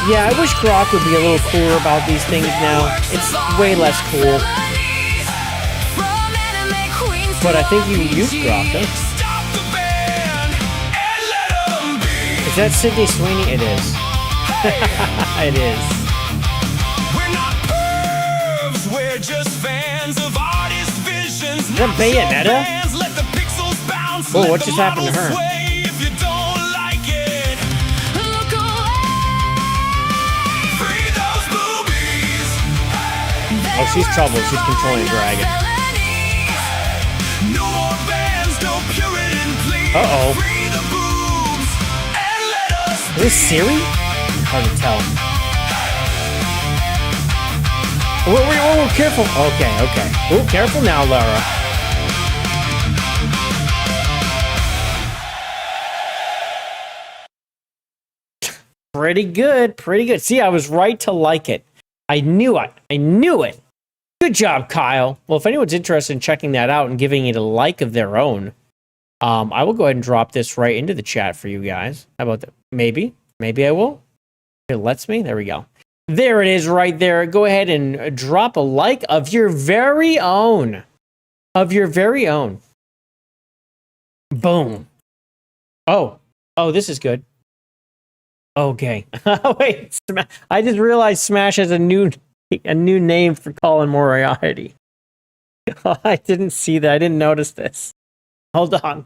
Yeah, I wish Grok would be a little cooler about these things now. It's way less cool. But I think you use Grok, huh? Is that Sydney Sweeney? It is. It is. Is that Bayonetta? Oh, what just happened to her? Oh, she's trouble. She's controlling the dragon. Uh-oh. Is this Siri? Hard to tell. Whoa, careful. Okay. Oh, careful now, Lara. Pretty good. See, I was right to like it. I knew it. Good job, Kyle. Well, if anyone's interested in checking that out and giving it a like of their own, I will go ahead and drop this right into the chat for you guys. How about that? Maybe I will. It lets me. There we go. There it is right there. Go ahead and drop a like of your very own. Boom. Oh, this is good. Okay. Wait, I just realized Smash has a new name for Colin Moriarty. I didn't see that. I didn't notice this. Hold on.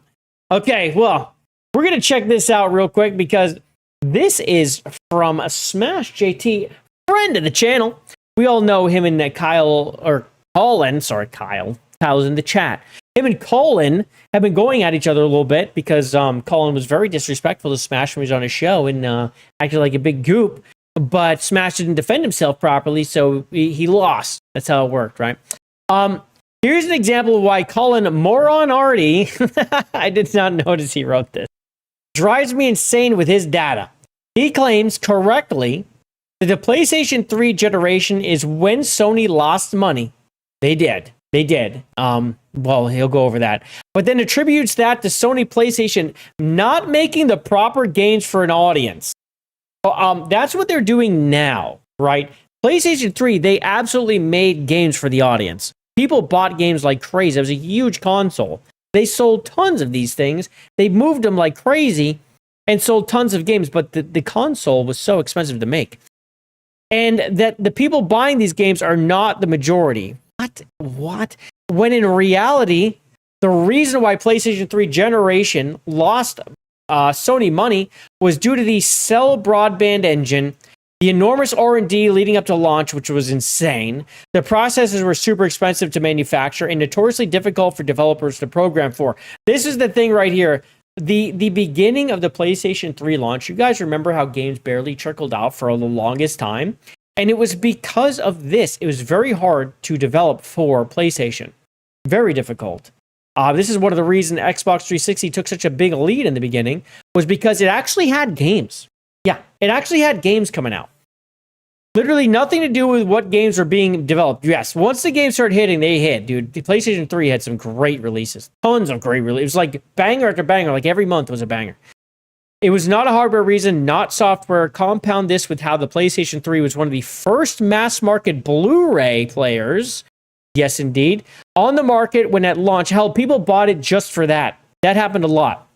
Okay, well, we're going to check this out real quick because this is from a Smash JT, friend of the channel. We all know him and Colin. Kyle's in the chat. Him and Colin have been going at each other a little bit because Colin was very disrespectful to Smash when he was on his show and acted like a big goop. But Smash didn't defend himself properly, so he lost. That's how it worked, right? Here's an example of why Colin Moriarty, I did not notice he wrote this, drives me insane with his data. He claims correctly that the PlayStation 3 generation is when Sony lost money. They did. Well, he'll go over that. But then attributes that to Sony PlayStation not making the proper games for an audience. That's what they're doing now, right? PlayStation 3, they absolutely made games for the audience. People bought games like crazy. It was a huge console. They sold tons of these things. They moved them like crazy and sold tons of games, but the console was so expensive to make. And that the people buying these games are not the majority. What? When in reality, the reason why PlayStation 3 generation lost Sony money was due to the cell broadband engine, the enormous R&D leading up to launch, which was insane. The processors were super expensive to manufacture and notoriously difficult for developers to program for. This is the thing right here. The beginning of the PlayStation 3 launch, you guys remember how games barely trickled out for the longest time? And it was because of this. It was very hard to develop for PlayStation. Very difficult. This is one of the reasons Xbox 360 took such a big lead in the beginning, was because it actually had games. Yeah, it actually had games coming out. Literally nothing to do with what games were being developed. Yes, once the games started hitting, they hit, dude. The PlayStation 3 had some great releases. Tons of great releases. It was like banger after banger. Like every month was a banger. It was not a hardware reason, not software. Compound this with how the PlayStation 3 was one of the first mass-market Blu-ray players, yes indeed, on the market when at launch. Hell, people bought it just for that. That happened a lot.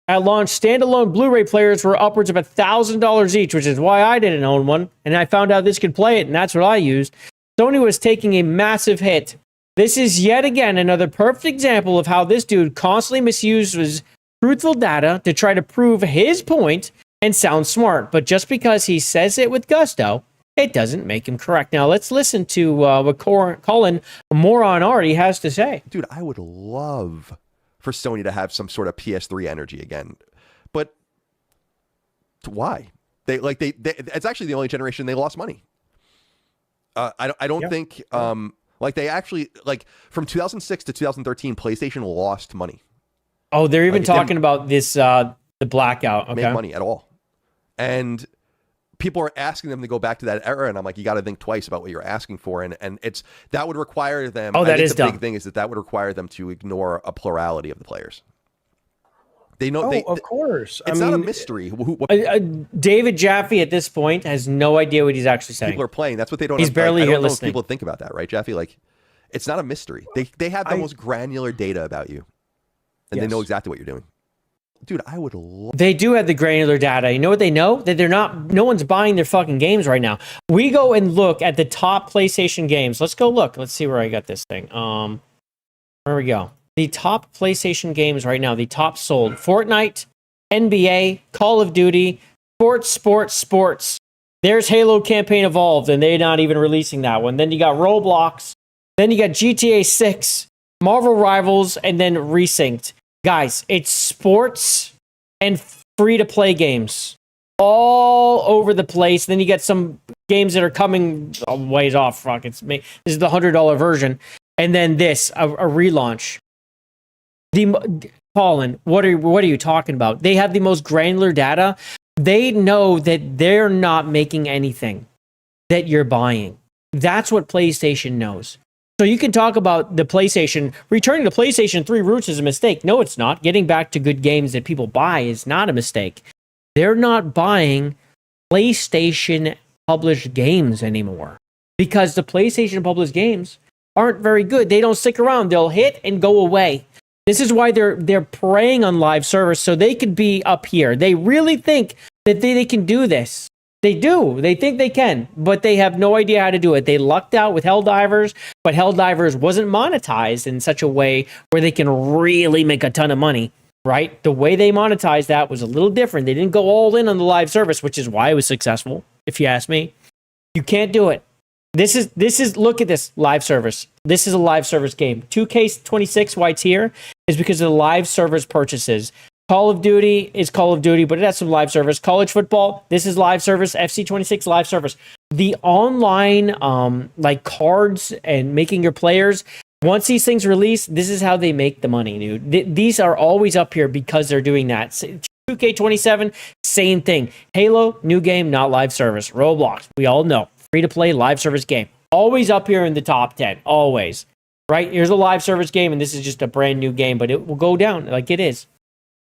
At launch, standalone Blu-ray players were upwards of $1,000 each, which is why I didn't own one, and I found out this could play it, and that's what I used. Sony was taking a massive hit. This is yet again another perfect example of how this dude constantly misuses truthful data to try to prove his point and sound smart. But just because he says it with gusto, it doesn't make him correct. Now, let's listen to what Colin Moriarty has to say. Dude, I would love for Sony to have some sort of PS3 energy again. But why? It's actually the only generation they lost money. I don't think they actually, from 2006 to 2013, PlayStation lost money. Oh, they're even talking about this, the blackout. Okay. Make money at all. And people are asking them to go back to that era, and I'm like, you got to think twice about what you're asking for. And that would require them. Oh, that is the big thing is that would require them to ignore a plurality of the players. They know. Of course. It's not a mystery. David Jaffe at this point has no idea what he's actually saying. People are playing. That's what they don't. He's barely I don't know listening. if people think about that, right, Jaffe? Like, it's not a mystery. They have the most granular data about you, and they know exactly what you're doing. Dude, I would love... They do have the granular data. You know what they know? That no one's buying their fucking games right now. We go and look at the top PlayStation games. Let's go look. Let's see where I got this thing. Where we go. The top PlayStation games right now, the top sold. Fortnite, NBA, Call of Duty, sports. There's Halo Campaign Evolved, and they're not even releasing that one. Then you got Roblox. Then you got GTA 6, Marvel Rivals, and then Resynced. Guys, it's sports and free-to-play games all over the place. Then you get some games that are coming a ways off. Fuck, this is the $100 version. And then this, a relaunch. Colin, what are you talking about? They have the most granular data. They know that they're not making anything that you're buying. That's what PlayStation knows. So you can talk about the PlayStation. Returning to PlayStation 3 roots is a mistake. No, it's not. Getting back to good games that people buy is not a mistake. They're not buying PlayStation published games anymore because the PlayStation published games aren't very good. They don't stick around. They'll hit and go away. This is why they're preying on live service so they could be up here. They really think that they can do this. They do. They think they can, but they have no idea how to do it. They lucked out with Helldivers, but Helldivers wasn't monetized in such a way where they can really make a ton of money, right? The way they monetized that was a little different. They didn't go all in on the live service, which is why it was successful, if you ask me. You can't do it. This is look at this live service. This is a live service game. 2K26, why it's here, is because of the live service purchases. Call of Duty is Call of Duty, but it has some live service. College football, this is live service. FC26, live service. The online, like cards and making your players, once these things release, this is how they make the money, dude. These are always up here because they're doing that. 2K27, same thing. Halo, new game, not live service. Roblox, we all know. Free-to-play live service game. Always up here in the top 10. Always. Right? Here's a live service game, and this is just a brand new game, but it will go down like it is.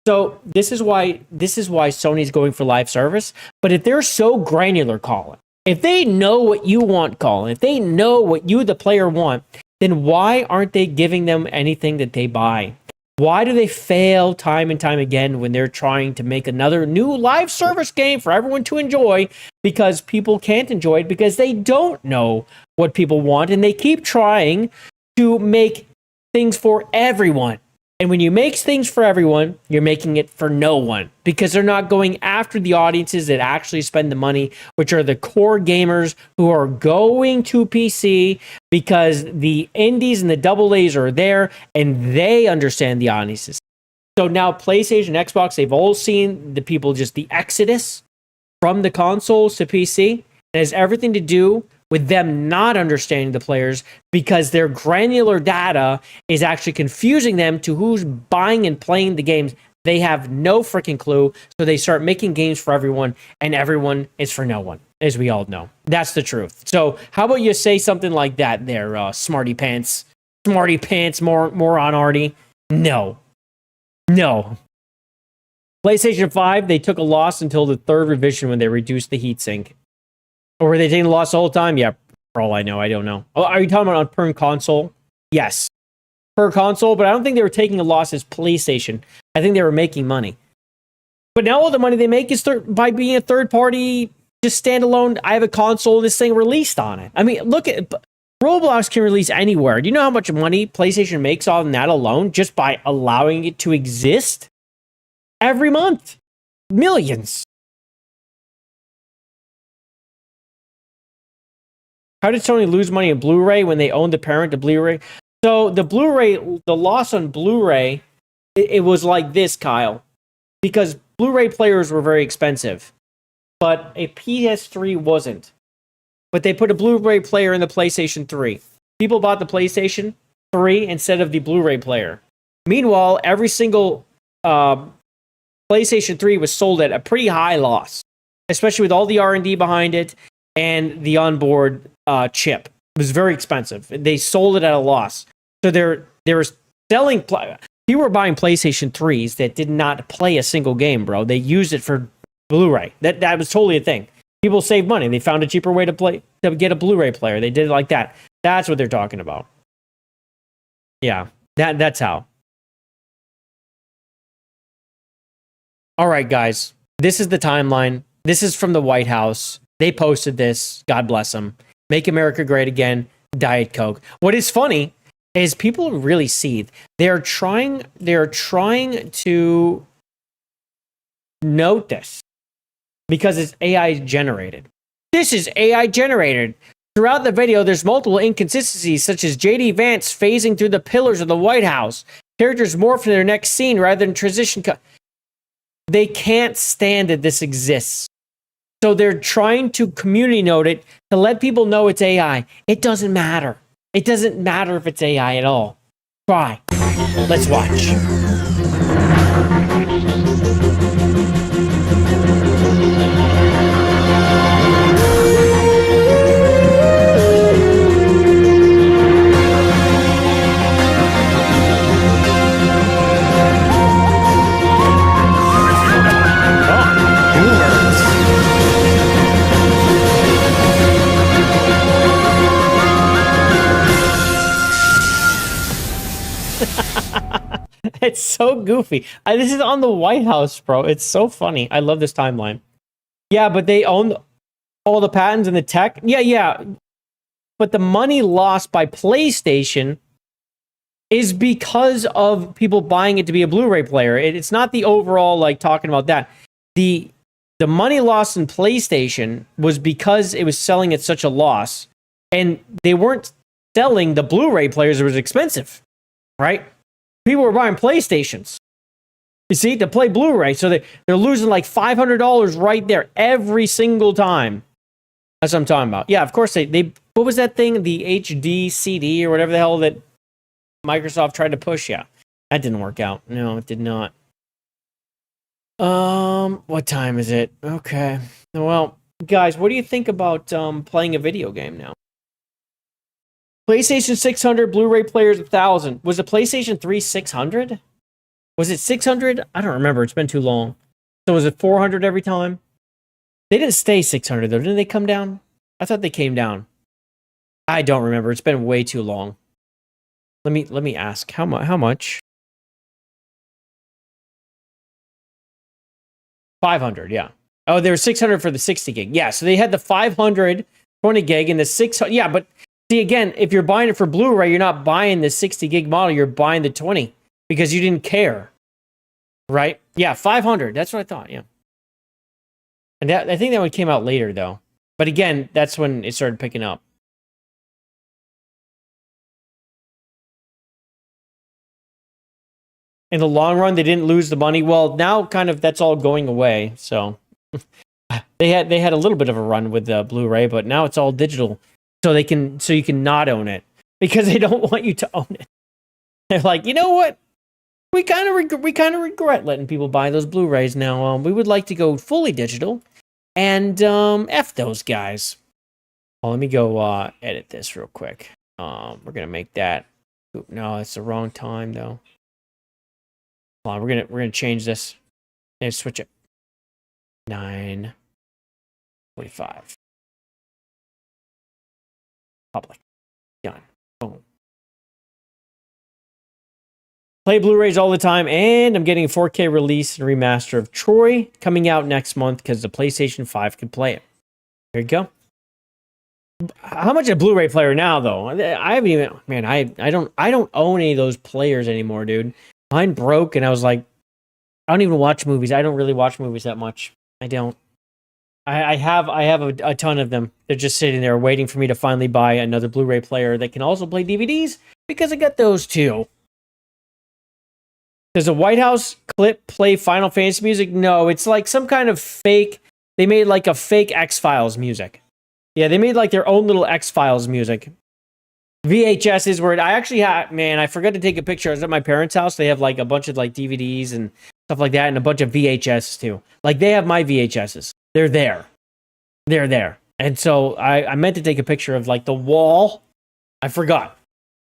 So this is why Sony's going for live service. But if they're so granular, Colin, if they know what you want, Colin, if they know what you, the player, want, then why aren't they giving them anything that they buy? Why do they fail time and time again when they're trying to make another new live service game for everyone to enjoy? Because people can't enjoy it because they don't know what people want, and they keep trying to make things for everyone. And when you make things for everyone, you're making it for no one because they're not going after the audiences that actually spend the money, which are the core gamers who are going to PC because the indies and the double A's are there and they understand the audiences. So now PlayStation, Xbox, they've all seen the people, just the exodus from the consoles to PC. It has everything to do with them not understanding the players because their granular data is actually confusing them to who's buying and playing the games. They have no freaking clue, so they start making games for everyone, and everyone is for no one, as we all know. That's the truth. So how about you say something like that there, Smarty Pants? Smarty Pants, moron Artie? No. PlayStation 5, they took a loss until the third revision when they reduced the heatsink. Or were they taking a loss the whole time? Yeah, for all I know. I don't know. Oh, are you talking about on per console? Yes. Per console, but I don't think they were taking a loss as PlayStation. I think they were making money. But now all the money they make is by being a third party, just standalone. I have a console, this thing released on it. I mean, look at Roblox can release anywhere. Do you know how much money PlayStation makes on that alone just by allowing it to exist? Every month. Millions. How did Sony lose money in Blu-ray when they owned the parent to Blu-ray? So the Blu-ray, the loss on Blu-ray, it was like this, Kyle. Because Blu-ray players were very expensive. But a PS3 wasn't. But they put a Blu-ray player in the PlayStation 3. People bought the PlayStation 3 instead of the Blu-ray player. Meanwhile, every single PlayStation 3 was sold at a pretty high loss. Especially with all the R&D behind it and the onboard chip. It was very expensive. They sold it at a loss. So they were selling. People were buying PlayStation 3s that did not play a single game, bro. They used it for Blu-ray. That was totally a thing. People saved money. They found a cheaper way to get a Blu-ray player. They did it like that. That's what they're talking about. Yeah, that's how. All right, guys. This is the timeline. This is from the White House. They posted this. God bless them. Make America Great Again. Diet Coke. What is funny is people really seethe. They're trying to note this because it's AI generated. This is AI generated. Throughout the video, there's multiple inconsistencies, such as JD Vance phasing through the pillars of the White House. Characters morph to their next scene rather than transition. They can't stand that this exists. So they're trying to community note it to let people know it's AI. It doesn't matter. It doesn't matter if it's AI at all. Try. Let's watch. It's so goofy. This is on the White House, bro. It's so funny. I love this timeline. Yeah, but they own all the patents and the tech. Yeah. But the money lost by PlayStation is because of people buying it to be a Blu-ray player. It's not the overall, like, talking about that. The money lost in PlayStation was because it was selling at such a loss. And they weren't selling the Blu-ray players. It was expensive, right? People were buying PlayStations, you see, to play Blu-ray. So they're losing like $500 right there every single time. That's what I'm talking about. Yeah, of course they what was that thing? The HD CD or whatever the hell that Microsoft tried to push? Yeah, that didn't work out. No, it did not. What time is it? Okay. Well, guys, what do you think about playing a video game now? PlayStation 600, Blu-ray players 1,000. Was the PlayStation 3 600? Was it 600? I don't remember. It's been too long. So was it 400 every time? They didn't stay 600 though. Didn't they come down? I thought they came down. I don't remember. It's been way too long. Let me ask. How much? 500, yeah. Oh, there was 600 for the 60 gig. Yeah, so they had the 500 20 gig and the 600. Yeah, but see, again, if you're buying it for Blu-ray, you're not buying the 60 gig model. You're buying the 20 because you didn't care, right? Yeah, 500. That's what I thought, yeah. And I think that one came out later, though. But again, that's when it started picking up. In the long run, they didn't lose the money. Well, now kind of that's all going away. So they had a little bit of a run with the Blu-ray, but now it's all digital. So you can not own it because they don't want you to own it. They're like, you know what? We kind of regret letting people buy those Blu-rays now. We would like to go fully digital, and F those guys. Oh, let me go edit this real quick. We're gonna make that. No, it's the wrong time though. Hold on, we're gonna change this. Let's switch it. 9:45. Public. Done. Boom. Play Blu-rays all the time, and I'm getting a 4K release and remaster of Troy coming out next month because the PlayStation 5 can play it. There you go. How much a Blu-ray player now, though? I haven't even. Man, I don't own any of those players anymore, dude. Mine broke, and I was like, I don't even watch movies. I don't really watch movies that much. I don't. I have a ton of them. They're just sitting there waiting for me to finally buy another Blu-ray player that can also play DVDs because I got those too. Does a White House clip play Final Fantasy music? No, it's like some kind of fake. They made like a fake X-Files music. Yeah, they made like their own little X-Files music. VHS is where I actually had, man, I forgot to take a picture. I was at my parents' house. They have like a bunch of like DVDs and stuff like that and a bunch of VHS too. Like they have my VHSs. They're there. They're there. And so I meant to take a picture of like the wall. I forgot.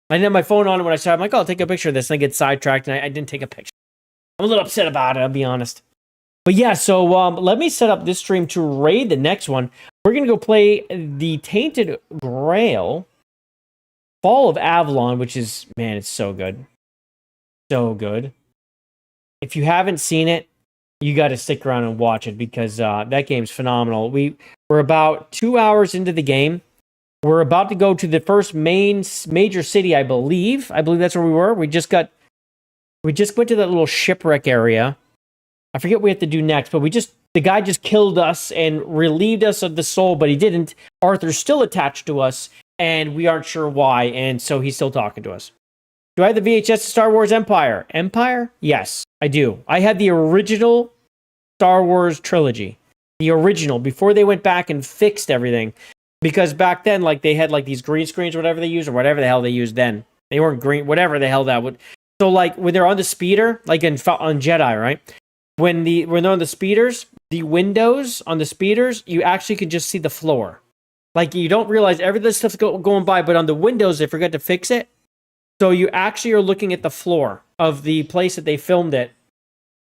I didn't have my phone on it when I said, I'm like, oh, I'll take a picture of this. And I get sidetracked and I didn't take a picture. I'm a little upset about it, I'll be honest. But yeah, so let me set up this stream to raid the next one. We're going to go play the Tainted Grail Fall of Avalon, which is, man, it's so good. So good. If you haven't seen it, you got to stick around and watch it because that game's phenomenal. We're about 2 hours into the game. We're about to go to the first major city, I believe. I believe that's where we were. We just went to that little shipwreck area. I forget what we have to do next, but we just the guy just killed us and relieved us of the soul, but he didn't. Arthur's still attached to us, and we aren't sure why, and so he's still talking to us. Do I have the VHS of Star Wars Empire? Empire? Yes, I do. I had the original Star Wars trilogy. The original, before they went back and fixed everything. Because back then, like, they had, like, these green screens or whatever they used, or whatever the hell they used then. They weren't green, whatever the hell that would. So, like, when they're on the speeder, like on Jedi, right? When they're on the speeders, the windows on the speeders, you actually could just see the floor. Like, you don't realize every this stuff's going by, but on the windows, they forgot to fix it. So you actually are looking at the floor of the place that they filmed it,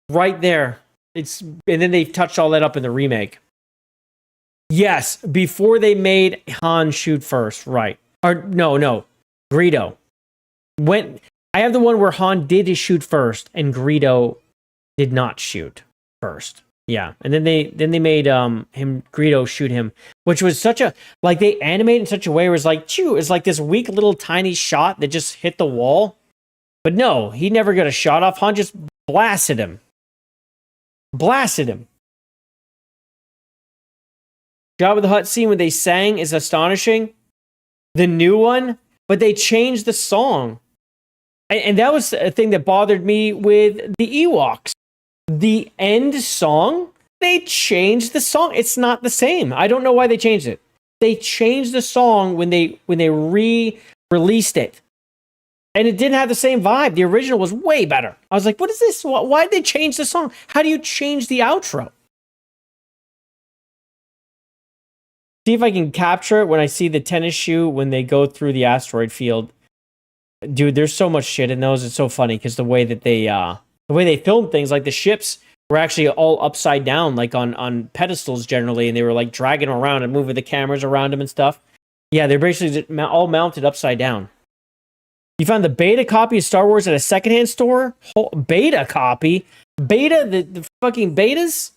right there. And then they touched all that up in the remake. Yes, before they made Han shoot first, right? Or no, Greedo. I have the one where Han did shoot first, and Greedo did not shoot first. Yeah, and then they made Greedo shoot him, which was such a, like, they animated in such a way where it's like, chew, it's like this weak little tiny shot that just hit the wall. But no, he never got a shot off. Han just blasted him. Jabba the Hutt scene when they sang is astonishing. The new one, but they changed the song. And that was a thing that bothered me with the Ewoks. The end song, they changed the song. It's not the same. I don't know why they changed it. They changed the song when they re-released it. And it didn't have the same vibe. The original was way better. I was like, what is this? Why did they change the song? How do you change the outro? See if I can capture it when I see the tennis shoe when they go through the asteroid field. Dude, there's so much shit in those. It's so funny because the way they filmed things, like the ships were actually all upside down, like on pedestals generally, and they were like dragging them around and moving the cameras around them and stuff. Yeah, they're basically all mounted upside down. You found the beta copy of Star Wars at a secondhand store? Beta copy? Beta? The fucking betas?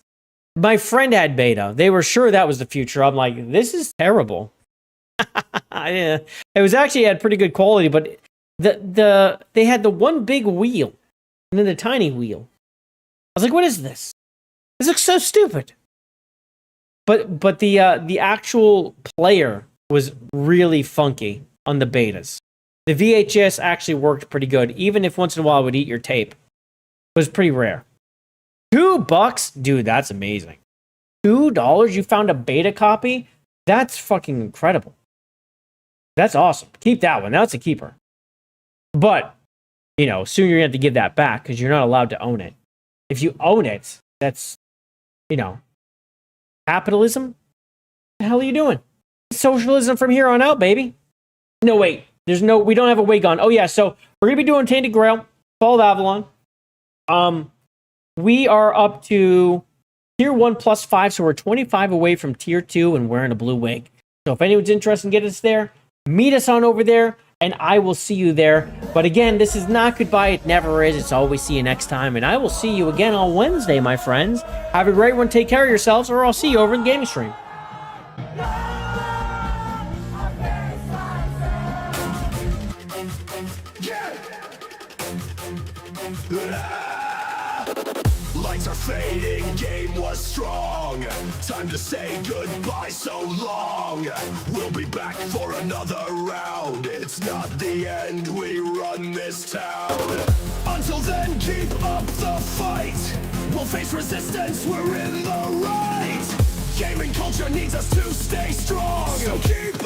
My friend had beta. They were sure that was the future. I'm like, this is terrible. Yeah. It was actually had pretty good quality, but they had the one big wheel and then the tiny wheel. I was like, what is this? This looks so stupid. But the actual player was really funky on the betas. The VHS actually worked pretty good, even if once in a while it would eat your tape. It was pretty rare. $2? Dude, that's amazing. $2? You found a beta copy? That's fucking incredible. That's awesome. Keep that one. That's a keeper. But, soon you're going to have to give that back because you're not allowed to own it. If you own it, that's, capitalism? What the hell are you doing? Socialism from here on out, baby. No, wait. We don't have a wig on. Oh, yeah. So we're going to be doing Tainted Grail, Fall of Avalon. We are up to tier 1 plus 5, so we're 25 away from tier 2 and wearing a blue wig. So if anyone's interested in getting us there, meet us on over there, and I will see you there. But again, this is not goodbye. It never is. It's always see you next time, and I will see you again on Wednesday, my friends. Have a great one. Take care of yourselves, or I'll see you over in the gaming stream. Lights are fading, game was strong. Time to say goodbye so long. We'll be back for another round. It's not the end, we run this town. Until then, keep up the fight. We'll face resistance, we're in the right. Gaming culture needs us to stay strong. So keep